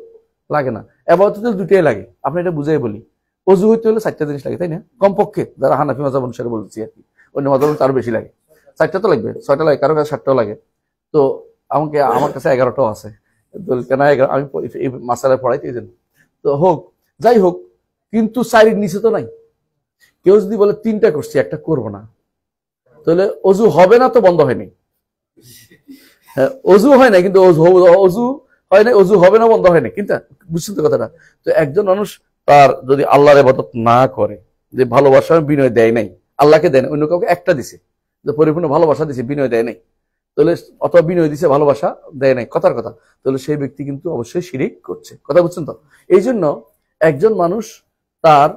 লাগে না, ইবাদত হতে হলে দুইটাই লাগে। আপনি এটা বুঝাই বলি, অজু হইতে হলে 4টা জিনিস লাগে, তাই না? কমপক্ষে যারা হানাফি মাযহাব অনুসারে বলছি আর কি, অন্য মাযহাব তার বেশি লাগে। 4টা তো লাগবে, 6টা লাগে, কারো কাছে 7টাও লাগে। তো আমার কাছে 11টাও আছে। কেন আমি এই মাসালা পড়াইতে যান তো হোক, যাই হোক, কিন্তু 4-এর নিচে তো নাই। কেউ যদি বলে 3টা করছি একটা করবো না, তাহলে অজু হবে না তো বন্ধ হয়নি। হ্যাঁ, অজু হয় না কিন্তু অজু হয় না, অজু হবে না বন্ধ হয় না, কিন্তু বুঝছেন তো কথাটা? তো একজন মানুষ তার যদি আল্লাহর ইবাদত না করে, যে ভালোবাসা বিনয় দেয় নাই, আল্লাহকে দেয় না, অন্য কাউকে একটা দিছে, যে পরিপূর্ণ ভালোবাসা দিছে বিনয় দেয় নাই, তাহলে অথবা বিনয় দিছে ভালোবাসা দেয় নাই, কথার কথা, তাহলে সেই ব্যক্তি কিন্তু অবশ্যই শিরিক করছে। কথা বুঝছেন তো? এই জন্য একজন মানুষ তার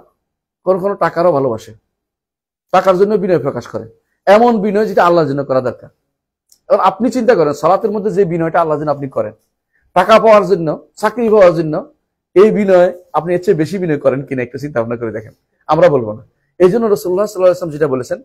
কোনো টাকারও ভালোবাসে, টাকার জন্য বিনয় প্রকাশ করে, এমন বিনয় যেটা আল্লাহর জন্য করা দরকার। এখন আপনি চিন্তা করেন, সালাতের মধ্যে যে বিনয়টা আল্লাহর জন্য আপনি করেন, টাকা পাওয়ার জন্য, চাকরি পাওয়ার জন্য, এই বিনয় আপনি এর চেয়ে বেশি বিনয় করেন কিনা একটু চিন্তা ভাবনা করে দেখেন। আমরা বলবো না। এই জন্য রাসূলুল্লাহ সাল্লাল্লাহু আলাইহি ওয়াসাল্লাম যেটা বলেছেন,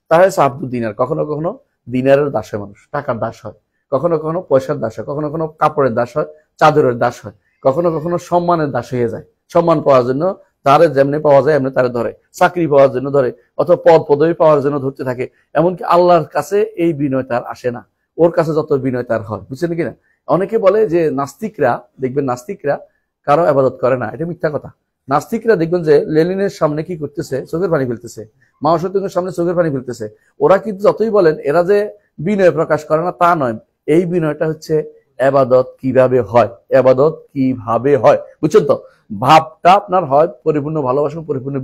তাহলে আব্দুদ দিনার, কখনো কখনো দিনারের দাস হয় মানুষ, টাকার দাস হয়, কখনো কখনো পয়সার দাস হয়, কখনো কখনো কাপড়ের দাস হয়, চাদরের দাস হয়, কখনো কখনো সম্মানের দাস হয়ে যায়। সম্মান পাওয়ার জন্য তারে যেমনি পাওয়া যায় এমনি তারে ধরে, চাকরি পাওয়ার জন্য ধরে, অথবা পদ পদবি পাওয়ার জন্য ধরতে থাকে। এমনকি আল্লাহর কাছে এই বিনয় তার আসে না, ওর কাছে যত বিনয় তার হয়। বুঝছেন কিনা? অনেকে বলে যে নাস্তিকরা, দেখবেন নাস্তিকরা কারো ইবাদত করে না, এটা মিথ্যা কথা। নাস্তিকরা দেখবেন যে লেনিনের সামনে কি করতেছে, চোখের পানি ফেলতেছে, মাও সত্যের সামনে চোখের পানি ফেলতেছে। ওরা কিন্তু যতই বলেন এরা যে বিনয় প্রকাশ করে না, তা নয়। এই বিনয়টা হচ্ছে ইবাদত কিভাবে হয়, ইবাদত কিভাবে হয়, বুঝছেন তো? ভাবটা আপনার হয় পরিপূর্ণ ভালোবাসা, পরিপূর্ণ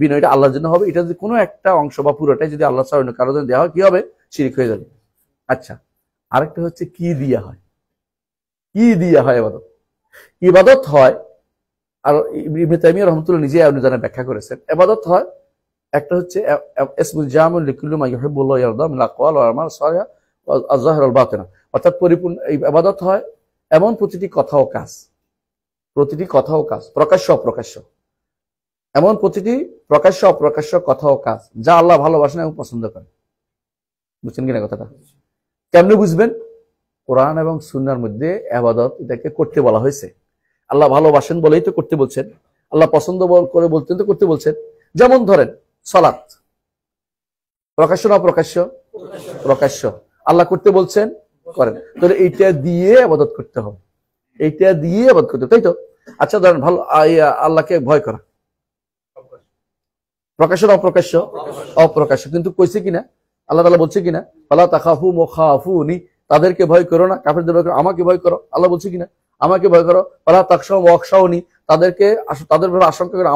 বিনয়টা আল্লাহর জন্য হবে। এটা যদি কোনো একটা অংশ বা পুরোটাই যদি আল্লাহ ছাড়া অন্য কারোর জন্য দেওয়া হয়, কি হবে? শিরিক হয়ে যাবে। আচ্ছা, আরেকটা হচ্ছে কি দিয়া হয়, কি দিয়া হয় ইবাদত? ইবাদত হয়, আর ইবনে তাইমিয়া রাহমাতুল্লাহ নিজে জানা ব্যাখ্যা করেছেন, ইবাদত হয় একটা হচ্ছে ইসমুল জামিউ লিকুল্লি মা ইউহিব্বুল্লাহু ওয়া ইয়ারদা মিনাল আকওয়াল ওয়াল আমাল সালিহা আয-যাহিরা ওয়াল বাতিনা। অর্থাৎ পরিপূর্ণ এই ইবাদত হয় এমন প্রতিটি কথা ও কাজ, প্রতিটি কথা ও কাজ, প্রকাশ্য অপ্রকাশ্য, এমন প্রতিটি প্রকাশ্য অপ্রকাশ্য কথা ও কাজ যা আল্লাহ ভালোবাসেন এবং পছন্দ করেন। বুঝছেন কিনা কথাটা? কেমনে বুঝবেন? কোরআন এবং সুন্নাহর মধ্যে ইবাদত এটাকে করতে বলা হয়েছে। আল্লাহ ভালোবাসেন বলেই তো করতে বলছেন, আল্লাহ পছন্দ করে বলতেন তো করতে বলছেন। যেমন ধরেন সালাত, প্রকাশ্য না অপ্রকাশ্য? প্রকাশ্য। আল্লাহ করতে বলছেন, করেন। তাহলে এইটা দিয়ে ইবাদত করতে হবে, এইটা দিয়ে ইবাদত করতে হবে, তাই তো? আচ্ছা ধরেন ভালো আল্লাহকে ভয় করা, প্রকাশ্য না অপ্রকাশ্য? অপ্রকাশ্য। কিন্তু কইছে কিনা? আল্লাহ তাআলা বলছে কিনা, ফালা তাখাফু মুখাফুনি, তাদেরকে ভয় করো না, কাফেরদের ভয় করো, আমাকে ভয় করো। আল্লাহ বলছে কিনা? আমাকে ভয় করো। ফালা তাখশাউ ওয়াখশাউনি, তাদের ব্যাপারে আশঙ্কা করো,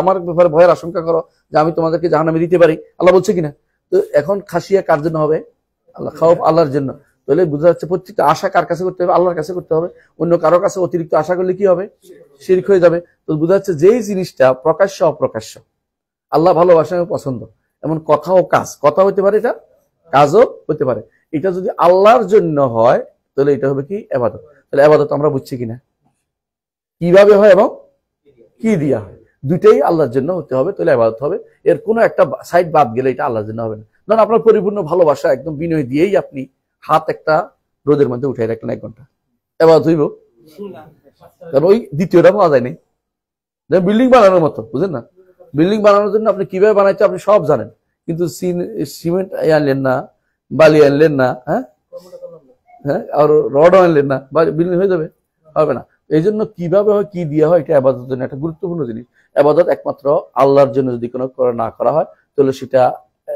আমার ব্যাপারে ভয়ের আশঙ্কা করো যে আমি তোমাদেরকে জাহান্নামে দিতে পারি। আল্লাহ বলছে কিনা? তো এখন খাসিয়া কার জন্য হবে? আল্লাহ, খাওয়াব আল্লাহর জন্য। তাহলে বোঝা যাচ্ছে প্রত্যেকটা আশা কার কাছে করতে হবে? আল্লাহর কাছে করতে হবে। অন্য কারো কাছে অতিরিক্ত আশা করলে কি হবে? শিরক হয়ে যাবে। তো বোঝা যাচ্ছে যেই জিনিসটা প্রকাশ্য অপ্রকাশ্য, আল্লাহ ভালোবাসা এবং পছন্দ, এমন কথা ও কাজ, কথা হতে পারে, এটা কাজও হতে পারে, এটা যদি আল্লাহর জন্য হয় তাহলে এটা হবে কি? ইবাদত। তাহলে ইবাদত আমরা বুঝছি কিনা? কিভাবে হয় এবং কি দিয়া হয়, দুইটাই আল্লাহর জন্য হতে হবে, তাহলে ইবাদত হবে। এর কোনো একটা সাইড বাদ গেলে এটা আল্লাহর জন্য হবে না। ধরুন আপনার পরিপূর্ণ ভালোবাসা একদম বিনয় দিয়েই আপনি হাত একটা রোদের মধ্যে উঠে রাখলেন 1 ঘন্টা, ইবাদত হইব? কারণ ওই দ্বিতীয়টা পাওয়া যায় নাই, বিল্ডিং বানানোর মতো, বুঝেন না? বিল্ডিং বানানোর জন্য আপনি কিভাবে বানাইতে আপনি সব জানেন, কিন্তু সিমেন্ট আনলেন না, বালি আনলেন না, হ্যাঁ হ্যাঁ, আর রড আনলেন না, বিল্ডিং হয়ে যাবে? হবে না। এই জন্য কিভাবে হয়, কি দিয়ে হয়, এটা আবাদতের জন্য একটা গুরুত্বপূর্ণ জিনিস। আবাদত একমাত্র আল্লাহর জন্য যদি কোনো না করা হয় তাহলে সেটা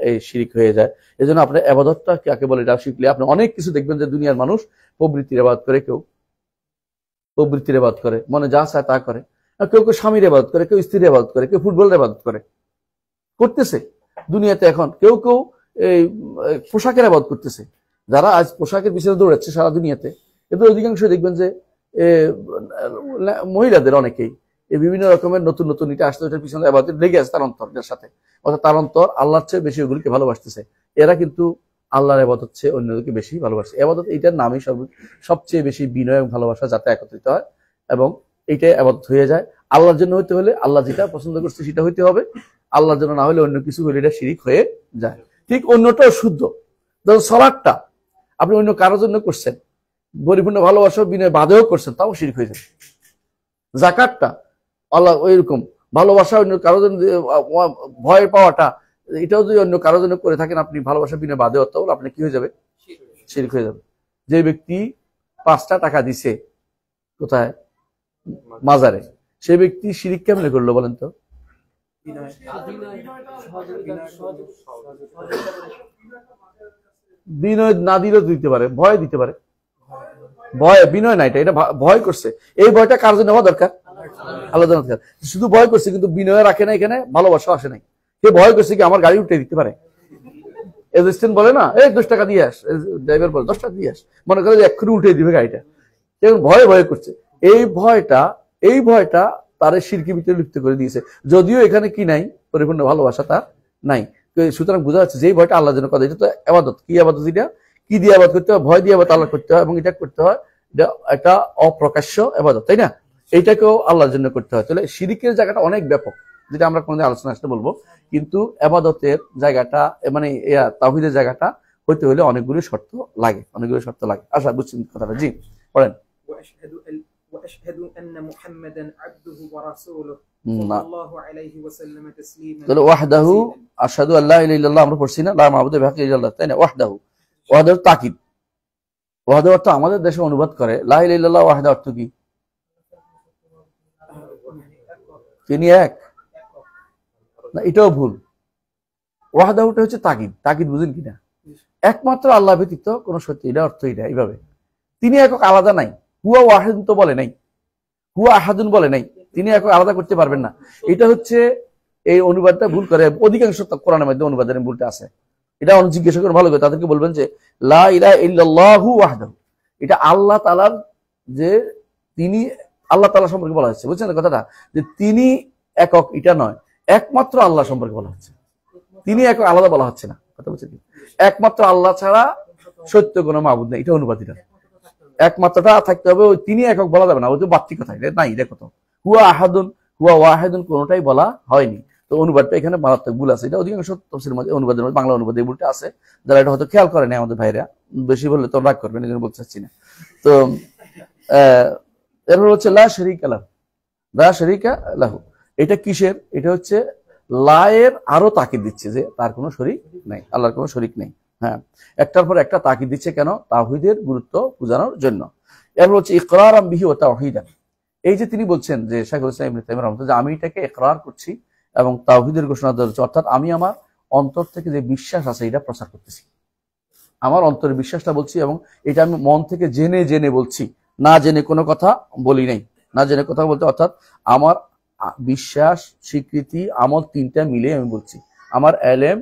এই শিরিক হয়ে যায়। এই জন্য আপনার আবাদতটা কাকে বলে এটা শিখলে আপনি অনেক কিছু দেখবেন যে দুনিয়ার মানুষ প্রবৃত্তির আবাদ করে, কেউ প্রবৃত্তির আবাদ করে, মনে যা চায় তা করে, কেউ কেউ স্বামীর আবাদ করে, কেউ স্ত্রীর আবাদ করে, কেউ ফুটবলের আবাদ করে, করতেছে দুনিয়াতে। এখন কেউ কেউ এই পোশাকের আবাদ করতেছে, যারা আজ পোশাকের পিছনে দৌড়াচ্ছে সারা দুনিয়াতে, এদের অধিকাংশ দেখবেন যে মহিলাদের অনেকেই এই বিভিন্ন রকমের নতুন নতুন এটা আসতে ওটার পিছনে আবাদ লেগে আছে তার অন্তরের সাথে, অর্থাৎ তার অন্তর আল্লাহর চেয়ে বেশি ওগুলিকে ভালোবাসতেছে। এরা কিন্তু আল্লাহর আবাদত চেয়ে অন্যদেরকে বেশি ভালোবাসে। আবাদত এইটার নামই সবচেয়ে বেশি বিনয় এবং ভালোবাসা যাতে একত্রিত হয় এবং এইটাই আবাদত হয়ে যায়। আল্লাহর জন্য হইতে হলে আল্লাহ যেটা পছন্দ করছে সেটা হইতে হবে, আল্লাহর জন্য না হলে অন্য কিছু হলে এটা শিরিক হয়ে যায়। ঠিক অন্যটাও শুদ্ধ। ধরুন সালাতটা আপনি অন্য কারোর জন্য করছেন, পরিপূর্ণ ভালোবাসা বিনয় বাদেও করছেন, তাও শিরিক হয়ে যায়। যাকাতটা আল্লাহ ওইরকম ভালোবাসা অন্য কারোর জন্য, ভয় পাওয়াটা এটাও যদি অন্য কারোর জন্য করে থাকেন আপনি ভালোবাসা বিনয় বাদেও, তাহলে আপনি কি হয়ে যাবে? শিরিক হয়ে যাবে। যে ব্যক্তি 5টা টাকা দিছে কোথায়? মাজারে, সে ব্যক্তি শিরিক কেমনে করলো বলেন তো? বিনয় না দিলেও দিতে পারে, ভয় দিতে পারে, ভয়, বিনয় না, এটা ভয় করছে। এই ভয়টা কার জন্য হওয়া দরকার? আল্লাহ দরকার। শুধু ভয় করছে কিন্তু বিনয় রাখে না, এখানে ভালোবাসা আসে নাই। সে ভয় করছে কি আমার গাড়ি উঠে দিতে পারে, এজেন্ট বলে না, এই 10 টাকা দিয়ে আস, ড্রাইভার বলে 10 টাকা দিয়ে আস, মনে করে যে এক্ষুনি উঠে দিবে গাড়িটা, ভয়ে ভয় করছে। এই ভয়টা তারে শিরকি ভিতরে লিপ্ত করে দিয়েছে, যদিও এখানে কি নাই, পরিপূর্ণ ভালোবাসা তার নাই। সুতরাং বোঝা যাচ্ছে যে ভয়টা আল্লাহর জন্য কথা, এটা তো আবাদত। কি আবাদত? এটা কি দিয়ে আবাদ করতে হয়? ভয় দিয়ে আবাদ আল্লাহ করতে হয়, এবং এটা করতে হয়, এটা একটা অপ্রকাশ্য আবাদত, তাই না? এইটাকেও আল্লাহর জন্য করতে হয়। তাহলে শিরিকের জায়গাটা অনেক ব্যাপক, যেটা আমরা কোনোদিন আলোচনা আসতে বলবো, কিন্তু আবাদতের জায়গাটা মানে তাওহীদের জায়গাটা হইতে হলে অনেকগুলো শর্ত লাগে, অনেকগুলো শর্ত লাগে। আশা বুঝছেন কথাটা? জি পড়েন। وأشهد أن محمدا عبده ورسوله صلى الله عليه وسلم تسليما। তাহলে ওয়াহদাহু আশহাদু আল্লা ইলাহা ইল্লাল্লাহ আমরা পড়ছি না, লা মাবুদু বিহাক্কি ইল্লাল্লাহ, তাই না? ওয়াহদাহু, ওয়াহদাহু তাকিদ। ওয়াহদাহু অর্থ আমাদের দেশে অনুবাদ করে লা ইলাহা ইল্লাল্লাহ, ওয়াহদাহু অর্থ কি? তিনি এক না, এটাও ভুল। ওয়াহদাহুটা হচ্ছে তাকিদ। তাকিদ বুঝেন কিনা? একমাত্র আল্লাহ ব্যতীত কোন সত্যি, এটা অর্থ এটা এইভাবে। তিনি একক আলাদা নাই, হুয়া ওয়াহিদুন তো বলে নাই, হুয়া আহাদুন বলে নাই, তিনি একক আলাদা করতে পারবেন না। এটা হচ্ছে এই অনুবাদটা ভুল করে অধিকাংশ কোরআনের মধ্যে, অনুবাদের ভুলটা আছে। এটা অনেক জিজ্ঞাসা করে ভালো করে তাদেরকে বলবেন যে লা ইলাহা ইল্লাল্লাহু ওয়াহদাহু, এটা আল্লাহ তাআলার, যে তিনি আল্লাহ তাআলা সম্পর্কে বলা হচ্ছে, বুঝছেন কথাটা? যে তিনি একক এটা নয়, একমাত্র আল্লাহ সম্পর্কে বলা হচ্ছে, তিনি একক আলাদা বলা হচ্ছে না। কথা বুঝছেন? একমাত্র আল্লাহ ছাড়া সত্য কোনো মাবুদ নেই, এটা অনুবাদিত। একমাত্রটা থাকতে হবে, ওই তিনি একক বলা যাবে না, ওই তো বাড়তি কথা নাই। দেখো তো হুয়া আহাদুন, হুয়া ওয়াহিদুন কোনোটাই বলা হয়নি। তো অনুবাদটা এখানে মারাত্মক ভুল আছে। এটা অধিকাংশ তাফসীরের মধ্যে, অনুবাদের মধ্যে, বাংলা অনুবাদে এই ভুলটা আছে। যারা এটা হয়তো খেয়াল করে না আমাদের ভাইরা, বেশি বললে তো রাগ করবেন, এই জন্য বলতে চাচ্ছি না। তো এরপর হচ্ছে লা শারীকা লাহু, লা শারীকা লাহু, এটা কিসের? এটা হচ্ছে লায়ের আরো তাকিদ দিচ্ছে যে তার কোনো শরীক নাই, আল্লাহর কোনো শরীক নেই। হ্যাঁ, একটার পর একটা তাকিদ দিচ্ছে, কেন? তাওহীদের গুরুত্ব বোঝানোর জন্য। এরপর হচ্ছে ইকরারাম বিহি ওয়া তাওহীদান, এই যে তিনি বলছেন যে শাইখুল ইসলাম ইবনে তাইমিয়া রাহমাতুল্লাহ, যে আমি এটাকে ইকরার করছি এবং তাওহীদের ঘোষণা দিচ্ছি, অর্থাৎ আমি আমার অন্তর থেকে যে বিশ্বাস আছে এটা প্রচার করতেছি, আমার অন্তরের বিশ্বাসটা বলছি, এবং এটা আমি মন থেকে জেনে জেনে বলছি, না জেনে কোনো কথা বলি নাই। না জেনে কথা বলতে অর্থাৎ আমার বিশ্বাস, স্বীকৃতি, আমল তিনটা মিলে আমি বলছি। আমার এলেম,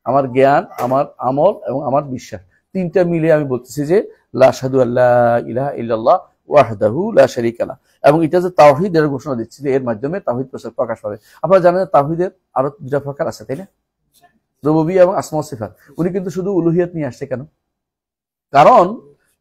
আমার জ্ঞান, আমার আমল এবং আমার বিশ্বাস তিনটা মিলে আমি বলতেছি যে লা আশহাদু আল্লা ইলাহা ইল্লাল্লাহ ওয়াহদাহু লা শারীকা লাহু, এবং এটা যে তাওহীদের ঘোষণা দিচ্ছি যে এর মাধ্যমে তাওহীদ প্রকাশ পাবে। আপনারা জানেন তাওহীদের আরো দুটা প্রকার আছে, তাই না? রুবুবিয়্যাহ এবং আসমা ওয়া সিফাত। উনি কিন্তু শুধু উলুহিয়াত নিয়ে আসছে কেন? কারণ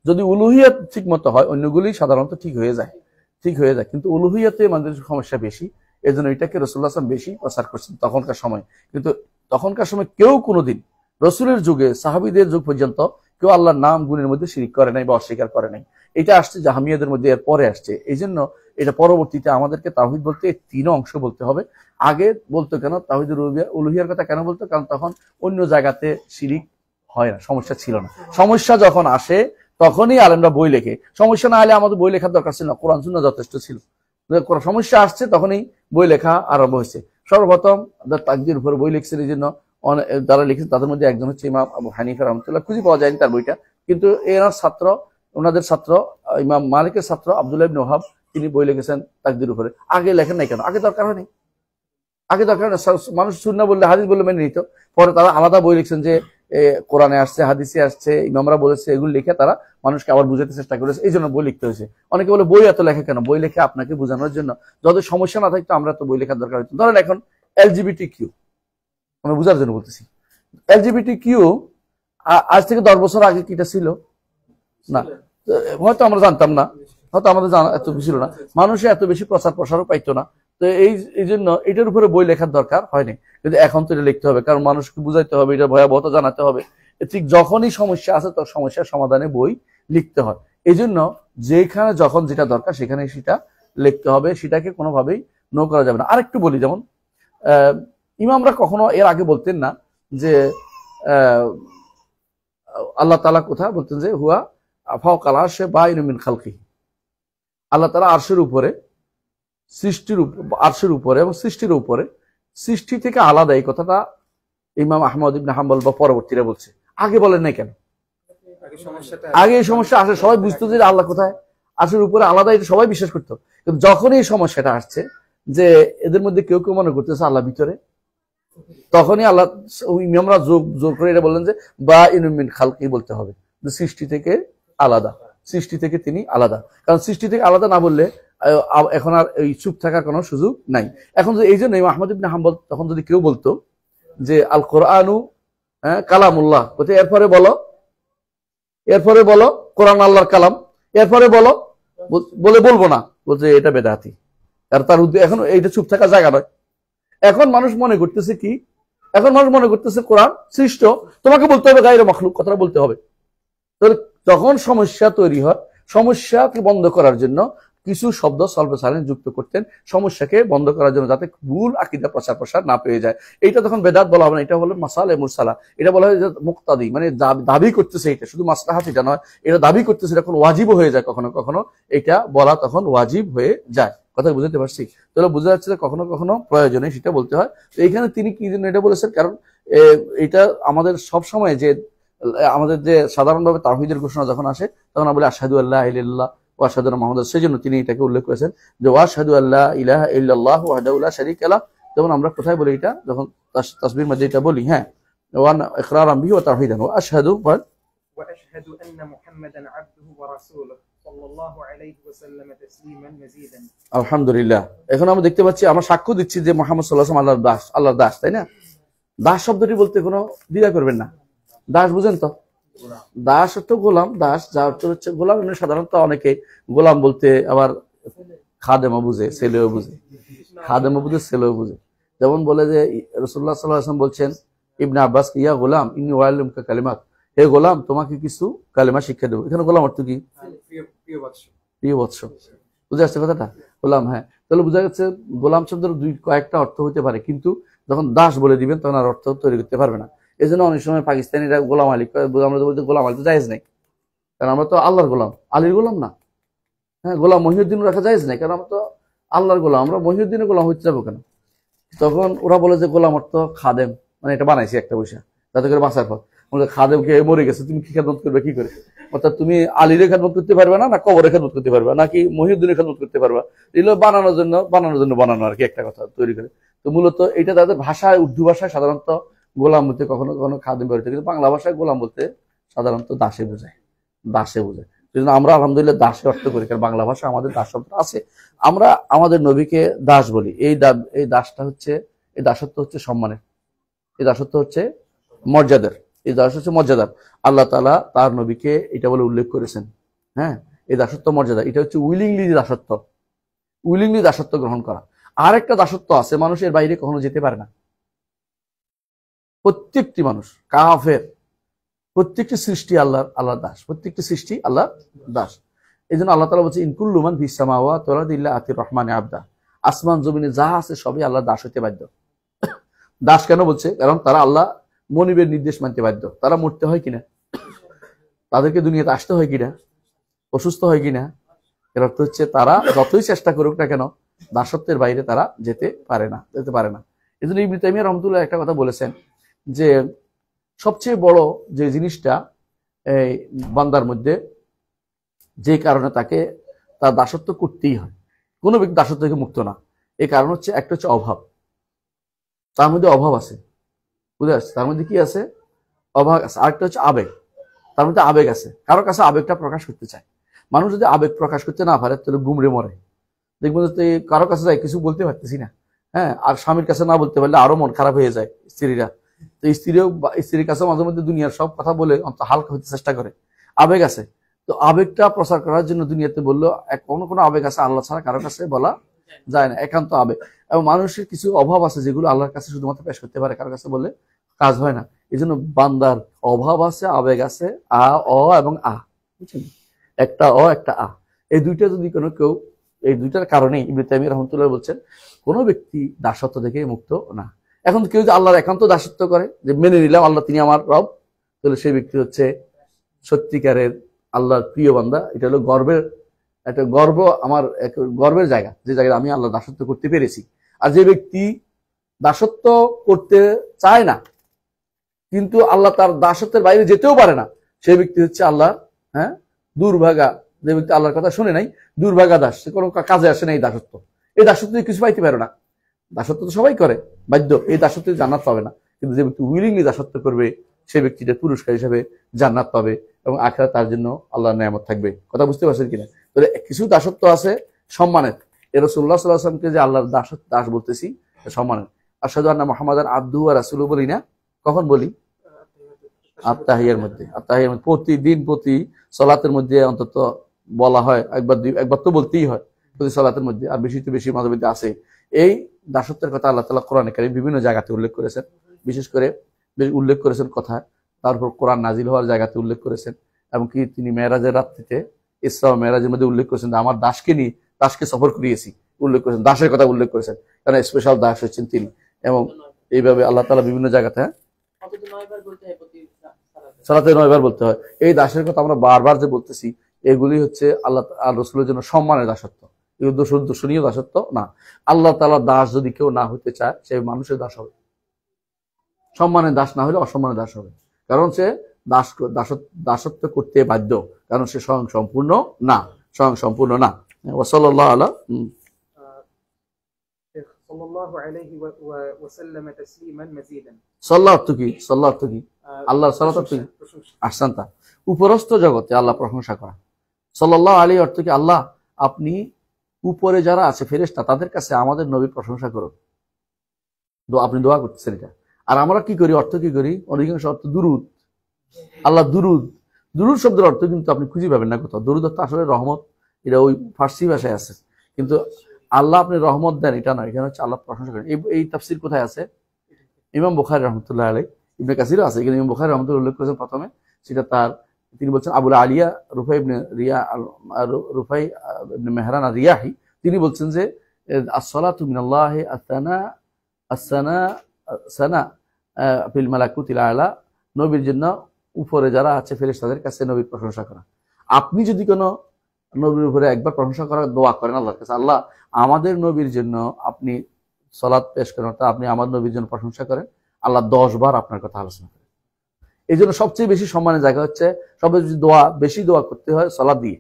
যদি উলুহিয়াত ঠিক মতো হয় অন্যগুলি সাধারণত ঠিক হয়ে যায়, কিন্তু উলুহিয়াতে মানুষের সমস্যা বেশি, এই জন্য এটাকে রাসূলুল্লাহ সাল্লাল্লাহু আলাইহি ওয়াসাল্লাম বেশি প্রচার করছেন তখনকার সময়। কিন্তু তখনকার সময় কেউ কোনোদিন, রসুলের যুগে, সাহাবীদের যুগ পর্যন্ত কেউ আল্লাহর নাম গুণের মধ্যে শিরিক করে নাই বা অস্বীকার করে নাই। এটা আসছে জাহামিয়াদের মধ্যে, এর পরে আসছে। এই জন্য এটা পরবর্তীতে আমাদেরকে তাওহীদ বলতে তিন অংশ বলতে হবে। আগে বলতো কেন তাওহীদুল উলুহিয়ার কথা কেন বলতো? কারণ তখন অন্য জায়গাতে শিরিক হয় না, সমস্যা ছিল না। সমস্যা যখন আসে তখনই আলেমরা বই লেখে। সমস্যা না হলে আমাদের বই লেখার দরকার ছিল না, কোরআন সুন্নাহ যথেষ্ট ছিল। সমস্যা আসছে তখনই বই লেখা আরম্ভ হয়েছে। সর্বপ্রথম তাকদীর উপর বই লিখছেন, এই জন্য যারা লিখেছেন তাদের মধ্যে একজন হচ্ছে ইমাম আবু হানিফা রহমতুল্লাহ। খুঁজে পাওয়া যায়নি তার বইটা, কিন্তু এনার ছাত্র, ওনাদের ছাত্র ইমাম মালিকের ছাত্র আব্দুল্লাহ ইবনে ওহাব, তিনি বই লিখেছেন তাকদীর উপরে। আগে লেখেন নাই কেন? আগে দরকার হয়নি, আগে দরকার হয়। মানুষ সুন্নাহ বললে হাদিস বললে মেনে নিত। পরে তারা আলাদা বই লিখছেন যে কোরআনে আসছে, হাদিসে আসছে, ইমামরা বলেছে, এগুলো লিখে তারা মানুষকে আবার বুঝাতে চেষ্টা করেছে। এই জন্য বই লিখতে হয়েছে। অনেকে বলে বই এত লেখা কেন? বই লেখে আপনাকে বোঝানোর জন্য। যাদের সমস্যা না থাকতো আমরা তো বই লেখার দরকার হতো। ধরেন এখন এলজিবিটি কিউ, আমরা বুঝার জন্য বলতেছি। এলজিবিটি কিউ আজ থেকে 10 বছর আগে কিটা ছিল না, হয়তো আমরা জানতাম না, হয়তো আমাদের জানা এত ছিল না, মানুষে এত বেশি প্রচার প্রসারও পাইতো না। তো এই জন্য এটার উপরে বই লেখার দরকার হয়নি, কিন্তু এখন তো এটা লিখতে হবে, কারণ মানুষকে বুঝাইতে হবে, এটা ভয়াবহতা জানাতে হবে। ঠিক যখনই সমস্যা আছে তখন সমস্যার সমাধানে বই লিখতে হয়। এই জন্য যেখানে যখন যেটা দরকার সেখানে সেটা লিখতে হবে, সেটাকে কোনোভাবেই নো করা যাবে না। আরেকটু বলি, যেমন ইমামরা কখনো এর আগে বলতেন না যে আল্লাহ তাআলা কোথায় বলতেন যে হুয়া ফাওকাল আরশে বাইনুম মিন খালকিহি, আল্লাহ তাআলা আরশের উপরে, সৃষ্টির আরশের উপরে এবং সৃষ্টির উপরে, সৃষ্টি থেকে আলাদা। এই কথাটা ইমাম আহমদ ইবনে হাম্বল বা পরবর্তীরা বলছে। আগে বলেন নাই কেন? আগে এই সমস্যা আসে সবাই বুঝতো যে আল্লাহ কোথায়, আরশের উপরে আলাদা, এটা সবাই বিশ্বাস করতো। কিন্তু যখন এই সমস্যাটা আসছে যে এদের মধ্যে কেউ কেউ মনে করতেছে আল্লাহ ভিতরে, তখনই আল্লাহ ইমামরা জোর করে এটা বললেন যে বা ইনুমিন খালকি বলতে হবে, যে সৃষ্টি থেকে আলাদা, সৃষ্টি থেকে তিনি আলাদা। কারণ সৃষ্টি থেকে আলাদা না বললে এখন আর এই চুপ থাকার কোনো সুযোগ নাই। এখন এই জন্য আহমদ ইবনে হাম্বল তখন যদি কেউ বলতো যে আল কোরআনু কালামুল্লাহ, বলতে এরপরে বলো কোরআন আল্লাহর কালাম, এরপরে বলো, বলবো না, বলছে এটা বেদাতি। আর তার উদ্দেশ্য এখন এইটা চুপ থাকার জায়গা নয়। এখন মানুষ মনে করতেছে কি? এখন মানুষ মনে করতেছে কোরআন সৃষ্ট, তোমাকে বলতে হবে গায়রে মাখলুক, কথাটা বলতে হবে। তাহলে যখন সমস্যা তৈরি হয়, সমস্যাকে বন্ধ করার জন্য কিছু শব্দ সলভে সাইলেন্স যুক্ত করতেন, সমস্যাকে বন্ধ করার জন্য, যাতে ভুল আকীদা প্রসার না পেয়ে যায়। এইটা তখন বেদাত বলা হবে না, এটা হলো মাসালে মুরসালা। এটা বলা হয় যে মুক্তাদি, মানে দাবি করতেছে, এটা শুধু মাসলাহাত এটা নয়, এটা দাবি করতেছে, এটা ওয়াজিবও হয়ে যায় কখনো কখনো, এটা বলা তখন ওয়াজিব হয়ে যায়। কথা বুঝতে পারছি? তাহলে বোঝা যাচ্ছে যে কখনো কখনো প্রয়োজনে সেটা বলতে হয়। তো এইখানে তিনি কি জন্য এটা বলেছেন? কারণ এটা আমাদের সব সময় যে আমাদের যে সাধারণভাবে তাওহীদের ঘোষণা যখন আসে তখন আমরা বলি আশহাদু আল্লা ইলাহা ইল্লাল্লাহ ওয়া আশহাদু আন্না মুহাম্মাদান, সেজন্য তিনি এটাকে উল্লেখ করেছেন যে ওয়া আশহাদু আল্লা ইলাহা ইল্লাল্লাহু ওয়াহদাহু লা শারীকা লাহ। যেমন আমরা কোথায় বলি এটা, যখন তাসবিহের মধ্যে এটা বলি, হ্যাঁ, ওয়া ইকরারান বিহি ওয়া তাওহীদান ওয়া আশহাদু ওয়া আশহাদু আন্না মুহাম্মাদান আবদুহু ওয়া রাসূলুহু সাল্লাল্লাহু আলাইহি ওয়াসাল্লাম তাসলিমান মাজিদান। আলহামদুলিল্লাহ। এখন আমরা দেখতে পাচ্ছি, আমরা সাক্ষ্য দিচ্ছি যে মুহাম্মদ সাল্লাল্লাহু আলাইহি ওয়াসাল্লাম আল্লাহর দাস, তাই না? দাস শব্দটি বলতে কোনো দ্বিধা করবেন না। দাস বুঝেন তো? দাস অর্থ গোলাম, দাস যা অর্থ হচ্ছে গোলাম। সাধারণত অনেকে গোলাম বলতে আবার খাদেমও বুঝে, ছেলেও বুঝে, খাদেমও বুঝে, ছেলেও বুঝে। যেমন বলে যে রাসূলুল্লাহ সাল্লাল্লাহু আলাইহি ওয়াসাল্লাম বলছেন ইবনে আব্বাস, ইয়া গোলাম ইন্নী ওয়াল্লিমুকা কালিমাত, হে গোলাম তোমাকে কিছু কালেমা শিক্ষা দেবো। এখানে গোলাম অর্থ কি? প্রিয় বৎস। বুঝে আসছে কথাটা? গোলাম, হ্যাঁ। তাহলে বোঝা যাচ্ছে গোলাম শব্দের কয়েকটা অর্থ হতে পারে, কিন্তু যখন দাস বলে দিবেন তখন আর অর্থ তৈরি করতে পারবে না। এই জন্য অনেক সময় পাকিস্তানিরা গোলাম আলী, আমরা বলতে গোলাম আলী তো জায়েজ নেই, কারণ আমরা তো আল্লাহর গোলাম, আলীর গোলাম না। হ্যাঁ, গোলাম মহিউদ্দিন রাখা জায়েজ নেই, কারণ আমরা তো আল্লাহর গোলাম, আমরা মহিউদ্দিনের গোলাম হইতে যাবো কেন? তখন ওরা বলে যে গোলাম অর্থ খাদেম, মানে এটা বানাইছি একটা পয়সা যাতে করে বাঁচার পর। খাদেমকে মরে গেছে, তুমি কি খেদমত করবে, কি করে? অর্থাৎ তুমি আলীর খেদমত করতে পারবে না, না কবরের খেদমত করতে পারবে, নাকি মহিউদ্দিনের খেদমত করতে পারবা? এগুলো বানানোর জন্য বানানো আর কি, একটা কথা তৈরি করে। তো মূলত এটা তাদের ভাষায়, উর্দু ভাষায় সাধারণত গোলাম বলতে কখনো কখনো খাদেম ব্যবহৃত, কিন্তু বাংলা ভাষায় গোলাম বলতে সাধারণত দাসে বোঝায়, দাসে বোঝায়। সেজন্য আমরা আলহামদুলিল্লাহ দাসে অর্থ করি, কারণ বাংলা ভাষা আমাদের দাস শব্দ আছে। আমরা আমাদের নবীকে দাস বলি। এই দাসটা হচ্ছে, এই দাসত্ব হচ্ছে সম্মানের, এই দাসত্ব হচ্ছে মর্যাদার, এই দাস হচ্ছে মর্যাদার। আল্লাহ তাআলা তার নবীকে এটা বলে উল্লেখ করেছেন। হ্যাঁ, এই দাসত্ব মর্যাদা, এটা হচ্ছে উইলিংলি দাসত্ব, উইলিংলি দাসত্ব গ্রহণ করা। আর একটা দাসত্ব আছে, মানুষের বাইরে কখনো যেতে পারে না। প্রত্যেকটি মানুষ, কাফের, প্রত্যেকটি সৃষ্টি আল্লাহর দাস, প্রত্যেকটি সৃষ্টি আল্লাহর দাস। এই জন্য আল্লাহ তাআলা বলছে ইনকুল্লু মান ফিস সামাওয়াতি ওয়াল আরদি ইল্লা আতির রহমানি আবদা। আসমান জমিনে যা আছে সবই আল্লাহর দাস হইতে বাধ্য। দাস কেন বলছে? কারণ তারা আল্লাহ মনিবের নির্দেশ মানতে বাধ্য। তারা মরতে হয় কিনা, তাদেরকে দুনিয়াতে আসতে হয় কিনা, অসুস্থ হয় কিনা, এর অর্থ হচ্ছে তারা যতই চেষ্টা করুক না কেন দাসত্বের বাইরে তারা যেতে পারে না। এই জন্য ইবনে তাইমিয়া রাহমাতুল্লাহ একটা কথা বলেছেন যে সবচেয়ে বড় যে জিনিসটা এই বান্দার মধ্যে যে কারণে তাকে তার দাসত্ব করতেই হয়, কোনো ব্যক্তি দাসত্ব থেকে মুক্ত না, এই কারণ হচ্ছে একটা হচ্ছে অভাব। তার মধ্যে অভাব আছে, বুঝে আসছে? তার মধ্যে কি আছে? অভাব আছে। আরেকটা হচ্ছে আবেগ, তার মধ্যে আবেগ আছে। কারোর কাছে আবেগটা প্রকাশ করতে চায়। মানুষ যদি আবেগ প্রকাশ করতে না পারে তাহলে গুমড়ে মরে। দেখবেন যে কারোর কাছে যায় কিছু বলতে পারতেছি না, হ্যাঁ, আর স্বামীর কাছে না বলতে পারলে আরো মন খারাপ হয়ে যায় স্ত্রীরা। তো স্ত্রীর কাছে মাঝে মধ্যে দুনিয়ার সব কথা বলে হালকা হতে চেষ্টা করে। আবেগ আছে, তো আবেগটা প্রচার করার জন্য দুনিয়াতে বললো কোনো আবেগ আছে আল্লাহ ছাড়া কারোর কাছে বলা যায় না, একান্ত আবেগ। এবং মানুষের কিছু অভাব আছে যেগুলো আল্লাহর কাছে শুধুমাত্র পেশ করতে পারে, কারোর কাছে বললে কাজ হয় না। এই জন্য বান্দার অভাব আছে, আবেগ আছে, অ এবং আ, বুঝছেন? একটা অ একটা আ, এই দুইটা যদি কেউ এই দুইটার কারণে ইবনে তাইমিয়া রাহমাতুল্লাহ বলছেন কোন ব্যক্তি দাসত্ব থেকে মুক্ত না। এখন কেউ যদি আল্লাহর একান্ত দাসত্ব করে, যে মেনে নিলাম আল্লাহ তিনি আমার রব, তাহলে সেই ব্যক্তি হচ্ছে সত্যিকারের আল্লাহর প্রিয় বান্দা। এটা হলো গর্বের একটা গর্ব, আমার এক গর্বের জায়গা, যে জায়গায় আমি আল্লাহ দাসত্ব করতে পেরেছি। আর যে ব্যক্তি দাসত্ব করতে চায় না কিন্তু আল্লাহ তার দাসত্বের বাইরে যেতেও পারে না, সেই ব্যক্তি হচ্ছে আল্লাহ দুর্ভাগা। যে ব্যক্তি আল্লাহর কথা শুনে নাই, দুর্ভাগা দাস, সে কোনো কাজে আসে না। এই দাসত্ব কিছু পাইতে পারে না। দাসত্ব তো সবাই করে বাধ্য, এই দাসত্ব জান্নাত পাবে না। কিন্তু যে ব্যক্তি উইলিংলি দাসত্ব করবে সেই ব্যক্তিটা পুরস্কার হিসেবে জান্নাত পাবে এবং আখিরাত তার জন্য আল্লাহর নিয়ামত থাকবে। কথা বুঝতে পারছেন কিনা? তাহলে কিছু দাসত্ব আছে সম্মানের, এ রাসূলুল্লাহ সাল্লাল্লাহু আলাইহি ওয়াসাল্লামকে যে আল্লাহর দাস বলতেছি সম্মানের। আশহাদু আন্না মুহাম্মাদান আবদুহু ওয়া রাসূলুহু বলি না, কখন বলি? আত্তাহিয়ার মধ্যে। প্রতিদিন প্রতি সালাতের মধ্যে অন্তত বলা হয়, একবার তো বলতেই হয় প্রতি সালাতের মধ্যে, আর বেশি তো বেশি মাঝে মধ্যে আছে। এই দাসত্বের কথা আল্লাহ তাআলা কোরআনে কারীম বিভিন্ন জায়গাতে উল্লেখ করেছেন, বিশেষ করে উল্লেখ করেছেন কথা, তারপর কোরআন নাজিল হওয়ার জায়গাতে উল্লেখ করেছেন, এমনকি তিনি মেরাজের রাত্রিতে ইসরা ও মেরাজের মধ্যে উল্লেখ করেছেন আমার দাসকে সফর করিয়েছি, উল্লেখ করেছেন, দাসের কথা উল্লেখ করেছেন, কারণ স্পেশাল দাস হচ্ছেন তিনি। এবং এইভাবে আল্লাহ তাআলা বিভিন্ন জায়গাতে সালাতে 9 বার বলতে হয়। এই দাসের কথা আমরা বারবার যে বলতেছি, এগুলি হচ্ছে আল্লাহ আর রাসূলের জন্য সম্মানের দাসত্ব, এগুলো দূষণীয় দাসত্ব না। আল্লাহ তাআলার দাস যদি কেউ না হতে চায়, সে মানুষের দাস হবে, সম্মানের দাস না হলে অসম্মানের দাস হবে। কারণ সে দাসত্ব করতে বাধ্য, কারণ সে স্বয়ং সম্পূর্ণ না। ওয়াসাল্লাল্লাহু আলা সাল্লাল্লাহু আলাইহি ওয়া সাল্লাম তাসলিমান মাজিদান। সাল্লাল্লাহু কি আল্লাহর সালাত কি আহসানতা, উপরস্থ জগতে আল্লাহ প্রশংসা করা। সাল্লাল্লাহু আলাইহি অর্থ কি আল্লাহ আপনি উপরে যারা আছে ফেরেশতা তাদের কাছে আমাদের নবীর প্রশংসা করুন। আপনি দোয়া করতেছেন এটা। আর আমরা কি করি? অর্থ কি করি? অধিকাংশ অর্থ দুরুদ। আল্লাহ দুরুদ শব্দের অর্থ কিন্তু আপনি খুঁজে পাবেন না কোথাও। দুরুদ অর্থ আসলে রহমত, এটা ওই ফার্সি ভাষায় আছে, কিন্তু আল্লাহ আপনি রহমত দেন এটা নয়, এখানে হচ্ছে আল্লাহ প্রশংসা করেন। এই তাফসীর কোথায় আছে? ইমাম বুখারী রাহমাতুল্লাহ আলাইহি, ইবনে কাসিরও আছে, কিন্তু ইমাম বুখারী রাহমাতুল্লাহ উল্লেখ করেছেন প্রথমে, সেটা তিনি বলছেন আবুল আলিয়া রুফাই ইবনে মেহরান আর-রিয়াহি, তিনি বলছেন যে as-salatu মিনাল্লাহি সানা ফিল মালাকুতিল আলা, নবীর জন্য উপরে যারা আছে ফেরেশতাদের কাছে নবীর প্রশংসা করা। আপনি যদি কোনো নবীর উপরে একবার প্রশংসা করার দোয়া করেন আল্লাহর কাছে, আল্লাহ আমাদের নবীর জন্য আপনি সালাত পেশ করেন, অর্থাৎ আপনি আমার নবীর জন্য প্রশংসা করেন, আল্লাহ 10 বার আপনার কথা আলোচনা করেন। এই জন্য সবচেয়ে বেশি সম্মানের জায়গা হচ্ছে সবচেয়ে বেশি দোয়া করতে হয় সালাত দিয়ে।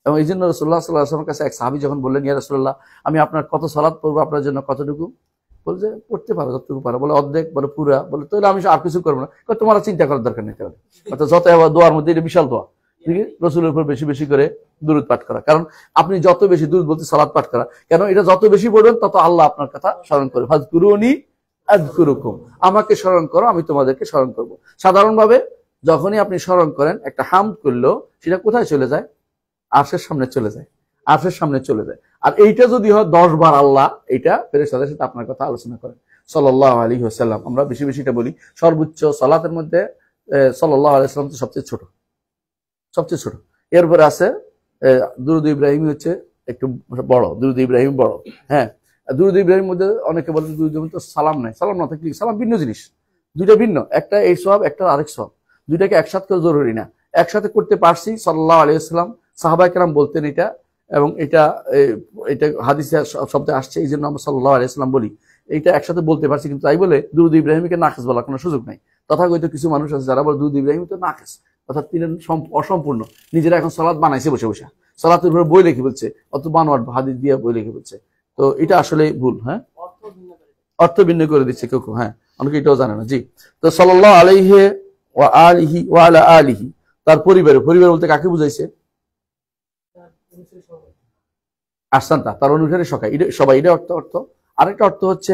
এবং এই জন্য রাসূলুল্লাহ সাল্লাল্লাহু আলাইহি ওয়াসাল্লামের কাছে এক সাহাবী যখন বললেন, ইয়া রাসূলুল্লাহ আমি আপনার কত সালাত পড়বো, আপনার জন্য কতটুকু? বলছে পড়তে পারো যতটুকু পারো। বলে অর্ধেক? বলে পুরা। বলে তাহলে আমি আর কিছু করবো না। তোমার চিন্তা করার দরকার নেই। তাহলে অর্থাৎ যত দোয়ার মধ্যে এটা বিশাল দোয়া, রাসূলের উপর বেশি বেশি করে দুরূদ পাঠ করা। কারণ আপনি যত বেশি দুরূদ বলতে সালাত পাঠ করা, কেন এটা যত বেশি পড়বেন তত আল্লাহ আপনার কথা স্মরণ করে। ফাযকুরুনি আযকুরুকুম, আমাকে স্মরণ করো আমি তোমাদেরকে স্মরণ করব। সাধারণভাবে যখনই আপনি স্মরণ করেন, একটা হামদ করলো সেটা কোথায় চলে যায়? আরশের সামনে চলে যায়, আর এইটা যদি হয় 10 বার আল্লাহ এইটা ফেরেশতাদের সাথে আপনার কথা আলোচনা করেন। সাল্লাল্লাহু আলাইহি ওয়াসাল্লাম। আমরা বেশি বেশি এটা বলি। সর্বোচ্চ সালাতের মধ্যে সাল্লাল্লাহু আলাইহি ওয়াসাল্লাম তো সবচেয়ে ছোট। এরপরে আছে দুরূদ ইব্রাহিম হচ্ছে একটু বড়, দুরূদ ইব্রাহিম বড়। হ্যাঁ, দুরূদ ইব্রাহিম মধ্যে অনেকে বলেন দুরূদ ইব্রাহিম তো সালাম নাই, সালাম না থাকলে সালাম ভিন্ন জিনিস, দুইটা ভিন্ন, একটা এই সওয়াব, একটা আরেক সওয়াব, দুইটাকে একসাথে করা জরুরি না। একসাথে করতে পারছি সাল্লাল্লাহু আলাইহি ওয়াসাল্লাম, সাহাবায়ে কেরাম বলতেন এটা, এবং এটা হাদিসে শব্দে আসছে, এই জন্য আমরা সাল্লাল্লাহু আলাইহি ওয়াসাল্লাম বলি। এইটা একসাথে বলতে পারছি, কিন্তু তাই বলে দুরূদ ইব্রাহিমকে নাকিস বলার কোনো সুযোগ নাই। তথাকথিত কিছু মানুষ আছে যারা বলে দুরূদ ইব্রাহিম তো নাকিস, অর্থাৎ তিনি অসম্পূর্ণ, নিজেরা এখন সালাত বানাইছে বসে বসে, সালাতের উপরে বই লিখে বলছে, অত বানোয়াট হাদিস দিয়ে বই লিখে বলছে। তো এটা আসলে ভুল। হ্যাঁ, অর্থ ভিন্ন করে দিচ্ছে কেউ। হ্যাঁ, অনেকে এটাও জানে না। জি, তো সাল্লাল্লাহু আলাইহি ওয়া আলিহি ওয়া আলা আলিহি, তার পরিবার বলতে কাকে বুঝাইছে? আহসানতা, তার অনুসারী সবাই, এটা অর্থ। আরেকটা অর্থ হচ্ছে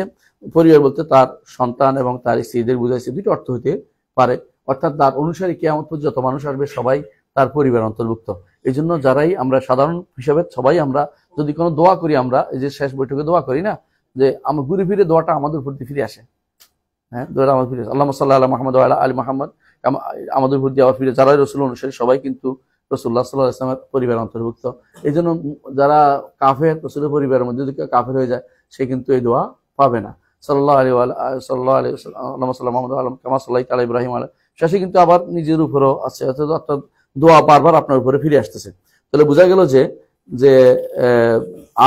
পরিবার বলতে তার সন্তান এবং তার স্ত্রীদের বুঝাইছে, দুটো অর্থ হইতে পারে। অর্থাৎ তার অনুসারী কিয়ামত পর্যন্ত যত মানুষ আসবে সবাই তার পরিবার অন্তর্ভুক্ত। এই জন্য যারাই আমরা সাধারণ হিসাবে সবাই আমরা যদি কোনো দোয়া করি, আমরা এই যে শেষ বৈঠকে দোয়া করি না, যে আমরা ঘুরে ফিরে দোয়াটা আমাদের উপর দিয়ে ফিরে আসে। হ্যাঁ, দোয়াটা আমাদের ফিরে, আল্লাহুম্মা সাল্লি আলা মুহাম্মাদ ওয়া আলা আলি মুহাম্মাদ, আমাদের উপর দিয়ে আবার ফিরে। যারাই রাসূল অনুসারী সবাই কিন্তু রাসূলুল্লাহ সাল্লাল্লাহু আলাইহি ওয়াসাল্লামের পরিবার অন্তর্ভুক্ত। এই জন্য যারা কাফের, রাসূলের পরিবারের মধ্যে যদি কাফের হয়ে যায়, সে কিন্তু এই দোয়া পাবে না। সাল্লাল্লাহু আলাইহি ওয়াসাল্লাম, আল্লাহুম্মা সাল্লি আলা মুহাম্মাদ ওয়া আলা কামা সাল্লাইতা আলা ইব্রাহিম আলা, শেষে কিন্তু আবার নিজের উপরও আছে, অর্থাৎ দোয়া বারবার আপনার উপরে ফিরে আসতেছে। তাহলে বোঝা গেল যে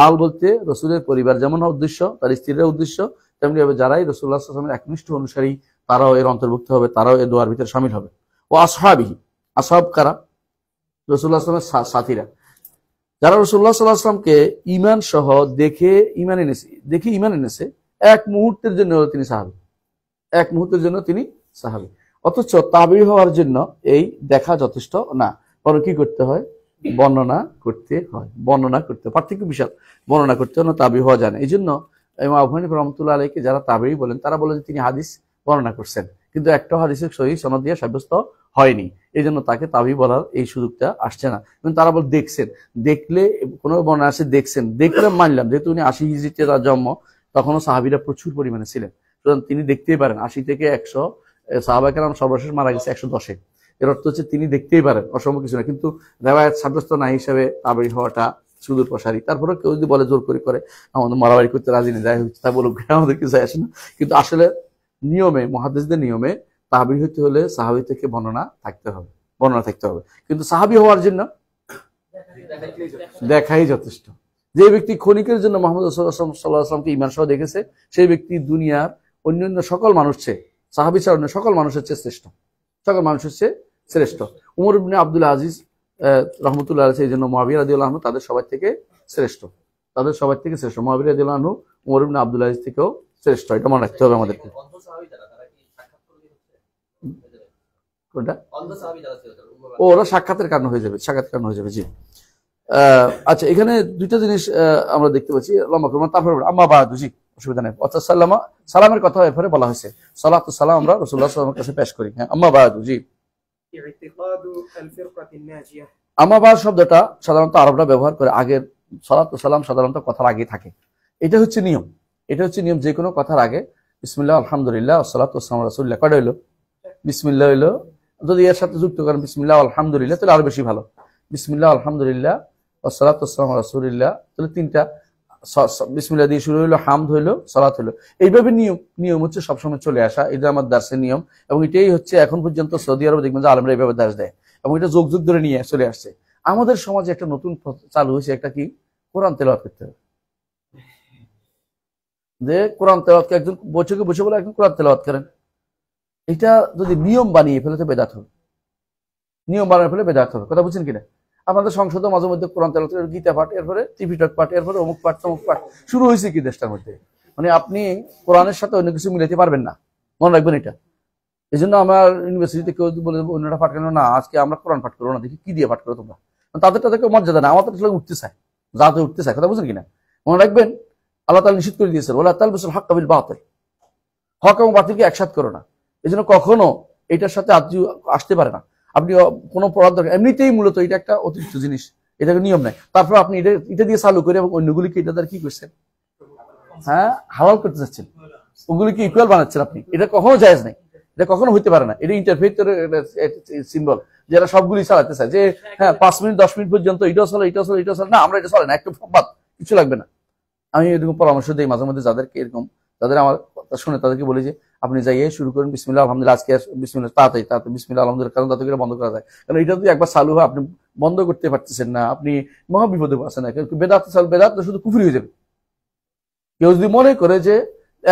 আল বলতে রাসূলের পরিবার যেমন উদ্দেশ্য, তার স্ত্রীর উদ্দেশ্য, তেমনি ভাবে যারাই রাসূলুল্লাহ সাল্লাল্লাহু আলাইহি ওয়াসাল্লামের একনিষ্ঠ অনুসারী তারাও এর অন্তর্ভুক্ত হবে, তারাও এই দোয়ার ভিতরে শামিল হবে। ও আসহাবিহি, আসহাব কারা? রাসূলুল্লাহ সাল্লাল্লাহু আলাইহি ওয়াসাল্লামের সাথীরা, যারা রাসূলুল্লাহ সাল্লাল্লাহু আলাইহি ওয়াসাল্লামকে ঈমান সহ দেখে ঈমান এনেছে, এক মুহূর্তের জন্য তিনি সাহাবী, এক মুহূর্তের জন্য তিনি সাহাবী। অথচ তাবী হওয়ার জন্য এই দেখা যথেষ্ট না, বরং কি করতে হয়? বর্ণনা করতে হয়, পার্থক্য বিশাল, বর্ণনা করতে হয় না, তাবী হওয়া যায় না। এই জন্য ইমাম আবু হানিফা রাহমাতুল্লাহ আলাইহি যারা তাবী বলেন, তারা বলে যে তিনি হাদিস বর্ণনা করছেন, কিন্তু একটা হাদিসের সহিহ সনদ দিয়ে সাব্যস্ত হয়নি, এই জন্য তাকে তাবী বলার এই সুযোগটা আসছে না। কিন্তু তারা বলে দেখছেন, দেখলে কোনো বর্ণনা আসে দেখছেন, দেখলে মানলাম, যেহেতু উনি 80 হিজরিতে তার জন্ম, তখনও সাহাবীরা প্রচুর পরিমাণে ছিলেন, সুতরাং তিনি দেখতেই পারেন। 80 থেকে 100 সাহাবায়ে কেরাম সর্বশেষ মারা গেছে 110-এ, এর অর্থ হচ্ছে তিনি দেখতেই পারেন, অসম্ভব কিছু না। কিন্তু রেওয়ায়াত সাব্যস্ত না হিসাবে তাবী হওয়াটা সুদূর প্রসারী। তারপরে কেউ যদি বলে জোর করে আমাদের মারামারি করতে রাজি নেই, যাই হচ্ছে তা বলুক, আমাদের কিছু আসে না। কিন্তু আসলে নিয়মে, মুহাদ্দিসদের নিয়মে তাবী হতে হলে সাহাবী থেকে বর্ণনা থাকতে হবে। কিন্তু সাহাবী হওয়ার জন্য দেখাই যথেষ্ট। যে ব্যক্তি ক্ষণিকের জন্য মুহাম্মদ রাসূলুল্লাহ সাল্লাল্লাহু আলাইহি ওয়াসাল্লামকে ঈমান সহ দেখেছে, সেই ব্যক্তি দুনিয়ার অন্যান্য সকল মানুষ চেয়ে, সাহাবী ছাড়া অন্য সকল মানুষের চেয়ে শ্রেষ্ঠ। উমর ইবনে আব্দুল আজিজ রাহমাতুল্লাহ আলাইহি, এই জন্য মুআবিয়া রাদিয়াল্লাহু আনহু তাদের সবার থেকে শ্রেষ্ঠ। মুআবিয়া রাদিয়াল্লাহু আনহু উমর ইবনে আব্দুল আজিজ থেকেও শ্রেষ্ঠ, এটা মনে রাখতে হবে আমাদেরকে। কোনটা? ওরা সাক্ষাতের কারণ হয়ে যাবে, জি। আচ্ছা, এখানে দুইটা জিনিস আমরা দেখতে পাচ্ছি, লম্বা করব তারপর আম্মা বাদু, জি, অসুবিধা নেই। অর্থাৎ সালামের কথা এরপরে বলা হয়েছে, সালাতু সালাম আমরা রাসূলুল্লাহ সাল্লাল্লাহু আলাইহি ওয়াসাল্লামের কাছে পেশ করি। হ্যাঁ, আম্মা বাদু, জি। আম্মা বাদ শব্দটা সাধারণত আরবরা ব্যবহার করে, আগের সালাতু সালাম সাধারণত কথার আগে থাকে। এটা হচ্ছে নিয়ম, যে কোনো কথার আগে বিসমিল্লাহ, আলহামদুলিল্লাহ, ওয়াসসালাতু ওয়াসসালামু আলা রাসূলিল্লাহ, কয়টা হইলো? বিসমিল্লাহ হইলো। যদি এর সাথে যুক্ত করেন বিসমিল্লাহ আলহামদুলিল্লাহ, তাহলে আরো বেশি ভালো। বিসমিল্লাহ আলহামদুলিল্লাহ ওয়াসসালাতু ওয়াসসালামু আলা রাসূলিল্লাহ, তাহলে তিনটা। বিসমিল্লাহ দিয়ে শুরু হইলো, হামদ হইলো, সালাত হইলো। এইভাবে নিয়ম হচ্ছে সবসময় চলে আসা, এটা আমার দার্সের নিয়ম, এবং এটাই হচ্ছে এখন পর্যন্ত সৌদি আরবে দেখবেন যে আলেমরা এইভাবে দার্স দেয়, এবং এটা যুগ ধরে নিয়ে চলে আসছে। আমাদের সমাজে একটা নতুন চালু হয়েছে, একটা কি, কোরআন তেলাওয়াত করতে হবে। যে কোরআন তেলাওয়াতকে একজন বসে বলে একজন কোরআন তেলাওয়াত করেন, এটা যদি নিয়ম বানিয়ে ফেলে তো বেদাত হবে, কথা বুঝছেন কিনা? আপনাদের সংসদে মাঝে মধ্যে কোরআন তেলাওয়াত, গীতা পাঠ, এরপরে ত্রিপিটক পাঠ, এরপরে অমুক পাঠ তমুক পাঠ শুরু হয়েছে কি দেশটার মধ্যে। মানে আপনি কোরআনের সাথে অন্য কিছু মিলাইতে পারবেন না, মনে রাখবেন এটা। এই জন্য আমার ইউনিভার্সিটিতে কেউ বলে অন্যটা পাঠ কেন না, আজকে আমরা কোরআন পাঠ করবো না, দেখি কি দিয়ে পাঠ করো তোমরা। তাদেরকে মর্যাদা না, আমাদের উঠতে চায়, কথা বুঝেন কিনা? মনে রাখবেন, আল্লাহ তাআলা নিষেধ করে দিয়েছেন, ওয়ালা তালবিসুল হাক্কা বিল বাতিল, হক এবং বাতিলকে একসাথে করো না। এই জন্য কখনো এটার সাথে আসতে পারে না। আপনি কোনো পড়ার দরকার, এমনিতেই মূলত এটা একটা অতিরিক্ত জিনিস, এটাকে নিয়ম নাই। তারপর আপনি এটা দিয়ে চালু করে এবং অন্যগুলিকে এটা দ্বারা কি করছেন? হ্যাঁ, হালাল করতে চাচ্ছেন, ওগুলিকে ইকুয়াল বানাচ্ছেন আপনি, এটা কখনো জায়েজ নাই। এটা কখনো হইতে পারে না। এটা ইন্টারফেথ সিম্বল, যারা সবগুলি চালাতে চায় যে হ্যাঁ 5 মিনিট 10 মিনিট পর্যন্ত এটাও চলে এটাও চলে এটাও চলে, না আমরা এটা চলে না, একটু বাদ, কিছু লাগবে না। আমি এরকম পরামর্শ দিই মাঝে মধ্যে যাদেরকে এরকম, যাদের আমার কথা শুনে তাদেরকে বলি যে আপনি যাইয়ে শুরু করেন বিসমিল্লাহ আলহামদুলিল্লাহ, আজকে বিসমিল্লাহ তাড়াতাড়ি বিসমিল্লাহ আলহামদুলিল্লাহ, কারণ তাতে করে বন্ধ করা যায়। কারণ এটা যদি একবার চালু হয় আপনি বন্ধ করতে পারতেছেন না, আপনি মহা বিপদে আছেন না। বেদাত বেদাত শুধু কুফরি হয়ে যাবে। কেউ যদি মনে করে যে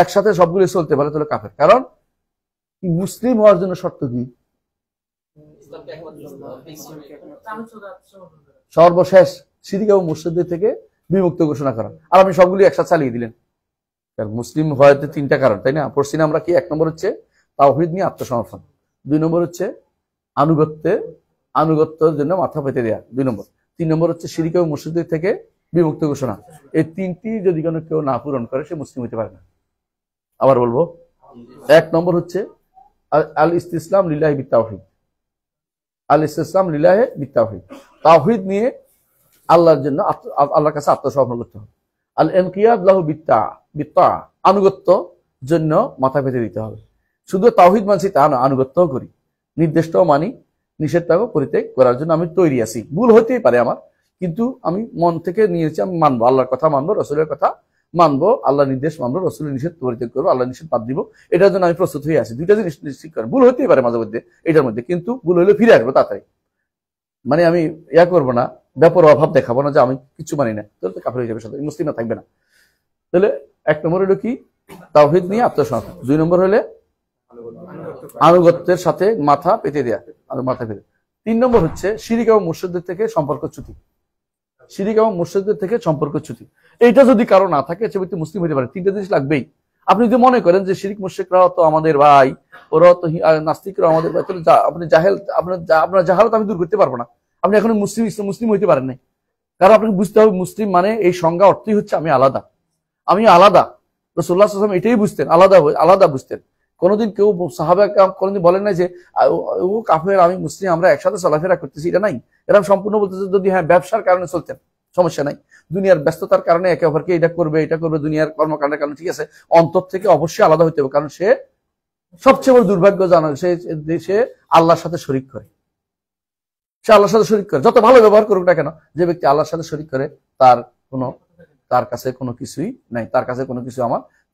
একসাথে সবগুলো চলতে পারে তাহলে কাফের। কারণ মুসলিম হওয়ার জন্য শর্ত কি? সর্বশেষ শিরক এবং মুশরিকদের থেকে বিমুক্ত ঘোষণা করা। আর আপনি সবগুলি একসাথে চালিয়ে দিলেন। মুসলিম হওয়াতে 3টা কারণ, তাই না? পড়ছি না আমরা কি? 1 নম্বর হচ্ছে তাওহীদ নিয়ে আত্মসমর্পণ, 2 নম্বর হচ্ছে আনুগত্যের জন্য মাথা পেতে দেয়া, 2 নম্বর, 3 নম্বর হচ্ছে শিরক এবং মুশরিকদের থেকে বিমুক্ত ঘোষণা। এই 3টি যদি কেউ না পূরণ করে সে মুসলিম হতে পারে না। আবার বলবো, 1 নম্বর হচ্ছে আল ইসতিসলাম লিল্লাহি বিত্তাওহীদ, আল ইসতিসলাম লিল্লাহি বিত্তাওহীদ, তাওহীদ নিয়ে আল্লাহর জন্য আল্লাহর কাছে আত্মসমর্পণ করতে হবে। আল ইনকিয়াদ লাহু বিত্তা, আনুগত্য জন্য মাথা পেতে দিতে হবে। শুধু তাওহীদ মানছি তা না, আনুগত্যও করি, নির্দেশটাও মানি, নিষেধটাও পরিত্যাগ করার জন্য আমি তৈরি আছি। ভুল হতেই পারে আমার, কিন্তু আমি মন থেকে নিয়েছি আমি মানবো, আল্লাহর কথা মানবো, রসুলের কথা মানবো, আল্লাহ নির্দেশ মানবো, রসুলের নিষেধ পরিত্যাগ করবো, আল্লাহ নিষেধ বাদ দিব, এটার জন্য আমি প্রস্তুত হয়ে আছি। 2টা জিনিস নিশ্চিত করেন। ভুল হতেই পারে মাঝে মধ্যে এটার মধ্যে, কিন্তু ভুল হলে ফিরে আসবো তাড়াতাড়ি। মানে আমি করবো না, ব্যাপার অভাব দেখাবো না যে আমি কিছু মানি না, তাহলে তো কাফের হয়ে যাবে, সাথে মুসলিম না থাকবে না। তাহলে 1 নম্বর হলো কি? তাওহীদ নিয়ে আত্মসমর্পণ। 2 নম্বর হলে আনুগত্যের সাথে মাথা পেতে দেয়া, মাথা পেতে। 3 নম্বর হচ্ছে শিরক এবং মুশরিকদের থেকে সম্পর্কচ্যুতি, শিরক এবং মুশরিকদের থেকে সম্পর্কচ্যুতি। এইটা যদি কারো না থাকে সে ব্যক্তি মুসলিম হতে পারে। 3টা জিনিস লাগবেই। আপনি যদি মনে করেন যে শিরক মুশরিকরাও তো আমাদের ভাই, ওরাও তো নাস্তিকরাও আমাদের ভাই, তাহলে আপনি আপনার জাহালত আমি দূর করতে পারবো না। আপনি এখন মুসলিম হইতে পারেন নাই। কারণ আপনাকে বুঝতে হবে মুসলিম মানে এই সংজ্ঞা অর্থই হচ্ছে আমি আলাদা, আমি আলাদা। রাসূলুল্লাহ সাল্লাল্লাহু আলাইহি ওয়াসাল্লাম এটাই বুঝতেন, আলাদা বুঝতেন। কোনোদিন কেউ সাহাবা কোনোদিন বলেন নাই যে ও কাফের আমি মুসলিম, আমরা একসাথে চলাফেরা করতেছি, এটা নাই। এরা সম্পূর্ণ বলতেছে যদি হ্যাঁ ব্যবসার কারণে চলতেন সমস্যা নাই, দুনিয়ার ব্যস্ততার কারণে একে অপরকে এটা করবে দুনিয়ার কর্মকাণ্ডের কারণে, ঠিক আছে, অন্তর থেকে অবশ্যই আলাদা হইতে হবে। কারণ সে সবচেয়ে বড় দুর্ভাগ্য জানা, সে আল্লাহর সাথে শরীক করে, সে আল্লাহর সাথে শরীক করে। যত ভালো ব্যবহার করুক না কেন, যে ব্যক্তি আল্লাহর সাথে শরীক করে তার কাছে কোনো কিছুই নাই, তার কাছে কোনো কিছু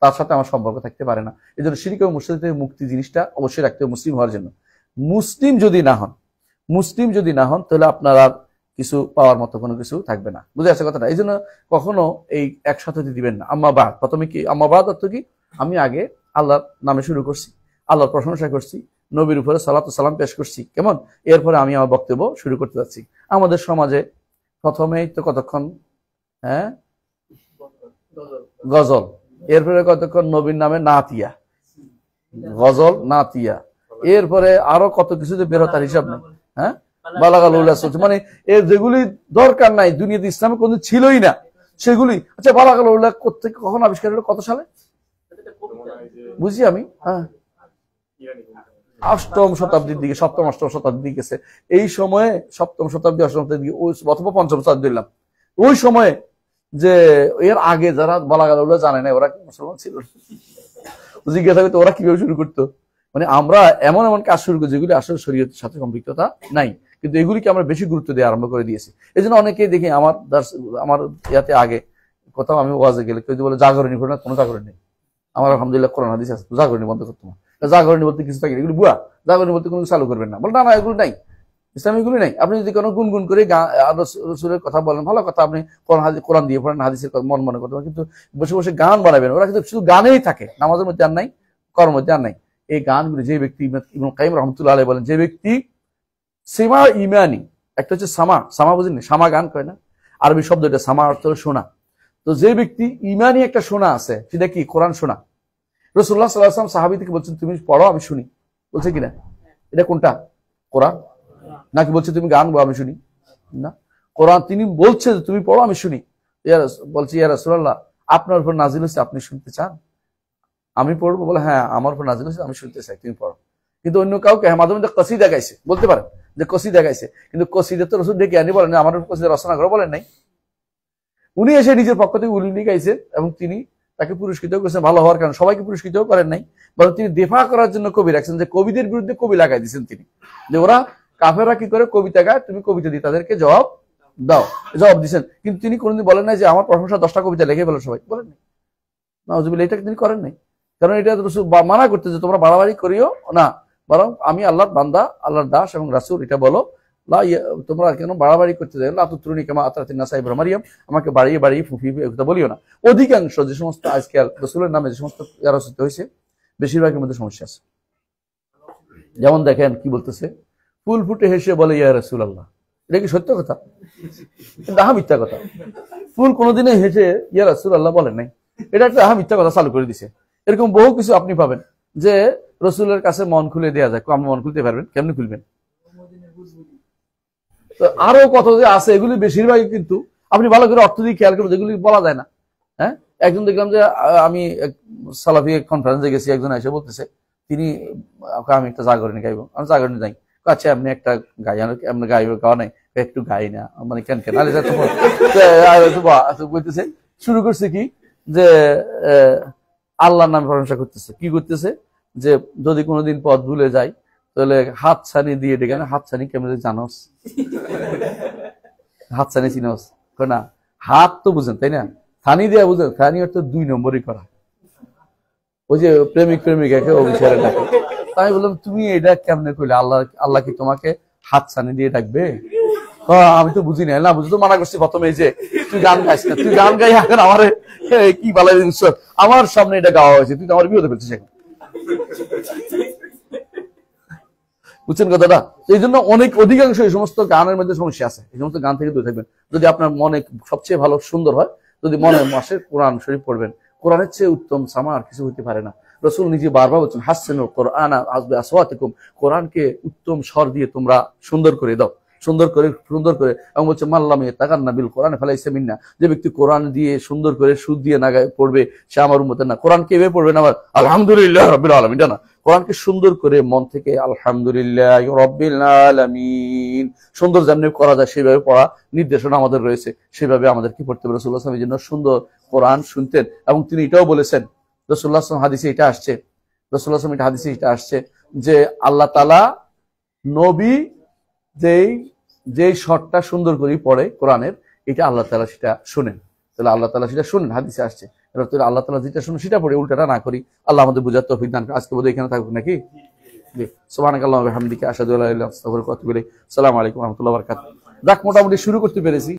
তার সাথে আমার সম্পর্ক থাকতে পারে না। এই জন্য শিরক এবং মুশরিক থেকে মুক্তি জিনিসটা অবশ্যই রাখতে হবে মুসলিম হওয়ার জন্য। মুসলিম যদি না হন তাহলে আপনার আর কিছু পাওয়ার মতো কোনো কিছু থাকবে না। বুঝে আসছে কথাটা? এই জন্য কখনো এই একসাথে দিবেন না। আম্মা বাদ, প্রথমে কি আম্মা বাদ অর্থ কি? আমি আগে আল্লাহর নামে শুরু করছি, আল্লাহর প্রশংসা করছি, নবীর উপরে সালাত ও সালাম পেশ করছি, কেমন? এরপরে আমি আমার বক্তব্য শুরু করতে যাচ্ছি। আমাদের সমাজে প্রথমেই তো কতক্ষণ গজল, এরপরে কতক্ষণ নবীর নামে নাতিয়া, গজল নাতিয়া, এরপরে আরো কত কিছু যে বের তার হিসাব নেই। বালাগাল উল্লাহ চলছে, মানে এর যেগুলি দরকার নাই, দুনিয়াতে ইসলামে কোনদিন ছিলই না সেগুলি। আচ্ছা, বালাগাল উল্লাহ কোথেকে কখন আবিষ্কার হলো, কত সালে বুঝি আমি? 8ম শতাব্দীর দিকে, 7ম 8ম শতাব্দীর দিকে গেছে। এই সময়ে 7ম শতাব্দী 8ম শতাব্দীর দিকে, অথবা 5ম শতাব্দী দিলাম, ওই সময়ে যে এর আগে যারা বালাগাল উল্লাহ জানে না ওরা কি মুসলমান ছিল? জিজ্ঞাসা করতে ওরা কিভাবে শুরু করতো? মানে আমরা এমন কাজ শুরু করি যেগুলি আসলে শরীয়তের সাথে সম্পৃক্ততা নাই, কিন্তু এগুলিকে আমরা বেশি গুরুত্ব দিয়ে আরম্ভ করে দিয়েছি। এই জন্য অনেকেই দেখি আমার ইয়াতে আগে কোথাও আমি ওয়াজে গেলে কেউ বলে জাগরণী করে না, কোনো জাগরণ নেই। আমার আলহামদুলিল্লাহ কোরআন হাদিস আছে, জাগরণী বন্ধ করতে না, জাগরণী বলতে কিছু থাকে, এগুলি বুয়া, জাগরণী বলতে কোনো চালু করবেন না। বলে না এগুলো নাই, ইসলাম এগুলি নাই। আপনি যদি কোনো গুনগুন করে রসুলের কথা বলেন, ভালো কথা, আপনি কোরআন দিয়ে পড়েন, হাদিসের মনে করতে পারেন, কিন্তু বসে বসে গান বানাবেন, ওরা কিন্তু শুধু গানেই থাকে, নামাজের মধ্যে আর নাই, কর্মের মধ্যে আর নাই। এই গানগুলি যে ব্যক্তি, ইবনে কাইয়িম রাহমাতুল্লাহ আলাইহি বলেন, যে ব্যক্তি সিমা ইমানি, একটা হচ্ছে সামা বুঝেননি, সামা গান কয় না, আরবি শব্দ এটা, সামা অর্থ শোনা। তো যে ব্যক্তি ইমানি একটা শোনা আছে, সেটা কি? কোরআন শোনা। রাসূলুল্লাহ সাল্লাল্লাহু আলাইহি ওয়াসাল্লাম সাহাবীদেরকে বলছেন তুমি পড়ো আমি শুনি, বলছে কিনা? এটা কোনটা? কোরআন নাকি বলছে তুমি গান গাও আমি শুনি? না, কোরআন তিনি বলছে যে তুমি পড়ো আমি শুনি। বলছি ইয়া রাসূলুল্লাহ আপনার উপর নাজিল হয়েছে, আপনি শুনতে চান? আমি পড়বো? বলে হ্যাঁ আমার উপর নাজিল হয়েছে, আমি শুনতে চাই, তুমি পড়ো। কিন্তু অন্য কাউকে মাঝে মধ্যে কসিদা গাইছে, বলতে পারেন যে কসিদা গাইছে, কিন্তু কসিদা তো রাসূল ডেকে আনি বলেন আমার কসিদা রচনা করো বলেন নাই। উনি এসে নিজের পক্ষ থেকে উনি গাইছেন এবং তিনি তাকে পুরস্কৃত করেছেন ভালো হওয়ার কারণে, সবাইকে পুরস্কৃত করেন নাই, বরং তিনি দেফা করার জন্য কবি রাখছেন, যে কবিদের বিরুদ্ধে কবি লাগাই দিয়েছেন তিনি, যে ওরা কাফেররা কি করে কবিতা গায়, তুমি কবিতা দিয়ে তাদেরকে জবাব দাও, জবাব দিচ্ছেন। কিন্তু তিনি কোনোদিন বলেন নাই যে আমার প্রশংসা 10টা কবিতা লিখে ফেলো সবাই, বলেন নাই। নাউজুবিল্লাহ, এটা তিনি করেন নাই, কারণ এটা রাসূল মানা করতে যে তোমরা বাড়াবাড়ি করিও না, বরং আমি আল্লাহর বান্দা, আল্লাহর দাস এবং রাসূল, এটা বলো। তোমরা কেন বাড়াবাড়ি করতে যাও, লা তুতরুনি কামা আতরাতিন নাসা ইব্রাহিম মারিয়াম, আমাকে বাড়িয়ে বাড়িয়ে ফুফিয়ে এটা বলিও না। অধিকাংশ যে সমস্ত আজকাল রাসূলের নামে যে সমস্ত রচিত হয়েছে, বেশিরভাগের মধ্যে সমস্যা আছে। যেমন দেখেন কি বলতেছে, ফুল ফুটে হেসে বলে ইয়া রাসূলুল্লাহ, এটা কি সত্য কথা? এটা মিথ্যা কথা। ফুল কোনোদিনই হেসে ইয়া রাসূলুল্লাহ বলেন নাই, এটা একটা মিথ্যা কথা চালু করে দিছে। এরকম বহু কিছু আপনি পাবেন যে রসুলের কাছে মন খুলে দেওয়া যায়, আপনি মন খুলতে পারবেন, কেমনি খুলবেন? আরো কত যে আছে, এগুলি বেশিরভাগই কিন্তু আপনি ভালো করে অর্থ দিয়ে খেয়াল করবেন, যেগুলি বলা যায় না। হ্যাঁ, একজন দেখলাম যে আমি সালাফি কনফারেন্সে গেছি, একজন এসে বলতেছে তিনি আমি একটা জাগরণী গাইবো, আমি জাগরণী যাই, আচ্ছা আপনি একটা গাই, আপনি গাইব গাওয়া নাই, একটু গাই না, মানে কেন কেন বলতেছে, শুরু করছে কি যে আল্লাহর নামে প্রশংসা করতেছে, কি করতেছে যে যদি কোনোদিন পথ ভুলে যায় তাহলে হাত ছানি দিয়ে ডেকে, হাত ছানি কেমন জানোস, হাত ছানি চিনোস না, হাত তো বুঝেন তাই না, ছানি দিয়ে বুঝেন, ছানি অর্থ 2 নম্বরই করা, ওই যে প্রেমিক প্রেমিকাকে অভিসারে ডাকে। তাই বললাম তুমি এটা কেমনে করলে, আল্লাহ কি তোমাকে হাত ছানি দিয়ে ডাকবে? আমি তো বুঝি না, বুঝি তো মানা করছি প্রথমে যে তুই গান গাইস না, তুই গান গাই এখন আমার কি ভালো জিনিস, আমার সামনে এটা গাওয়া হয়েছে, তুই তো আমার বিরোধে ফেলছিস এখন, বুঝছেন কথাটা? এই জন্য অধিকাংশ এই সমস্ত গানের মধ্যে সমস্যা আছে, এই সমস্ত গান থেকে দূরে থাকবেন। যদি আপনার মনে সবচেয়ে ভালো সুন্দর হয়, যদি মনে মাসে কোরআন শরীফ পড়বেন, কোরআনের চেয়ে উত্তম সামা আর কিছু হতে পারে না। রাসূল নিজে বারবার বলছেন হাসসিনুল কোরআন আসওয়াতিকুম, কোরআনকে উত্তম স্বর দিয়ে তোমরা সুন্দর করে দাও, সুন্দর করে। এবং বলছে মাল্লাম ইয়াতাগান্না বিল কোরআন ফালাইসা মিন্না, যে ব্যক্তি কোরআন দিয়ে সুন্দর করে সুর দিয়ে না পড়বে সে আমার উম্মতের না। কোরআনকে এভাবে পড়বেন আবার আলহামদুলিল্লাহ রাব্বিল আলামিন, এটা না, কোরআনকে সুন্দর করে মন থেকে আলহামদুলিল্লাহ রাব্বিল আলামিন সুন্দর যেমনি করা যায় সেভাবে পড়া নির্দেশনা আমাদের রয়েছে, সেভাবে আমাদের কি পড়তে হবে। রাসূলুল্লাহ সাল্লাল্লাহু আলাইহি ওয়াসাল্লাম জন্য সুন্দর কোরআন শুনতেন, এবং তিনি এটাও বলেছেন, রাসূলুল্লাহ সাল্লাল্লাহু আলাইহি ওয়াসাল্লাম হাদিসে এটা আসছে, রাসূলুল্লাহ সাল্লাল্লাহু আলাইহি ওয়াসাল্লাম হাদিসে এটা আসছে যে আল্লাহ তাআলা নবী যেই শটটা সুন্দর করে পড়ে কোরআনের, এটা আল্লাহ তাআলা সেটা শুনেন, তাহলে আল্লাহ তাআলা সেটা শুনেন, হাদিসে আসছে। আল্লাহ তাআলা যেটা শুনে সেটা পড়ে, উল্টাটা না করি। আল্লাহ আমাদের বুঝার তৌফিক দান করেন। আজকে বোধহয় এখানে থাকবো নাকি? সুবহানাকাল্লাহি ওয়া বিহামদিহি আশহাদু আল্লা ইলাহা ইল্লা আনতা আস্তাগফিরুকা ওয়া আতুবু ইলাইক। আসসালামু আলাইকুম ওয়া রাহমাতুল্লাহি ওয়া বারাকাতুহু। যাক, মোটামুটি শুরু করতে পেরেছি।